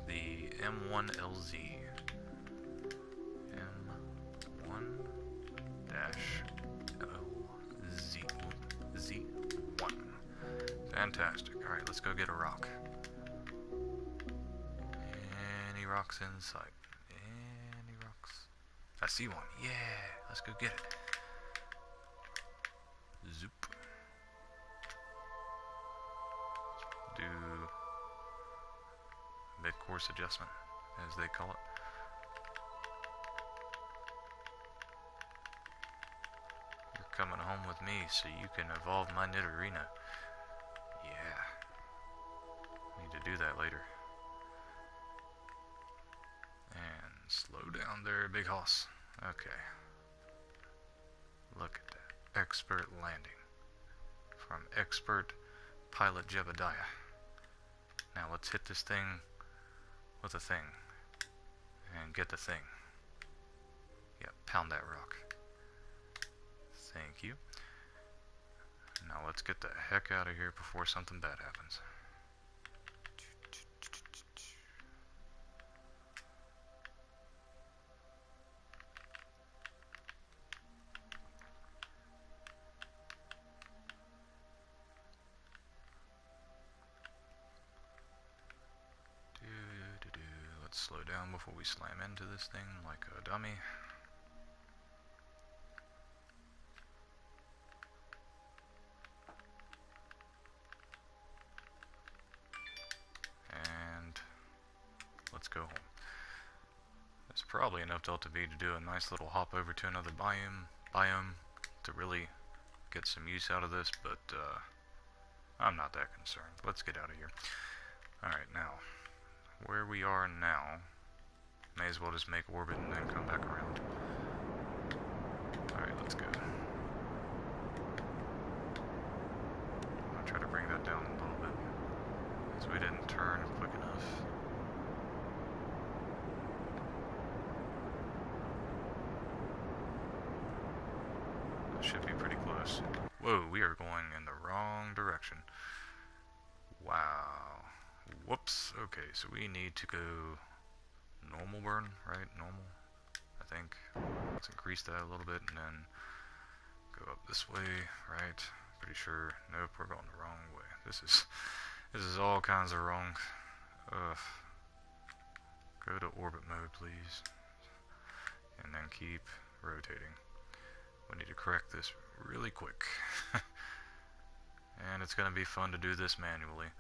the M1LZ. M1-LZ. Fantastic. Alright, let's go get a rock. Any rocks in sight? Any rocks? I see one. Yeah, let's go get it. Zoop. Do mid-course adjustment, as they call it. You're coming home with me so you can evolve my Nidorina. Yeah. Need to do that later. And slow down there, big hoss. Okay. Look at that. Expert landing. From expert pilot Jebediah. Now let's hit this thing with a thing. And get the thing. Yeah, pound that rock. Thank you. Now let's get the heck out of here before something bad happens. Let's slow down before we slam into this thing like a dummy. And let's go home. There's probably enough Delta V to do a nice little hop over to another biome to really get some use out of this, but I'm not that concerned. Let's get out of here. Alright, now where we are now, may as well just make orbit and then come back around. Alright, let's go. I'll try to bring that down a little bit, because we didn't turn quick enough. That should be pretty close. Whoa, we are going in the wrong direction. Wow. Whoops. Okay, so we need to go normal burn, right? Normal, I think. Let's increase that a little bit and then go up this way, right? Pretty sure. Nope, we're going the wrong way. This is all kinds of wrong. Go to orbit mode, please. And then keep rotating. We need to correct this really quick. And it's going to be fun to do this manually.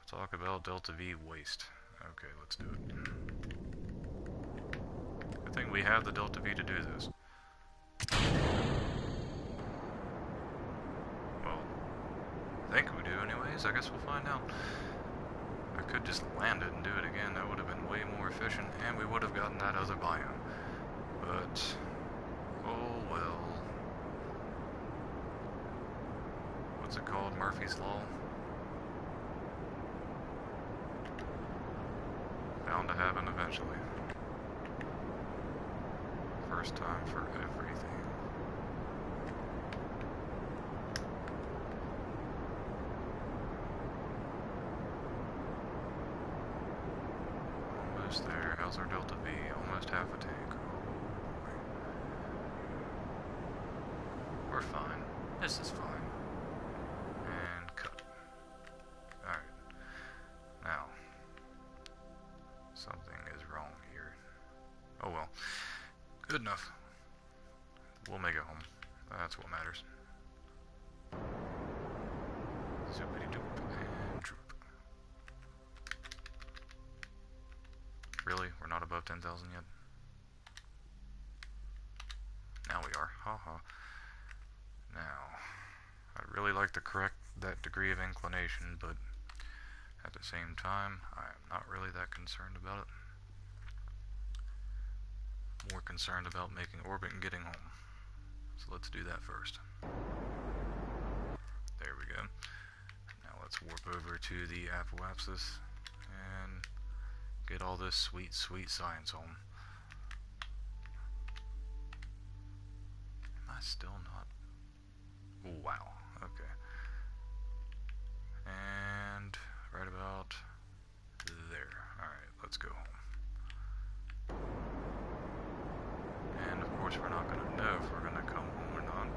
Talk about Delta V waste. Okay, let's do it. Good thing we have the Delta V to do this. Well, I think we do anyways. I guess we'll find out. I could just land it and do it again. That would have been way more efficient, and we would have gotten that other biome. But, oh well. What's it called? Murphy's Law? Bound to happen eventually. First time for everything. Almost there. How's our Delta V? Almost half a tank. Oh boy. We're fine. This is fine. And cut. Alright. Now. Something is wrong here. Oh well. Good enough. We'll make it home. That's what matters. Zoopity doop and droop. Really? We're not above 10,000 yet? Now we are. Haha. Now, I'd really like to correct that degree of inclination, but at the same time, I'm not really that concerned about it. More concerned about making orbit and getting home. So let's do that first. There we go. Now let's warp over to the apoapsis and get all this sweet, sweet science home. Am I still not? Oh, wow. Okay. And right about there. Alright, let's go home. And of course we're not going to know if we're going to come home or not,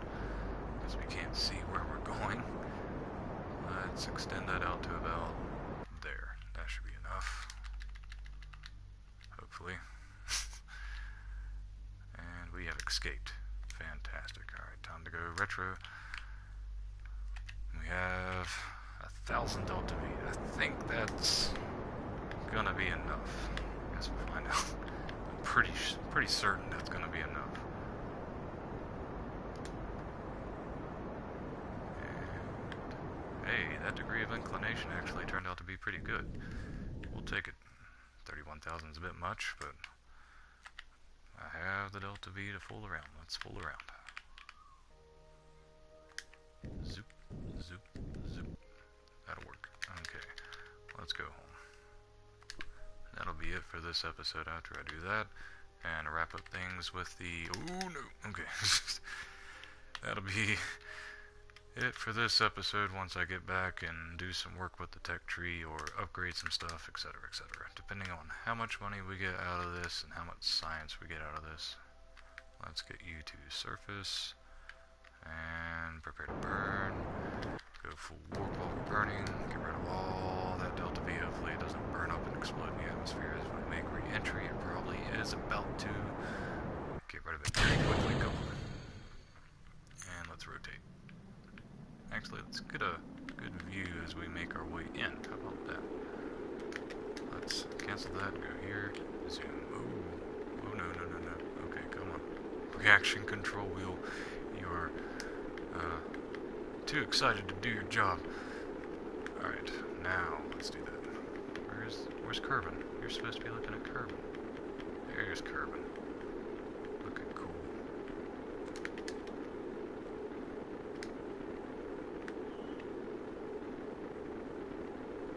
because we can't see where we're going. Let's extend that out to about there. That should be enough. Hopefully. And we have escaped. Fantastic. Alright, time to go retro. We have 1,000 Delta V. I think that's gonna be enough. Guess we'll find out. I'm pretty certain that's gonna be enough. And hey, that degree of inclination actually turned out to be pretty good. We'll take it. 31,000 is a bit much, but I have the Delta V to fool around. Let's fool around. Zoop, zoop, zoop. That'll work. Okay, let's go home. That'll be it for this episode after I do that. And wrap up things with the... Oh no, okay. That'll be it for this episode once I get back and do some work with the tech tree or upgrade some stuff, etc., etc. Depending on how much money we get out of this and how much science we get out of this. Let's get you to surface and prepare to burn. Go full warp while we're burning. Get rid of all that Delta V. Hopefully it doesn't burn up and explode in the atmosphere as we make re-entry. It probably is about to. Get rid of it very quickly. Go. And let's rotate. Actually, let's get a good view as we make our way in. How about that? Let's cancel that, go here, zoom. Oh, no. Okay, come on. Reaction control wheel. You're too excited to do your job. Alright, now let's do that. Where's Kerbin? You're supposed to be looking at Kerbin. There's Kerbin. Looking cool.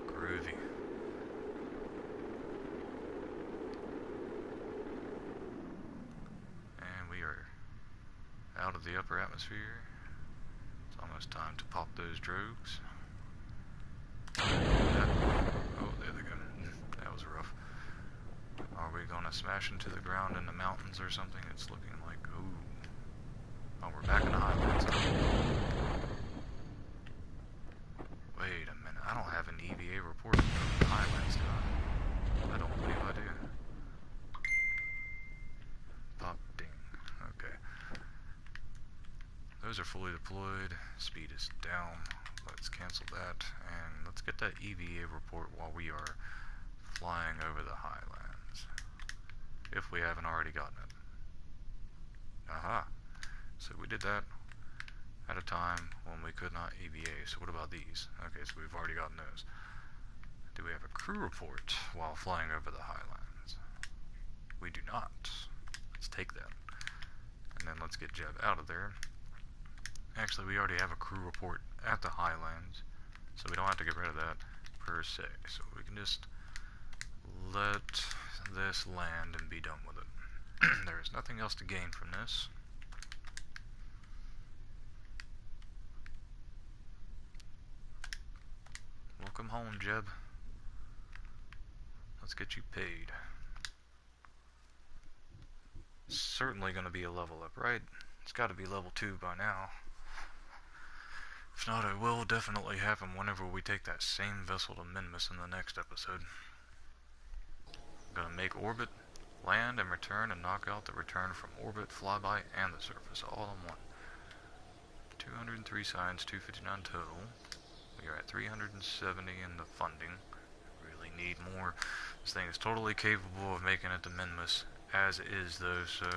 Groovy. And we are out of the upper atmosphere. It's almost time to pop those drogues. Oh, there they go. That was rough. Are we gonna smash into the ground in the mountains or something? It's looking like, ooh. Oh, we're back in the highlands. Wait a minute, I don't have an EVA report of the highlands, do I? I don't believe I do. Pop ding. Okay. Those are fully deployed. Speed is down. Let's cancel that. And let's get that EVA report while we are flying over the highlands. If we haven't already gotten it. Aha. So we did that at a time when we could not EVA. So what about these? Okay, so we've already gotten those. Do we have a crew report while flying over the highlands? We do not. Let's take that. And then let's get Jeb out of there. Actually, we already have a crew report at the highlands, so we don't have to get rid of that per se. So we can just let this land and be done with it. There is nothing else to gain from this. Welcome home, Jeb. Let's get you paid. Certainly going to be a level up, right? It's got to be level 2 by now. If not, it will definitely happen whenever we take that same vessel to Minmus in the next episode. I'm gonna make orbit, land, and return, and knock out the return from orbit, flyby, and the surface all in one. 203 signs, 259 total. We are at 370 in the funding. Really need more. This thing is totally capable of making it to Minmus as is though, so...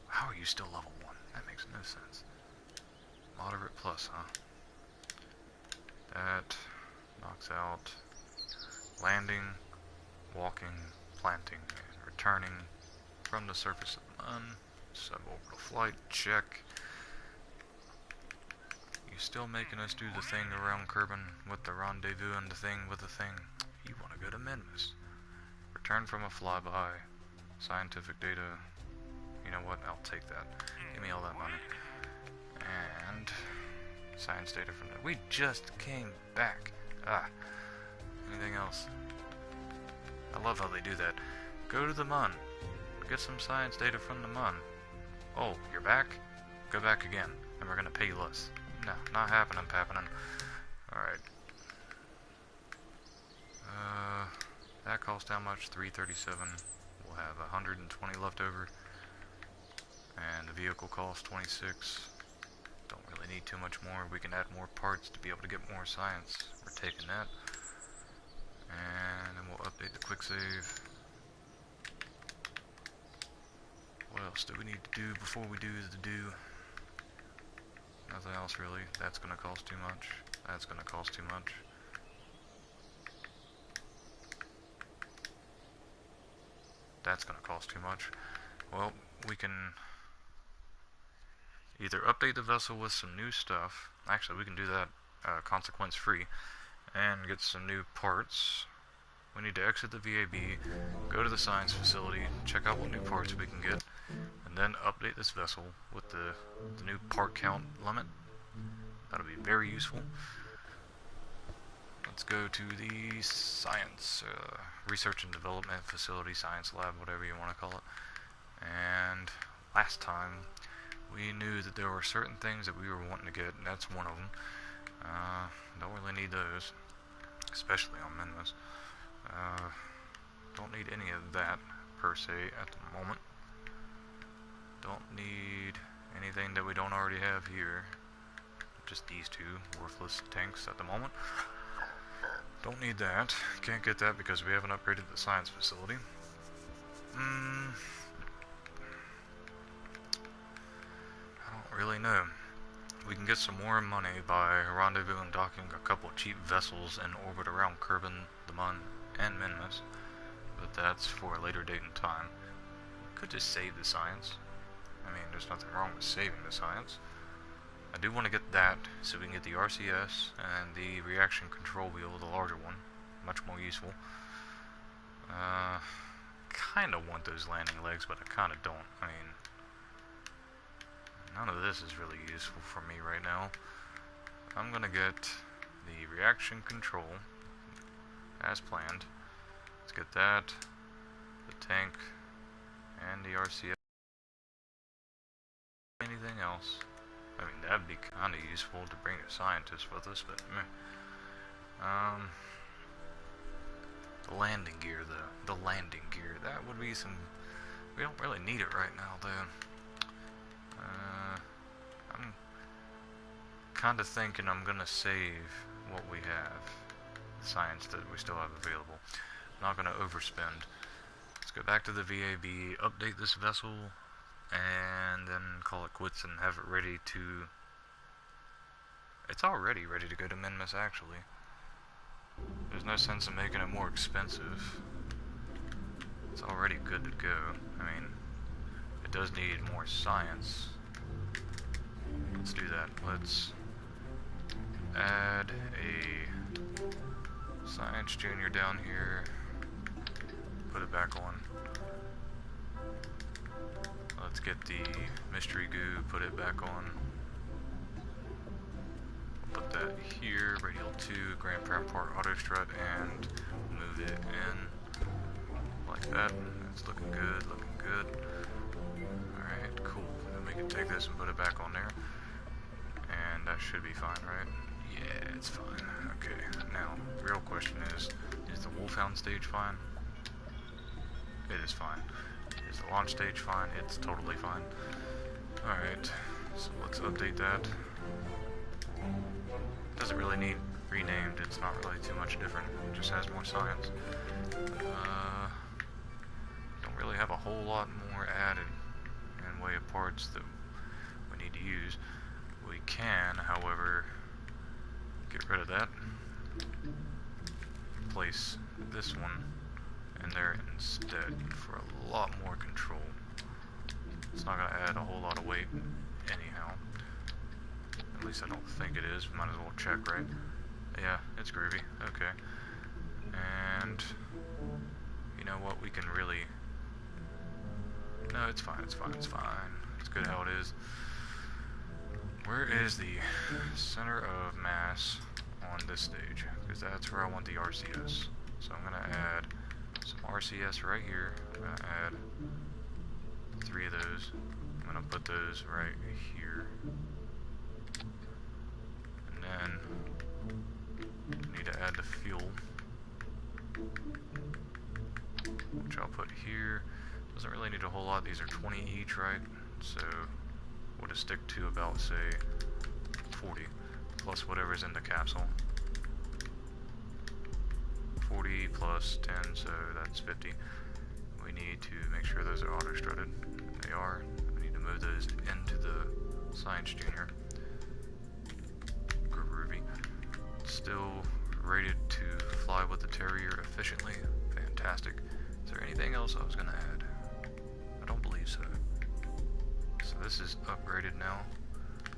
How are you still level 1? That makes no sense. Moderate plus, huh? That knocks out landing, walking, planting, and returning from the surface of the Mun. Suborbital flight, check. You still making us do the thing around Kerbin with the rendezvous and the thing with the thing. You want to go to Minmus. Return from a flyby. Scientific data. You know what? I'll take that. Give me all that money. And science data from there. We just came back. Anything else? I love how they do that. Go to the Mun. Get some science data from the Mun. Oh, you're back? Go back again. And we're gonna pay you less. No, not happening, pappening. Alright. That cost how much? 337. We'll have 120 left over. And the vehicle costs 26. Don't really need too much more. We can add more parts to be able to get more science. We're taking that. And then we'll update the quick save. What else do we need to do before we do the do? Nothing else really. That's gonna cost too much. That's gonna cost too much. That's gonna cost too much. Well, we can either update the vessel with some new stuff. Actually, we can do that consequence free and get some new parts. We need to exit the VAB, go to the science facility, check out what new parts we can get, and then update this vessel with the new part count limit. That'll be very useful. Let's go to the science, research and development facility, science lab, whatever you want to call it. And last time, we knew that there were certain things that we were wanting to get, and that's one of them. Don't really need those, especially on Minmus. Don't need any of that, per se, at the moment. Don't need anything that we don't already have here. Just these two worthless tanks at the moment. Don't need that. Can't get that because we haven't upgraded the science facility. I don't really know. We can get some more money by rendezvous and docking a couple of cheap vessels in orbit around Kerbin, the Mun, and Minmus, but that's for a later date and time. Could just save the science. I mean, there's nothing wrong with saving the science. I do want to get that, so we can get the RCS and the reaction control wheel, the larger one. Much more useful. Kinda want those landing legs, but I kinda don't. I mean, none of this is really useful for me right now. I'm gonna get the reaction control as planned. Let's get that, the tank, and the RCS. Anything else? I mean, that'd be kinda useful to bring a scientist with us, but meh. The landing gear, though. The landing gear. That would be some... We don't really need it right now, though. I'm kinda thinking I'm gonna save what we have. The science that we still have available. I'm not gonna overspend. Let's go back to the VAB, update this vessel, and then call it quits and have it ready to... It's already ready to go to Minmus, actually. There's no sense in making it more expensive. It's already good to go. I mean, it does need more science. Let's do that. Let's add a science junior down here. Put it back on. Let's get the mystery goo, put it back on. Put that here, radial 2, Grand Prem Part Auto Strut, and move it in like that. That's looking good, looking good. Alright, cool. Then we can take this and put it back on there. And that should be fine, right? Yeah, it's fine. Okay, now, the real question is the Wolfhound stage fine? It is fine. Is the launch stage fine? It's totally fine. Alright, So let's update that. Doesn't really need renamed, it's not really too much different, it just has more science. Don't really have a whole lot more added in way of parts that we need to use. We can, however, get rid of that. Place this one in there instead for a lot more control. It's not going to add a whole lot of weight anyhow. At least I don't think it is. Might as well check, right? Yeah, it's groovy. Okay. And you know what? We can really... No, it's fine. It's fine. It's fine. It's good how it is. Where is the center of mass on this stage? Because that's where I want the RCS. So I'm going to add some RCS right here. I'm going to add 3 of those. I'm going to put those right here. And then I need to add the fuel, which I'll put here. Doesn't really need a whole lot. These are 20 each, right? So we'll just stick to about, say, 40 plus whatever's in the capsule. 40 plus 10, so that's 50. We need to make sure those are auto-strutted. They are. We need to move those into the Science Junior. Groovy. Still rated to fly with the Terra efficiently. Fantastic. Is there anything else I was going to add? I don't believe so. So this is upgraded now.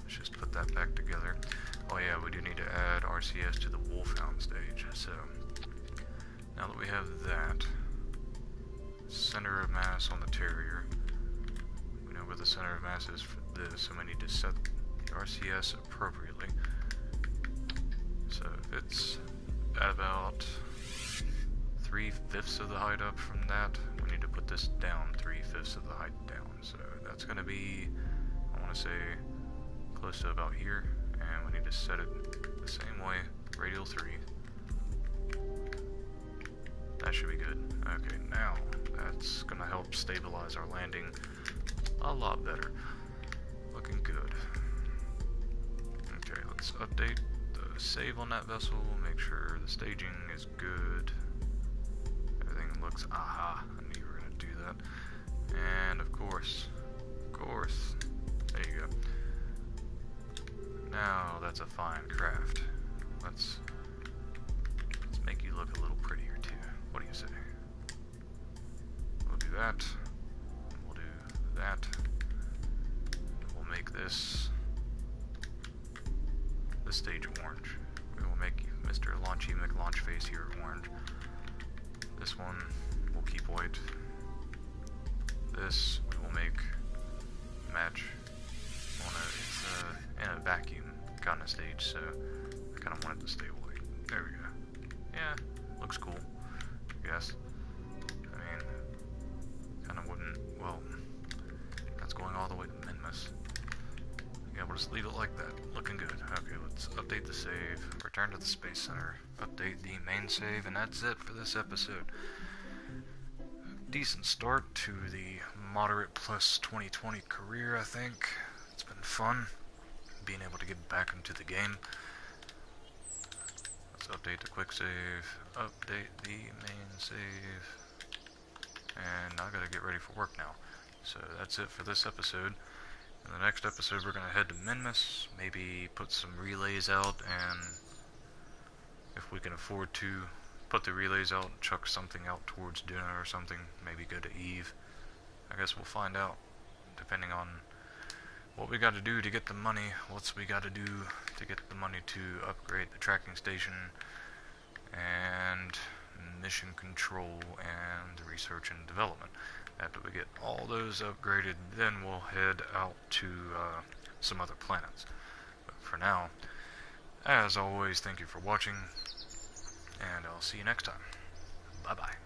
Let's just put that back together. Oh yeah, we do need to add RCS to the Wolfhound stage. So now that we have that, center of mass on the Terrier, we know where the center of mass is for this, and we need to set the RCS appropriately. So if it's at about 3/5 of the height up from that, we need to put this down 3/5 of the height down. So that's going to be, I want to say, close to about here, and we need to set it the same way, radial 3. That should be good. Okay, now that's going to help stabilize our landing a lot better. Looking good. Okay, let's update the save on that vessel, make sure the staging is good. Everything looks, aha, I knew you were going to do that. And of course, there you go. Now that's a fine craft. Let's make you look a little prettier too. What do you say? We'll do that. We'll do that. We'll make this stage orange. We will make Mr. Launchy McLaunchface here orange. This one we'll keep white. This we will make match. It's in a vacuum kind of stage, so I kind of want it to stay white. There we go. Yeah, looks cool, I guess. I mean, kind of wouldn't, well, that's going all the way to Minmus. Yeah, we'll just leave it like that. Looking good. Okay, let's update the save. Return to the Space Center. Update the main save, and that's it for this episode. Decent start to the moderate plus 2020 career, I think. It's been fun being able to get back into the game. Let's update the quick save, update the main save, and I gotta get ready for work now. So that's it for this episode. In the next episode we're gonna head to Minmus, maybe put some relays out, and if we can afford to put the relays out, chuck something out towards Duna or something, maybe go to Eve. I guess we'll find out, depending on what we got to do to get the money, what's we got to do to get the money to upgrade the tracking station, and mission control, and research and development. After we get all those upgraded, then we'll head out to some other planets. But for now, as always, thank you for watching, and I'll see you next time. Bye-bye.